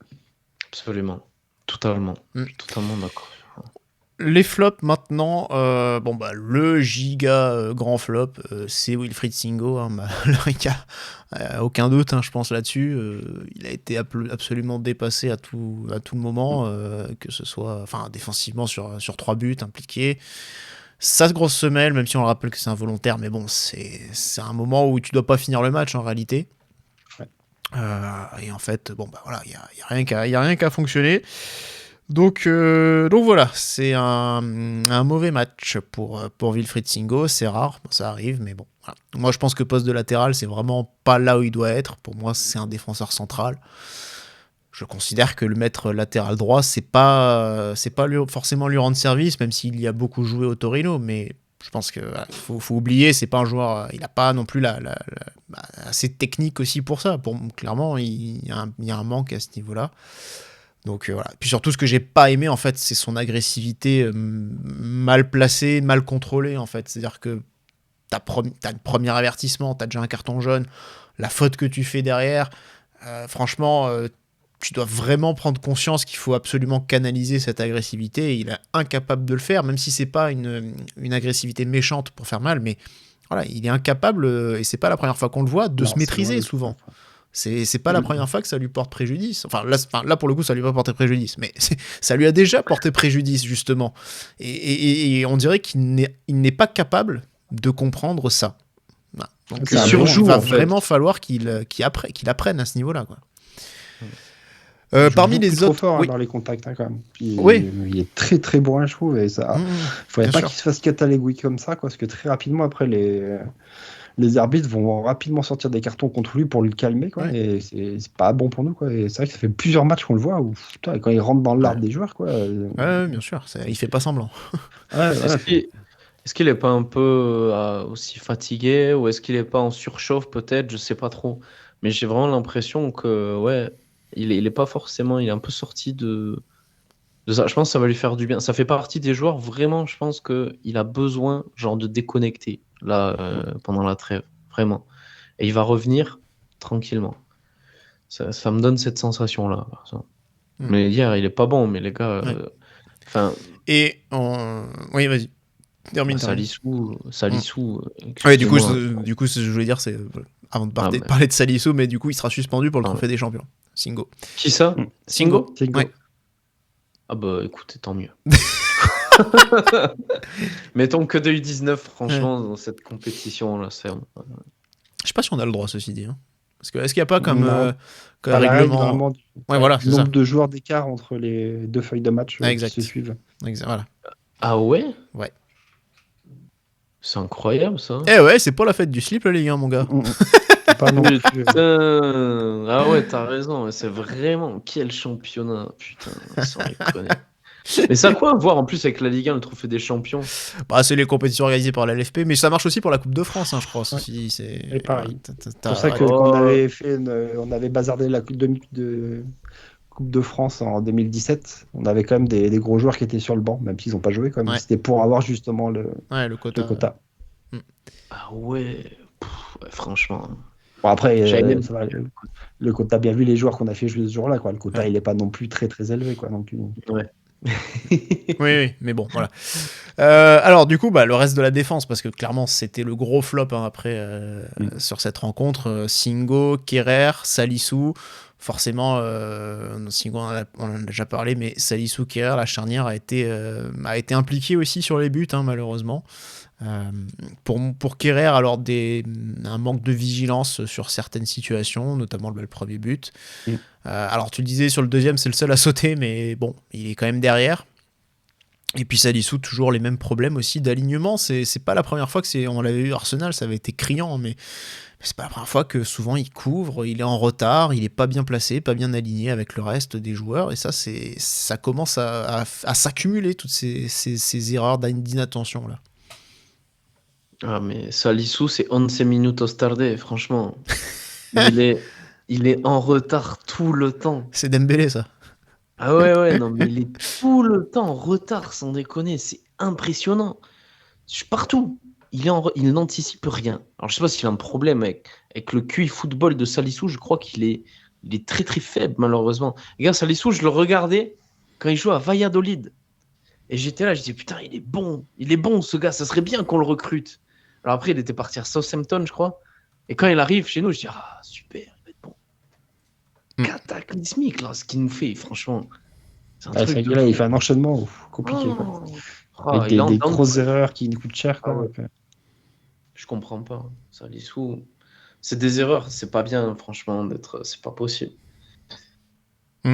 Absolument. Totalement. Totalement d'accord. Les flops maintenant, le giga grand flop, c'est Wilfried Singo. Hein, il n'y a aucun doute, hein, je pense là-dessus. Il a été absolument dépassé à tout moment, que ce soit défensivement sur 3 buts impliqués. Sa grosse semelle, même si on le rappelle que c'est involontaire, mais bon, c'est un moment où tu dois pas finir le match en réalité. Et en fait, il y a rien qu'à fonctionner. Donc voilà, c'est un mauvais match pour Wilfried Singo, c'est rare, ça arrive, mais bon. Voilà. Moi, je pense que poste de latéral, c'est vraiment pas là où il doit être. Pour moi, c'est un défenseur central. Je considère que le mettre latéral droit, c'est pas forcément lui rendre service, même s'il y a beaucoup joué au Torino, mais je pense que faut oublier, c'est pas un joueur, il a pas non plus assez technique aussi pour ça. Clairement, il y a un manque à ce niveau-là. Donc voilà. Puis surtout, ce que j'ai pas aimé, en fait, c'est son agressivité mal placée, mal contrôlée, en fait. C'est-à-dire que t'as un premier avertissement, t'as déjà un carton jaune, la faute que tu fais derrière, franchement, tu dois vraiment prendre conscience qu'il faut absolument canaliser cette agressivité. Et il est incapable de le faire, même si c'est pas une agressivité méchante pour faire mal, mais voilà, il est incapable, et c'est pas la première fois qu'on le voit, de se maîtriser souvent. C'est pas la première fois que ça lui porte préjudice. Là, pour le coup, ça lui va porter préjudice. Mais ça lui a déjà porté préjudice, justement. Et on dirait qu'il n'est pas capable de comprendre ça. Voilà. Donc, il va vraiment falloir qu'il apprenne à ce niveau-là, quoi. Parmi les autres, trop fort dans les contacts, hein, quand même. Puis, il est très très bon, je trouve. Et ça, faudrait pas qu'il se fasse catalégouer comme ça, quoi, parce que très rapidement après les arbitres vont rapidement sortir des cartons contre lui pour le calmer, quoi. Et c'est pas bon pour nous, quoi. Et c'est vrai que ça fait plusieurs matchs qu'on le voit où quand il rentre dans l'arbre des joueurs, quoi. Bien sûr, il fait pas semblant. Est-ce qu'il est pas un peu aussi fatigué, ou est-ce qu'il est pas en surchauffe peut-être, je sais pas trop. Mais j'ai vraiment l'impression que il est pas forcément, il est un peu sorti de ça. Je pense que ça va lui faire du bien. Ça fait partie des joueurs, vraiment, je pense qu'il a besoin genre de déconnecter là pendant la trêve, vraiment. Et il va revenir tranquillement. Ça me donne cette sensation là. Mais hier, il est pas bon, mais les gars. Oui, vas-y. Termine. Salissou. Du coup, ce que je voulais dire, c'est avant de parler de Salissou, mais du coup, il sera suspendu pour le trophée des champions. Singo. Qui ça? Singo. Ouais. Ah bah écoutez, tant mieux. Mettons que de U19, franchement, dans cette compétition-là, c'est... Je sais pas si on a le droit, ceci dit. Hein. Parce que, est-ce qu'il n'y a pas comme règlement c'est nombre ça. de joueurs d'écart entre les 2 feuilles de match qui se suivent. Voilà. Ah ouais? Ouais. C'est incroyable ça. Eh ouais, c'est pas la fête du slip, la Ligue 1, mon gars. C'est pas non plus. Ah ouais, t'as raison. C'est vraiment quel championnat. Putain, sans déconner. Mais ça a quoi à voir en plus avec la Ligue 1, le trophée des champions? Bah, c'est les compétitions organisées par la LFP, mais ça marche aussi pour la Coupe de France, hein, je crois. Si, c'est... Et pareil. T'as- C'est pour ça que Oh. qu'on avait on avait bazardé la Coupe de France en 2017. On avait quand même des gros joueurs qui étaient sur le banc, même s'ils n'ont pas joué. Quand même. Ouais. C'était pour avoir justement le le quota. quota. Ah ouais. Ouais, franchement. Bon, après, J'avais même- ça va, le quota, bien vu les joueurs qu'on a fait jouer ce jour-là. Quoi. Le quota, Ouais. il n'est pas non plus très très élevé. Quoi, donc, Oui, mais bon, voilà. Alors, du coup, le reste de la défense, parce que clairement, c'était le gros flop après sur cette rencontre. Singo, Kerrer, Salissou. Forcément, Singo, on en a déjà parlé, mais Salissou, Kerrer, la charnière a été impliquée aussi sur les buts, hein, malheureusement. Pour Kerrer, alors un manque de vigilance sur certaines situations, notamment le premier but. Alors tu le disais, sur le deuxième, c'est le seul à sauter, mais bon, il est quand même derrière. Et puis Salissou, toujours les mêmes problèmes aussi d'alignement. C'est pas la première fois on l'avait vu Arsenal, ça avait été criant, mais c'est pas la première fois que souvent il couvre, il est en retard, il est pas bien placé, pas bien aligné avec le reste des joueurs, et ça commence à s'accumuler, toutes ces erreurs d'inattention là. Ah, mais Salissou, c'est 11 minutos tarde, franchement. Il est en retard tout le temps. C'est Dembélé, ça. Ah ouais, non, mais il est tout le temps en retard, sans déconner. C'est impressionnant. Partout. Il n'anticipe rien. Alors, je sais pas s'il a un problème avec le QI football de Salissou. Je crois qu'il est très, très faible, malheureusement. Regarde, Salissou, je le regardais quand il jouait à Valladolid. Et j'étais là, je disais, putain, il est bon, ce gars. Ça serait bien qu'on le recrute. Alors après, il était parti à Southampton, je crois. Et quand il arrive chez nous, je dis, ah, super, il va être bon. Cataclysmique, là, ce qu'il nous fait, franchement. C'est un c'est truc vrai que là, il fait un enchaînement compliqué. Quoi. Oh, Avec il est en des dedans de- grosses erreurs qui nous coûtent cher. Quoi, Ah ouais. donc, Je comprends pas. Salissou, c'est des erreurs. C'est pas bien, franchement, c'est pas possible.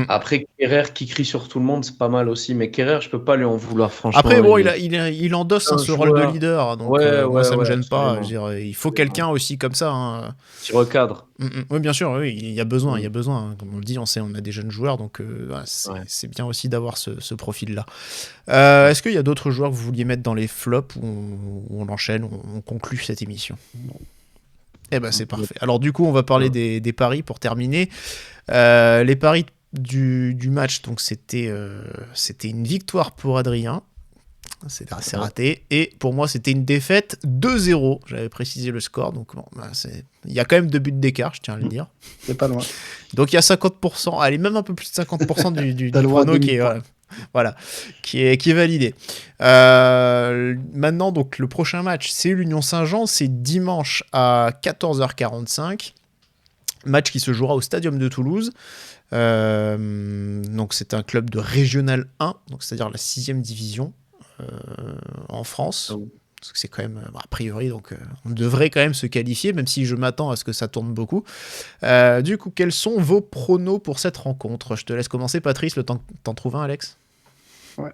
Après, Kerrer qui crie sur tout le monde, c'est pas mal aussi. Mais Kerrer, je peux pas lui en vouloir, franchement. Après, bon, il endosse un ce rôle de joueur. leader, donc Ouais, moi, ça me ouais, gêne pas. absolument. Je veux dire, il faut quelqu'un aussi comme ça. Hein. Petit recadre. Oui, bien sûr, oui, il y a besoin. Hein. Comme on le dit, on a des jeunes joueurs, donc c'est bien aussi d'avoir ce profil-là. Est-ce qu'il y a d'autres joueurs que vous vouliez mettre dans les flops ou on enchaîne, on conclut cette émission? Eh ben, c'est parfait. Alors, du coup, on va parler des paris pour terminer. Les paris du match, donc c'était une victoire pour Adrien. C'est assez raté. Et pour moi, c'était une défaite 2-0. J'avais précisé le score. Donc, bon, il y a quand même 2 buts d'écart, je tiens à le dire. C'est pas loin. Donc, il y a 50%. Allez, même un peu plus de 50% du T'as le droit à prono qui est validé. Maintenant, donc, le prochain match, c'est l'Union Saint-Jean. C'est dimanche à 14h45. Match qui se jouera au Stadium de Toulouse. Donc, c'est un club de Régional 1, donc c'est-à-dire la 6e division. En France, parce que c'est quand même a priori, donc on devrait quand même se qualifier, même si je m'attends à ce que ça tourne beaucoup. Du coup, quels sont vos pronos pour cette rencontre? Je te laisse commencer, Patrice, le temps que t'en trouves un, Alex. Ouais.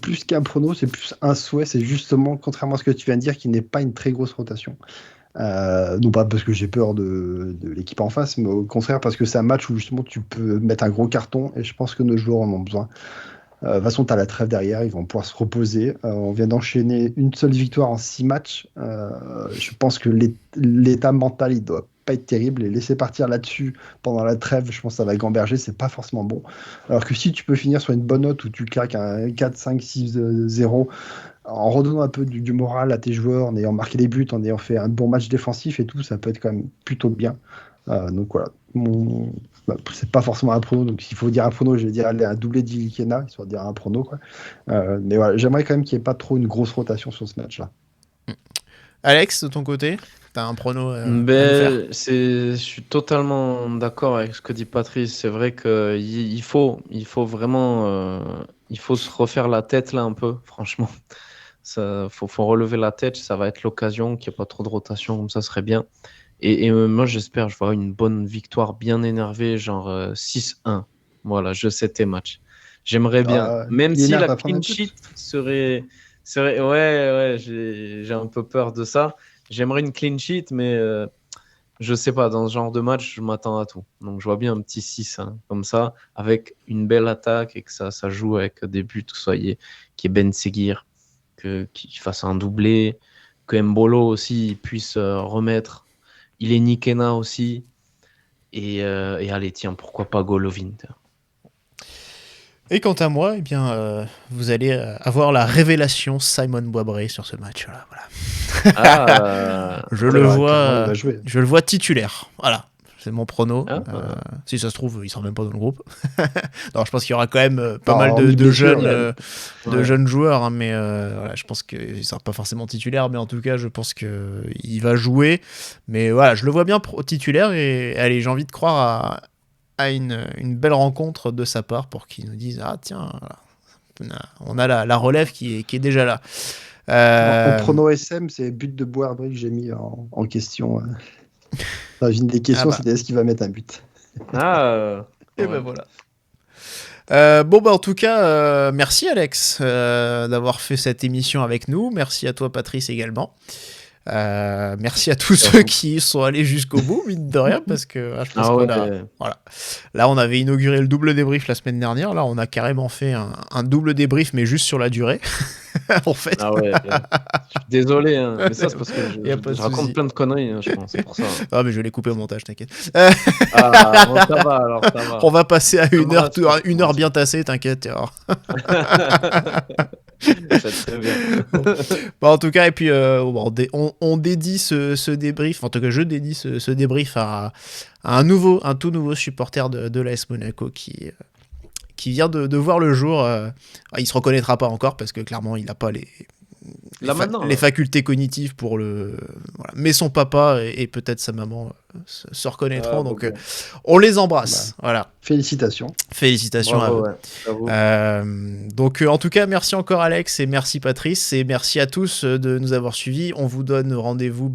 Plus qu'un prono, c'est plus un souhait, c'est justement, contrairement à ce que tu viens de dire, qu'il n'est pas une très grosse rotation. Non pas parce que j'ai peur de l'équipe en face, mais au contraire parce que c'est un match où justement tu peux mettre un gros carton, et je pense que nos joueurs en ont besoin. De toute façon, tu as la trêve derrière, ils vont pouvoir se reposer. On vient d'enchaîner une seule victoire en 6 matchs. Je pense que l'état mental, il doit pas être terrible. Et laisser partir là-dessus pendant la trêve, je pense que ça va gamberger, c'est pas forcément bon. Alors que si tu peux finir sur une bonne note où tu claques un 4, 5, 6, 0, en redonnant un peu du moral à tes joueurs, en ayant marqué des buts, en ayant fait un bon match défensif et tout, ça peut être quand même plutôt bien. Donc voilà, c'est pas forcément un prono, donc s'il faut dire un prono, je vais dire aller un doublé d'Ilikena, histoire de dire un prono, quoi. Mais voilà, j'aimerais quand même qu'il n'y ait pas trop une grosse rotation sur ce match-là. Alex, de ton côté, t'as un prono à nous faire? Je suis totalement d'accord avec ce que dit Patrice. C'est vrai qu'il faut vraiment il faut se refaire la tête là un peu, franchement. Faut relever la tête, ça va être l'occasion qu'il n'y ait pas trop de rotation, comme ça serait bien. Et moi, j'espère, je vois une bonne victoire bien énervée, genre 6-1. Voilà, je sais tes matchs. J'aimerais bien. Même si Liénard la va prendre clean un but. sheet serait C'est vrai, ouais, j'ai un peu peur de ça. J'aimerais une clean sheet, mais je sais pas, dans ce genre de match, je m'attends à tout. Donc je vois bien un petit 6 hein, comme ça, avec une belle attaque et que ça joue avec des buts, que ce soit qu'il y ait Ben Seguir, qu'il fasse un doublé, que Mbolo aussi puisse remettre. Il est Nikena aussi. Et allez, tiens, pourquoi pas Golovin. Et quant à moi, eh bien, vous allez avoir la révélation Simon Boisbré sur ce match. Voilà. Ah, je le vois titulaire. Voilà, c'est mon prono. Si ça se trouve, il sera même pas dans le groupe. Non, je pense qu'il y aura quand même pas mal de jeunes joueurs, hein, mais voilà, je pense qu'il sera pas forcément titulaire, mais en tout cas, je pense que il va jouer. Mais voilà, je le vois bien titulaire et allez, j'ai envie de croire à une belle rencontre de sa part pour qu'il nous dise ah tiens, voilà, on a la relève qui est déjà là. En prono SM, c'est but de Boisbré que j'ai mis en question. Enfin, une des questions, c'était est-ce qu'il va mettre un but. Et ben voilà. Bon bah en tout cas merci Alex d'avoir fait cette émission avec nous, merci à toi Patrice également. Merci à tous ceux qui sont allés jusqu'au bout, mine de rien, parce que je pense voilà. Là, on avait inauguré le double débrief la semaine dernière. Là, on a carrément fait un double débrief, mais juste sur la durée. En fait. Ah ouais. Je suis désolé, hein, mais ça, c'est parce que je raconte plein de conneries, hein, je pense. C'est pour ça. Ah, mais je vais les couper au montage, t'inquiète. Bon, ça va alors. Ça va. On va passer à une heure bien tassée, t'inquiète. C'est très bien. Bon, en tout cas, et puis on dédie ce débrief, en tout cas je dédie ce débrief à un tout nouveau supporter de l'AS Monaco qui vient de voir le jour. Il se reconnaîtra pas encore parce que clairement il n'a pas les facultés cognitives pour le voilà. Mais son papa et peut-être sa maman se reconnaîtront, donc on les embrasse. Voilà. Félicitations bravo, à vous. Donc en tout cas merci encore Alex et merci Patrice et merci à tous de nous avoir suivis. On vous donne rendez-vous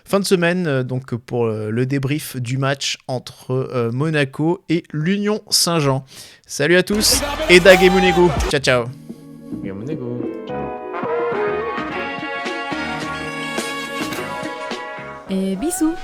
fin de semaine donc pour le débrief du match entre Monaco et l'Union Saint-Jean. Salut à tous et Dag Monego. Ciao. Monego. Ciao. Et bisous.